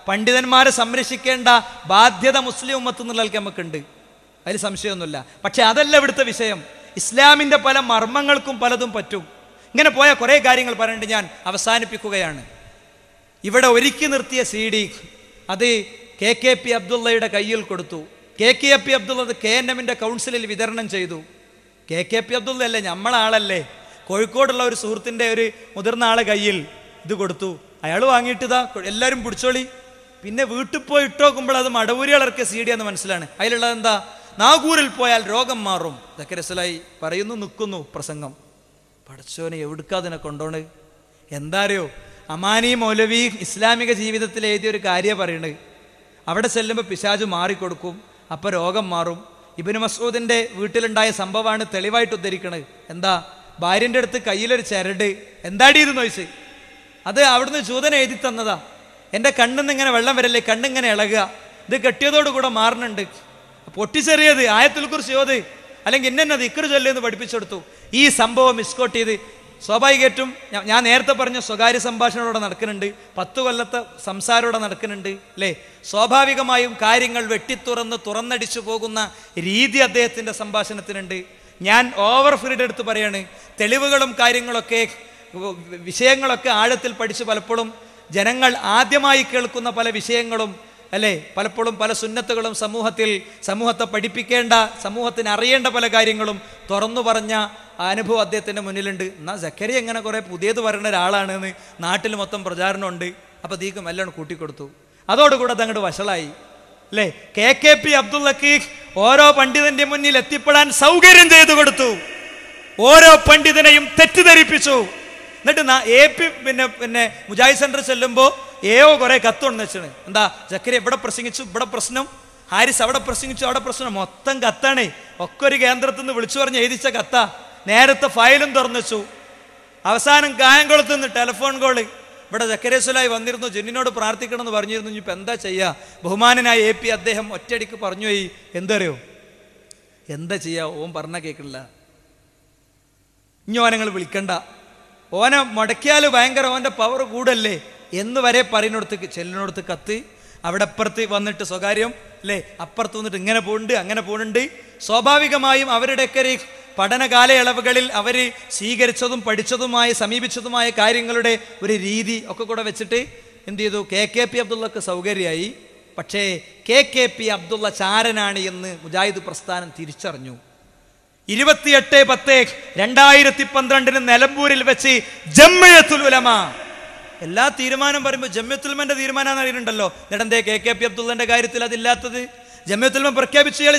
Speaker 2: പണ്ഡിതന്മാരെ സംരക്ഷിക്കേണ്ട ബാധ്യത മുസ്ലിം ഉമ്മത്ത് എന്നുള്ള നമുക്കുണ്ട്, അതിൽ സംശയമൊന്നുമില്ല. പക്ഷെ അതല്ല ഇവിടുത്തെ വിഷയം. ഇസ്ലാമിന്റെ പല മർമ്മങ്ങൾക്കും പലതും പറ്റും. ഇങ്ങനെ പോയ കുറെ കാര്യങ്ങൾ പറഞ്ഞിട്ട് ഞാൻ അവസാനിപ്പിക്കുകയാണ്. ഇവിടെ ഒരുക്കി നിർത്തിയ CD അത് KKP അബ്ദുള്ളയുടെ കയ്യിൽ കൊടുത്തു. KKP അബ്ദുള്ള KNM-ന്റെ കൗൺസിലിൽ വിതരണം ചെയ്തു. KKP അബ്ദുള്ള അല്ലേ, നമ്മളാളല്ലേ, കോഴിക്കോടുള്ള ഒരു സുഹൃത്തിന്റെ ഒരു മുതിർന്ന ആളെ കയ്യിൽ ഇത് കൊടുത്തു. അയാൾ വാങ്ങിയിട്ട് ഇതാ എല്ലാവരും പിടിച്ചോളി. പിന്നെ വീട്ടിൽ പോയി ഇട്ടോക്കുമ്പോൾ അത് മടവൂരികളൊക്കെ CD എന്ന് മനസ്സിലാണ്. അതിലുള്ളത് എന്താ? നാഗൂരിൽ പോയാൽ രോഗം മാറും. ഇതൊക്കെ രസലായി പറയുന്നു, നിൽക്കുന്നു പ്രസംഗം. പടച്ചോനെ എവിടുക്കാതിനെ കൊണ്ടോണ്? എന്താ അറിയോ, അമാനി മൗലവി ഇസ്ലാമിക ജീവിതത്തിൽ എഴുതിയൊരു കാര്യം പറയണത്. അവിടെ ചെല്ലുമ്പോൾ പിശാചു മാറിക്കൊടുക്കും, അപ്പം രോഗം മാറും. ഇബ്നു മസ്ഊദിൻ്റെ വീട്ടിലുണ്ടായ സംഭവമാണ് തെളിവായിട്ട് ഉദ്ധരിക്കണത്. എന്താ? ഭാര്യൻ്റെ അടുത്ത് കയ്യിലൊരു ചരട്, എന്താടി ഇത് നോയിച്ച്, അത് അവിടുന്ന് ജൂതൻ എഴുതി തന്നതാ. എൻ്റെ കണ്ണിന്ന് ഇങ്ങനെ വെള്ളം വരല്ലേ, കണ്ണിങ്ങനെ ഇളകുക, ഇത് കെട്ടിയതോടുകൂടെ മാറുന്നുണ്ട്. പൊട്ടിച്ചെറിയത് ആയത്തുൽ കുർസി ഓത്, അല്ലെങ്കിൽ എന്നെ ദിക്ർ ചൊല്ലുന്ന് പഠിപ്പിച്ചെടുത്തു. ഈ സംഭവം മിസ്കോട്ട് ചെയ്ത് സ്വാഭാവികമായിട്ടും ഞാൻ നേരത്തെ പറഞ്ഞ സ്വകാര്യ സംഭാഷണം ഇവിടെ നടക്കുന്നുണ്ട്, 10 കൊല്ലത്തെ സംസാരം ഇവിടെ നടക്കുന്നുണ്ട് അല്ലേ. സ്വാഭാവികമായും കാര്യങ്ങൾ തുറന്നടിച്ചു പോകുന്ന രീതി അദ്ദേഹത്തിൻ്റെ സംഭാഷണത്തിനുണ്ട്. ഞാൻ ഓവർ ഫ്രീഡ് എടുത്ത് പറയാണ്. തെളിവുകളും കാര്യങ്ങളൊക്കെ വിഷയങ്ങളൊക്കെ ആഴത്തിൽ പഠിച്ച് പലപ്പോഴും ജനങ്ങൾ ആദ്യമായി കേൾക്കുന്ന പല വിഷയങ്ങളും അല്ലേ, പലപ്പോഴും പല സുന്നത്തുകളും സമൂഹത്തെ പഠിപ്പിക്കേണ്ട, സമൂഹത്തിന് അറിയേണ്ട പല കാര്യങ്ങളും തുറന്നു പറഞ്ഞ അനുഭവം അദ്ദേഹത്തിൻ്റെ മുന്നിലുണ്ട്. എന്നാൽ സക്കരിയ എങ്ങനെ കുറേ പുതിയത് പറയുന്ന ഒരാളാണെന്ന് നാട്ടിൽ മൊത്തം പ്രചാരണമുണ്ട്. അപ്പോൾ ദീക്കും എല്ലാം കൂട്ടിക്കൊടുത്തു. അതോടുകൂടെ അതങ്ങോട്ട് വഷളായി അല്ലേ. KKP അബ്ദുള്ളക്ക് ഓരോ പണ്ഡിതന്റെ മുന്നിൽ എത്തിപ്പെടാൻ സൗകര്യം ചെയ്തു കൊടുത്തു. ഓരോ പണ്ഡിതനെയും തെറ്റിദ്ധരിപ്പിച്ചു. എന്നിട്ട് AP പിന്നെ മുജാഹിദ് സെന്റർ ചെല്ലുമ്പോൾ കുറേ കത്തുണ്ടെന്ന് വെച്ചാണ്. എന്താ? സക്കരിയ ഇവിടെ പ്രസംഗിച്ചു, ഇവിടെ പ്രശ്നം. ഹാരിസ് അവിടെ പ്രസംഗിച്ചു, അവിടെ പ്രശ്നം. മൊത്തം കത്താണേ. ഒക്കെ ഒരു കേന്ദ്രത്തിൽ നിന്ന് വിളിച്ചു പറഞ്ഞ് എഴുതിച്ച കത്താ. നേരത്തെ ഫയലും തുറന്നു വെച്ചു. അവസാനം കായംകുളത്ത് നിന്ന് ടെലിഫോൺ കോള്. ഇവിടെ സക്കരിയസ്വലായി വന്നിരുന്നു, ജെന്നിനോട് പ്രാർത്ഥിക്കണം എന്ന് പറഞ്ഞിരുന്നു. ഇനിയിപ്പോൾ എന്താ ചെയ്യുക? ബഹുമാനനായ AP അദ്ദേഹം ഒറ്റയടിക്ക് പറഞ്ഞു പോയി, എന്തറിയോ, എന്താ ചെയ്യുക, ഓൻ പറഞ്ഞാൽ കേൾക്കണില്ല, ഇനി ഓനങ്ങൾ വിളിക്കണ്ട, ഓനെ മുടക്കിയാൽ ഭയങ്കര ഓൻ്റെ പവർ കൂടല്ലേ എന്ന് വരെ പറയുന്നിടത്ത് ചെല്ലിനോടത്ത് കത്ത്. അവിടെ അപ്പുറത്ത് വന്നിട്ട് സ്വകാര്യം അല്ലേ, അപ്പുറത്ത് വന്നിട്ട് ഇങ്ങനെ പോകുന്നുണ്ട്, അങ്ങനെ പോകുന്നുണ്ട്. സ്വാഭാവികമായും അവരുടെയൊക്കെ പഠന കാലയളവുകളിൽ അവർ സ്വീകരിച്ചതും പഠിച്ചതുമായ സമീപിച്ചതുമായ കാര്യങ്ങളുടെ ഒരു രീതി ഒക്കെ കൂടെ വെച്ചിട്ട് എന്ത് ചെയ്തു? KKP അബ്ദുള്ളക്ക് സൗകര്യമായി. പക്ഷേ KKP അബ്ദുള്ള ചാരനാണ് എന്ന് മുജാഹിദ് പ്രസ്ഥാനം തിരിച്ചറിഞ്ഞു. 28/10/2012 നിലമ്പൂരിൽ വെച്ച് ജംഇയ്യത്തുൽ ഉലമ, എല്ലാ തീരുമാനം പറയുമ്പോൾ ജംഇയ്യത്തുൽ ഉലമന്റെ തീരുമാനം അറിയുന്നുണ്ടല്ലോ, എന്നിട്ടെന്തേ KKP അബ്ദുള്ളന്റെ കാര്യത്തിൽ അതില്ലാത്തത്? ജംഇയ്യത്തുൽ ഉലമ പ്രഖ്യാപിച്ചു ഇയാൾ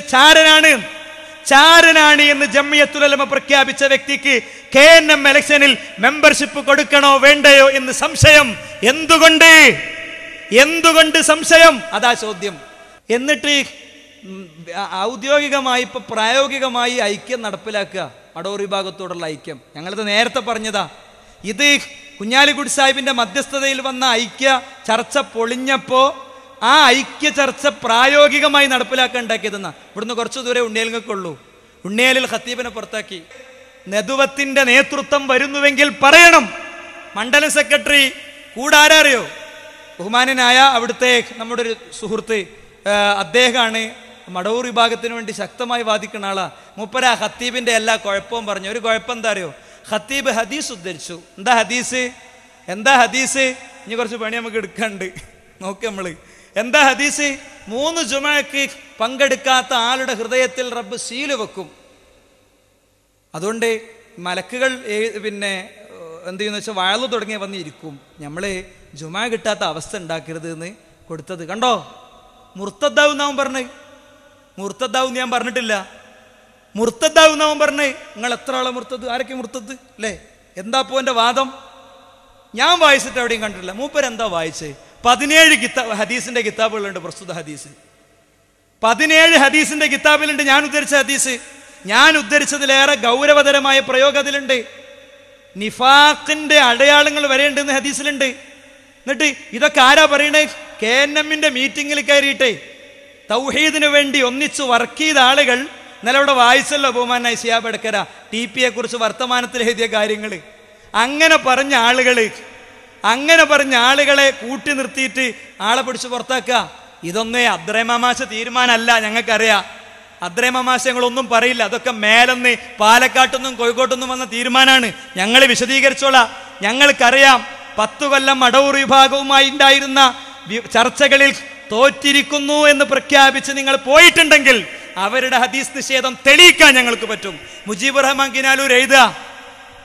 Speaker 2: ചാരനാണ് എന്ന് ജംഇയ്യത്തുൽ ഉലമ പ്രഖ്യാപിച്ച വ്യക്തിക്ക് KNM ഇലക്ഷനിൽ മെമ്പർഷിപ്പ് കൊടുക്കണോ വേണ്ടയോ എന്ന് സംശയം. എന്തുകൊണ്ട് സംശയം? അതാ ചോദ്യം. എന്നിട്ട് ഔദ്യോഗികമായി ഇപ്പൊ പ്രായോഗികമായി ഐക്യം നടപ്പിലാക്കുക, അടൂർ വിഭാഗത്തോടുള്ള ഐക്യം. ഞങ്ങളിത് നേരത്തെ പറഞ്ഞതാ. ഇത് കുഞ്ഞാലിക്കുട്ടി സാഹിബിന്റെ മധ്യസ്ഥതയിൽ വന്ന ഐക്യ ചർച്ച പൊളിഞ്ഞപ്പോ ആ ഐക്യ ചർച്ച പ്രായോഗികമായി നടപ്പിലാക്കാൻ ഉണ്ടാക്കിയതെന്നാ. ഇവിടുന്ന് കുറച്ചു ദൂരെ ഉണ്ണിയലിങ്ങൾക്കുള്ളൂ. ഉണ്ണിയലിൽ ഖത്തീബിനെ പുറത്താക്കി. നെതുവത്തിന്റെ നേതൃത്വം വരുന്നുവെങ്കിൽ പറയണം. മണ്ഡലം സെക്രട്ടറി കൂടാരറിയോ? ബഹുമാനനായ അവിടുത്തെ നമ്മുടെ ഒരു സുഹൃത്ത്, അദ്ദേഹമാണ് മടവൂർ വിഭാഗത്തിന് വേണ്ടി ശക്തമായി വാദിക്കുന്ന ആളാ. മൂപ്പര ഖത്തീബിന്റെ എല്ലാ കുഴപ്പവും പറഞ്ഞു. ഒരു കുഴപ്പം എന്താ അറിയോ? ഖത്തീബ് ഹദീസ് ഉദ്ധരിച്ചു. എന്താ ഹദീസ്? ഇനി കുറച്ച് പണി നമുക്ക് എടുക്കാണ്ട്, നോക്ക് നമ്മള്. എന്താ ഹദീസ്? 3 ജുമഅക്ക് പങ്കെടുക്കാത്ത ആളുടെ ഹൃദയത്തിൽ റബ്ബ് സീല് വെക്കും. അതുകൊണ്ട് മലക്കുകൾ പിന്നെ എന്ത് ചെയ്യുന്ന വെച്ചാൽ വയലു തുടങ്ങിയ വന്നിരിക്കും. നമ്മള് ജുമഅ കിട്ടാത്ത അവസ്ഥ ഉണ്ടാക്കരുത് എന്ന് കൊടുത്തത് കണ്ടോ? മുർത്തദ്ദാവും നാം പറഞ്ഞ്, മുർത്തദ്ദാവും ഞാൻ പറഞ്ഞിട്ടില്ല. മുർത്തദ്ദാവും നാം പറഞ്ഞ്. നിങ്ങൾ എത്ര ആളെ മുർത്തത്? ആരൊക്കെ മുർത്തത് അല്ലേ? എന്താ പോ എൻ്റെ വാദം? ഞാൻ വായിച്ചിട്ട് എവിടെയും കണ്ടിട്ടില്ല. മൂപ്പരെന്താ വായിച്ചേ? 17 ഹദീസിന്റെ കിതാബുകളുണ്ട്. പ്രസ്തുത ഹദീസ് 17 ഹദീസിന്റെ കിതാബിലുണ്ട്. ഞാൻ ഉദ്ധരിച്ച ഹദീസ്, ഞാൻ ഉദ്ധരിച്ചതിലേറെ ഗൗരവതരമായ പ്രയോഗം അതിലുണ്ട്. നിഫാഖിന്റെ അടയാളങ്ങൾ വരെയുണ്ടെന്ന് ഹദീസിലുണ്ട്. എന്നിട്ട് ഇതൊക്കെ ആരാ പറയണേ? KNM-ന്റെ മീറ്റിങ്ങിൽ കയറിയിട്ടേ തൗഹീദിന് വേണ്ടി ഒന്നിച്ച് വർക്ക് ചെയ്ത ആളുകൾ. ഇന്നലെ ഇവിടെ വായിച്ചല്ലോ ബഹുമാനായ ശിഹാബ് എടക്കര TP-യെ കുറിച്ച് വർത്തമാനത്തിൽ എഴുതിയ കാര്യങ്ങൾ. അങ്ങനെ പറഞ്ഞ ആളുകളെ കൂട്ടി നിർത്തിയിട്ട് ആളെ പിടിച്ച് പുറത്താക്കുക. ഇതൊന്നേ അദ്രൈമാമാശ തീരുമാനമല്ല. ഞങ്ങൾക്കറിയാം അദ്രൈമാമാശ ഞങ്ങളൊന്നും പറയില്ല. അതൊക്കെ മേലെന്ന് പാലക്കാട്ടൊന്നും കോഴിക്കോട്ടൊന്നും വന്ന തീരുമാനമാണ്. ഞങ്ങൾ വിശദീകരിച്ചോളാം. ഞങ്ങൾക്കറിയാം 10 കൊല്ലം അടൂർ വിഭാഗവുമായി ഉണ്ടായിരുന്ന ചർച്ചകളിൽ തോറ്റിരിക്കുന്നു എന്ന് പ്രഖ്യാപിച്ച് നിങ്ങൾ പോയിട്ടുണ്ടെങ്കിൽ അവരുടെ ഹദീസ് നിഷേധം തെളിയിക്കാൻ ഞങ്ങൾക്ക് പറ്റും. മുജീബുർ റഹ്മാൻ കിനാലൂർ എഴുതുക,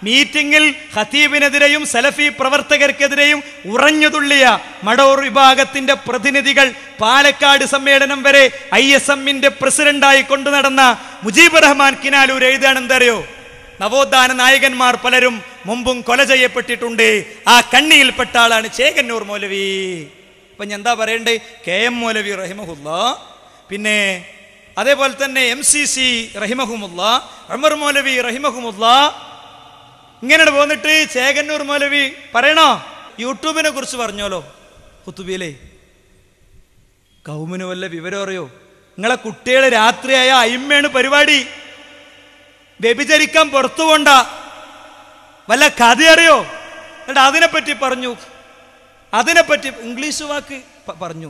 Speaker 2: മീറ്റിംഗിൽ ഖതീബിനെതിരെയും സലഫി പ്രവർത്തകർക്കെതിരെയും ഉറഞ്ഞുതുള്ളിയ മടവൂർ വിഭാഗത്തിന്റെ പ്രതിനിധികൾ പാലക്കാട് സമ്മേളനം വരെ ISMന്റെ പ്രസിഡന്റായി കൊണ്ടു നടന്ന മുജീബ് റഹ്മാൻ കിനാലൂർ എഴുതാണെന്തറിയോ? നവോത്ഥാന നായകന്മാർ പലരും മുമ്പും കൊല ചെയ്യപ്പെട്ടിട്ടുണ്ട്. ആ കണ്ണിയിൽപ്പെട്ട ആളാണ് ചേകന്നൂർ മൗലവി. ഇപ്പൊ ഞാൻ എന്താ പറയണ്ടേ? KM മൗലവി റഹിമഹുല്ലാ, പിന്നെ അതേപോലെ തന്നെ MCC റഹിമഹുമുല്ലാ, ഉമർ മൗലവി റഹിമഹുമുല്ലാ, ഇങ്ങനെ പോന്നിട്ട് ചേകന്നൂർ മൗലവി പറയണോ? യൂട്യൂബിനെ കുറിച്ച് പറഞ്ഞോലോ ഖുതുബയിലെ. കൗമിന് വല്ല വിവരം അറിയോ? നിങ്ങളെ കുട്ടികളെ രാത്രിയായ അയിമ്മയാണ് പരിപാടി, വ്യഭിചരിക്കാൻ പുറത്തു പോണ്ട, വല്ല കഥ അറിയോ? എന്നിട്ട് അതിനെപ്പറ്റി പറഞ്ഞു, അതിനെപ്പറ്റി ഇംഗ്ലീഷ് വാക്ക് പറഞ്ഞു.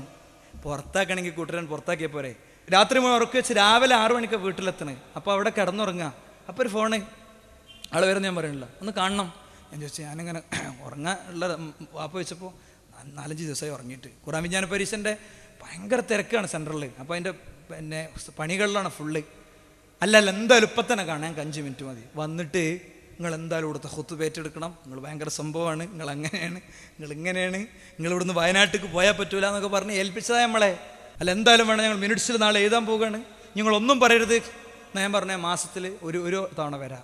Speaker 2: പുറത്താക്കണമെങ്കിൽ കൂട്ടുകാരൻ പുറത്താക്കിയ പോരെ. രാത്രി ഉറക്കി വെച്ച് രാവിലെ 6 മണിക്ക് വീട്ടിലെത്തണേ. അപ്പോൾ അവിടെ കിടന്നുറങ്ങുക. അപ്പോൾ ഒരു ഫോണ് ആൾ വരുന്ന ഞാൻ പറയണില്ല, ഒന്ന് കാണണം. ഞാൻ ചോദിച്ചു, ഞാനിങ്ങനെ ഉറങ്ങാനുള്ള വാപ്പ വെച്ചപ്പോൾ 4-5 ദിവസമായി ഉറങ്ങിയിട്ട്. ഖുർആൻ വിജ്ഞാന പരീക്ഷൻ്റെ ഭയങ്കര തിരക്കാണ് സെൻട്രലിൽ. അപ്പോൾ അതിൻ്റെ പിന്നെ പണികളിലാണ് ഫുള്ള്. അല്ല എന്തായാലും ഇപ്പം തന്നെ കാണാൻ 5 മിനിറ്റ് മതി. വന്നിട്ട് നിങ്ങൾ എന്തായാലും ഇവിടുത്തെ ഖുത്ബ ഏറ്റെടുക്കണം, നിങ്ങൾ ഭയങ്കര സംഭവമാണ്, നിങ്ങൾ അങ്ങനെയാണ്, നിങ്ങൾ ഇങ്ങനെയാണ്, നിങ്ങൾ ഇവിടുന്ന് വയനാട്ടിലേക്ക് പോയാൽ പറ്റൂല എന്നൊക്കെ പറഞ്ഞ് ഏൽപ്പിച്ചതാ നമ്മളെ. അല്ല എന്തായാലും വേണം, ഞങ്ങൾ മിനിറ്റ്സിൽ നാളെ എഴുതാൻ പോവുകയാണ്, നിങ്ങളൊന്നും പറയരുത്. ഞാൻ പറഞ്ഞ മാസത്തിൽ ഒരു തവണ വരാം.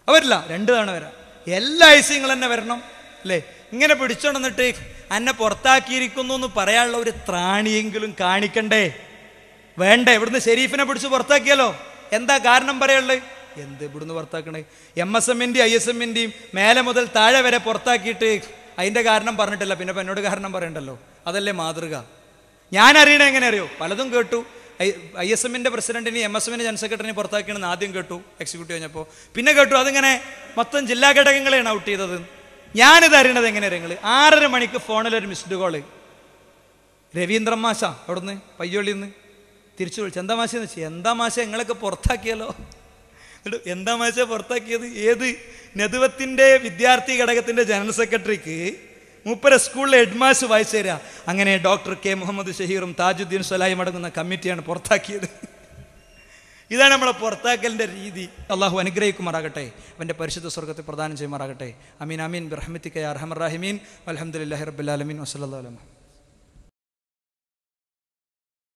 Speaker 2: അവരില്ല 2 തവണ വരാം. എല്ലാ ആഴ്ചയും നിങ്ങൾ തന്നെ വരണം അല്ലേ? ഇങ്ങനെ പിടിച്ചോണ്ടിട്ട് എന്നെ പുറത്താക്കിയിരിക്കുന്നു എന്ന് പറയാനുള്ള ഒരു ത്രാണിയെങ്കിലും കാണിക്കണ്ടേ? വേണ്ടേ? ഇവിടുന്ന് ഷെരീഫിനെ പിടിച്ച് പുറത്താക്കിയാലോ? എന്താ കാരണം പറയുള്ളത്? എന്ത് ഇവിടുന്ന് പുറത്താക്കണേ? MSMന്റെയും ISMന്റെയും മേലെ മുതൽ താഴെ വരെ പുറത്താക്കിയിട്ട് അതിൻ്റെ കാരണം പറഞ്ഞിട്ടില്ല. പിന്നെ എന്നോട് കാരണം പറയണ്ടല്ലോ, അതല്ലേ മാതൃക. ഞാൻ അറിയണ എങ്ങനെ അറിയോ? പലതും കേട്ടു. ISMന്റെ പ്രസിഡന്റിനെ MSMന്റെ ജനറൽ സെക്രട്ടറിനെ പുറത്താക്കിയെന്ന് ആദ്യം കേട്ടു, എക്സിക്യൂട്ടീവ് കഴിഞ്ഞപ്പോൾ. പിന്നെ കേട്ടു അതിങ്ങനെ മൊത്തം ജില്ലാ ഘടകങ്ങളെയാണ് ഔട്ട് ചെയ്തത്. ഞാനിത് അറിയണത് എങ്ങനെ നിങ്ങൾ 6:30 മണിക്ക് ഫോണിലൊരു മിസ്ഡ് കോള്. രവീന്ദ്രൻ മാഷ അവിടുന്ന് പയ്യോളിയിൽ നിന്ന് തിരിച്ചു വിളിച്ചു. എന്താ മാഷ എന്ന് വെച്ചാൽ, എന്താ മാഷ നിങ്ങളൊക്കെ പുറത്താക്കിയല്ലോ. എന്താ മാഷ പുറത്താക്കിയത്? ഏത് നെതുവത്തിൻ്റെ വിദ്യാർത്ഥി ഘടകത്തിൻ്റെ ജനറൽ സെക്രട്ടറിക്ക് മൂപ്പര സ്കൂളിലെ ഹെഡ്മാസ്റ്റർ വായിച്ചു തരാ. അങ്ങനെ ഡോക്ടർ K മുഹമ്മദ് ഷഹീറും താജുദ്ദീൻ സ്വലായും അടങ്ങുന്ന കമ്മിറ്റിയാണ് പുറത്താക്കിയത്. ഇതാണ് നമ്മളെ പുറത്താക്കലിൻ്റെ രീതി. അള്ളാഹു അനുഗ്രഹിക്കുമാറാകട്ടെ, അവൻ്റെ പരിശുദ്ധ സ്വർഗ്ഗത്തെ പ്രദാനം ചെയ്യുമാറാകട്ടെ. അമീൻ അമീൻ ബിറഹ്മതിക യാ അർഹമർ റഹീമീൻ. അൽഹംദുലില്ലാഹി റബ്ബിൽ ആലമീൻ. വസല്ലല്ലാഹു അലൈഹി വസല്ലം.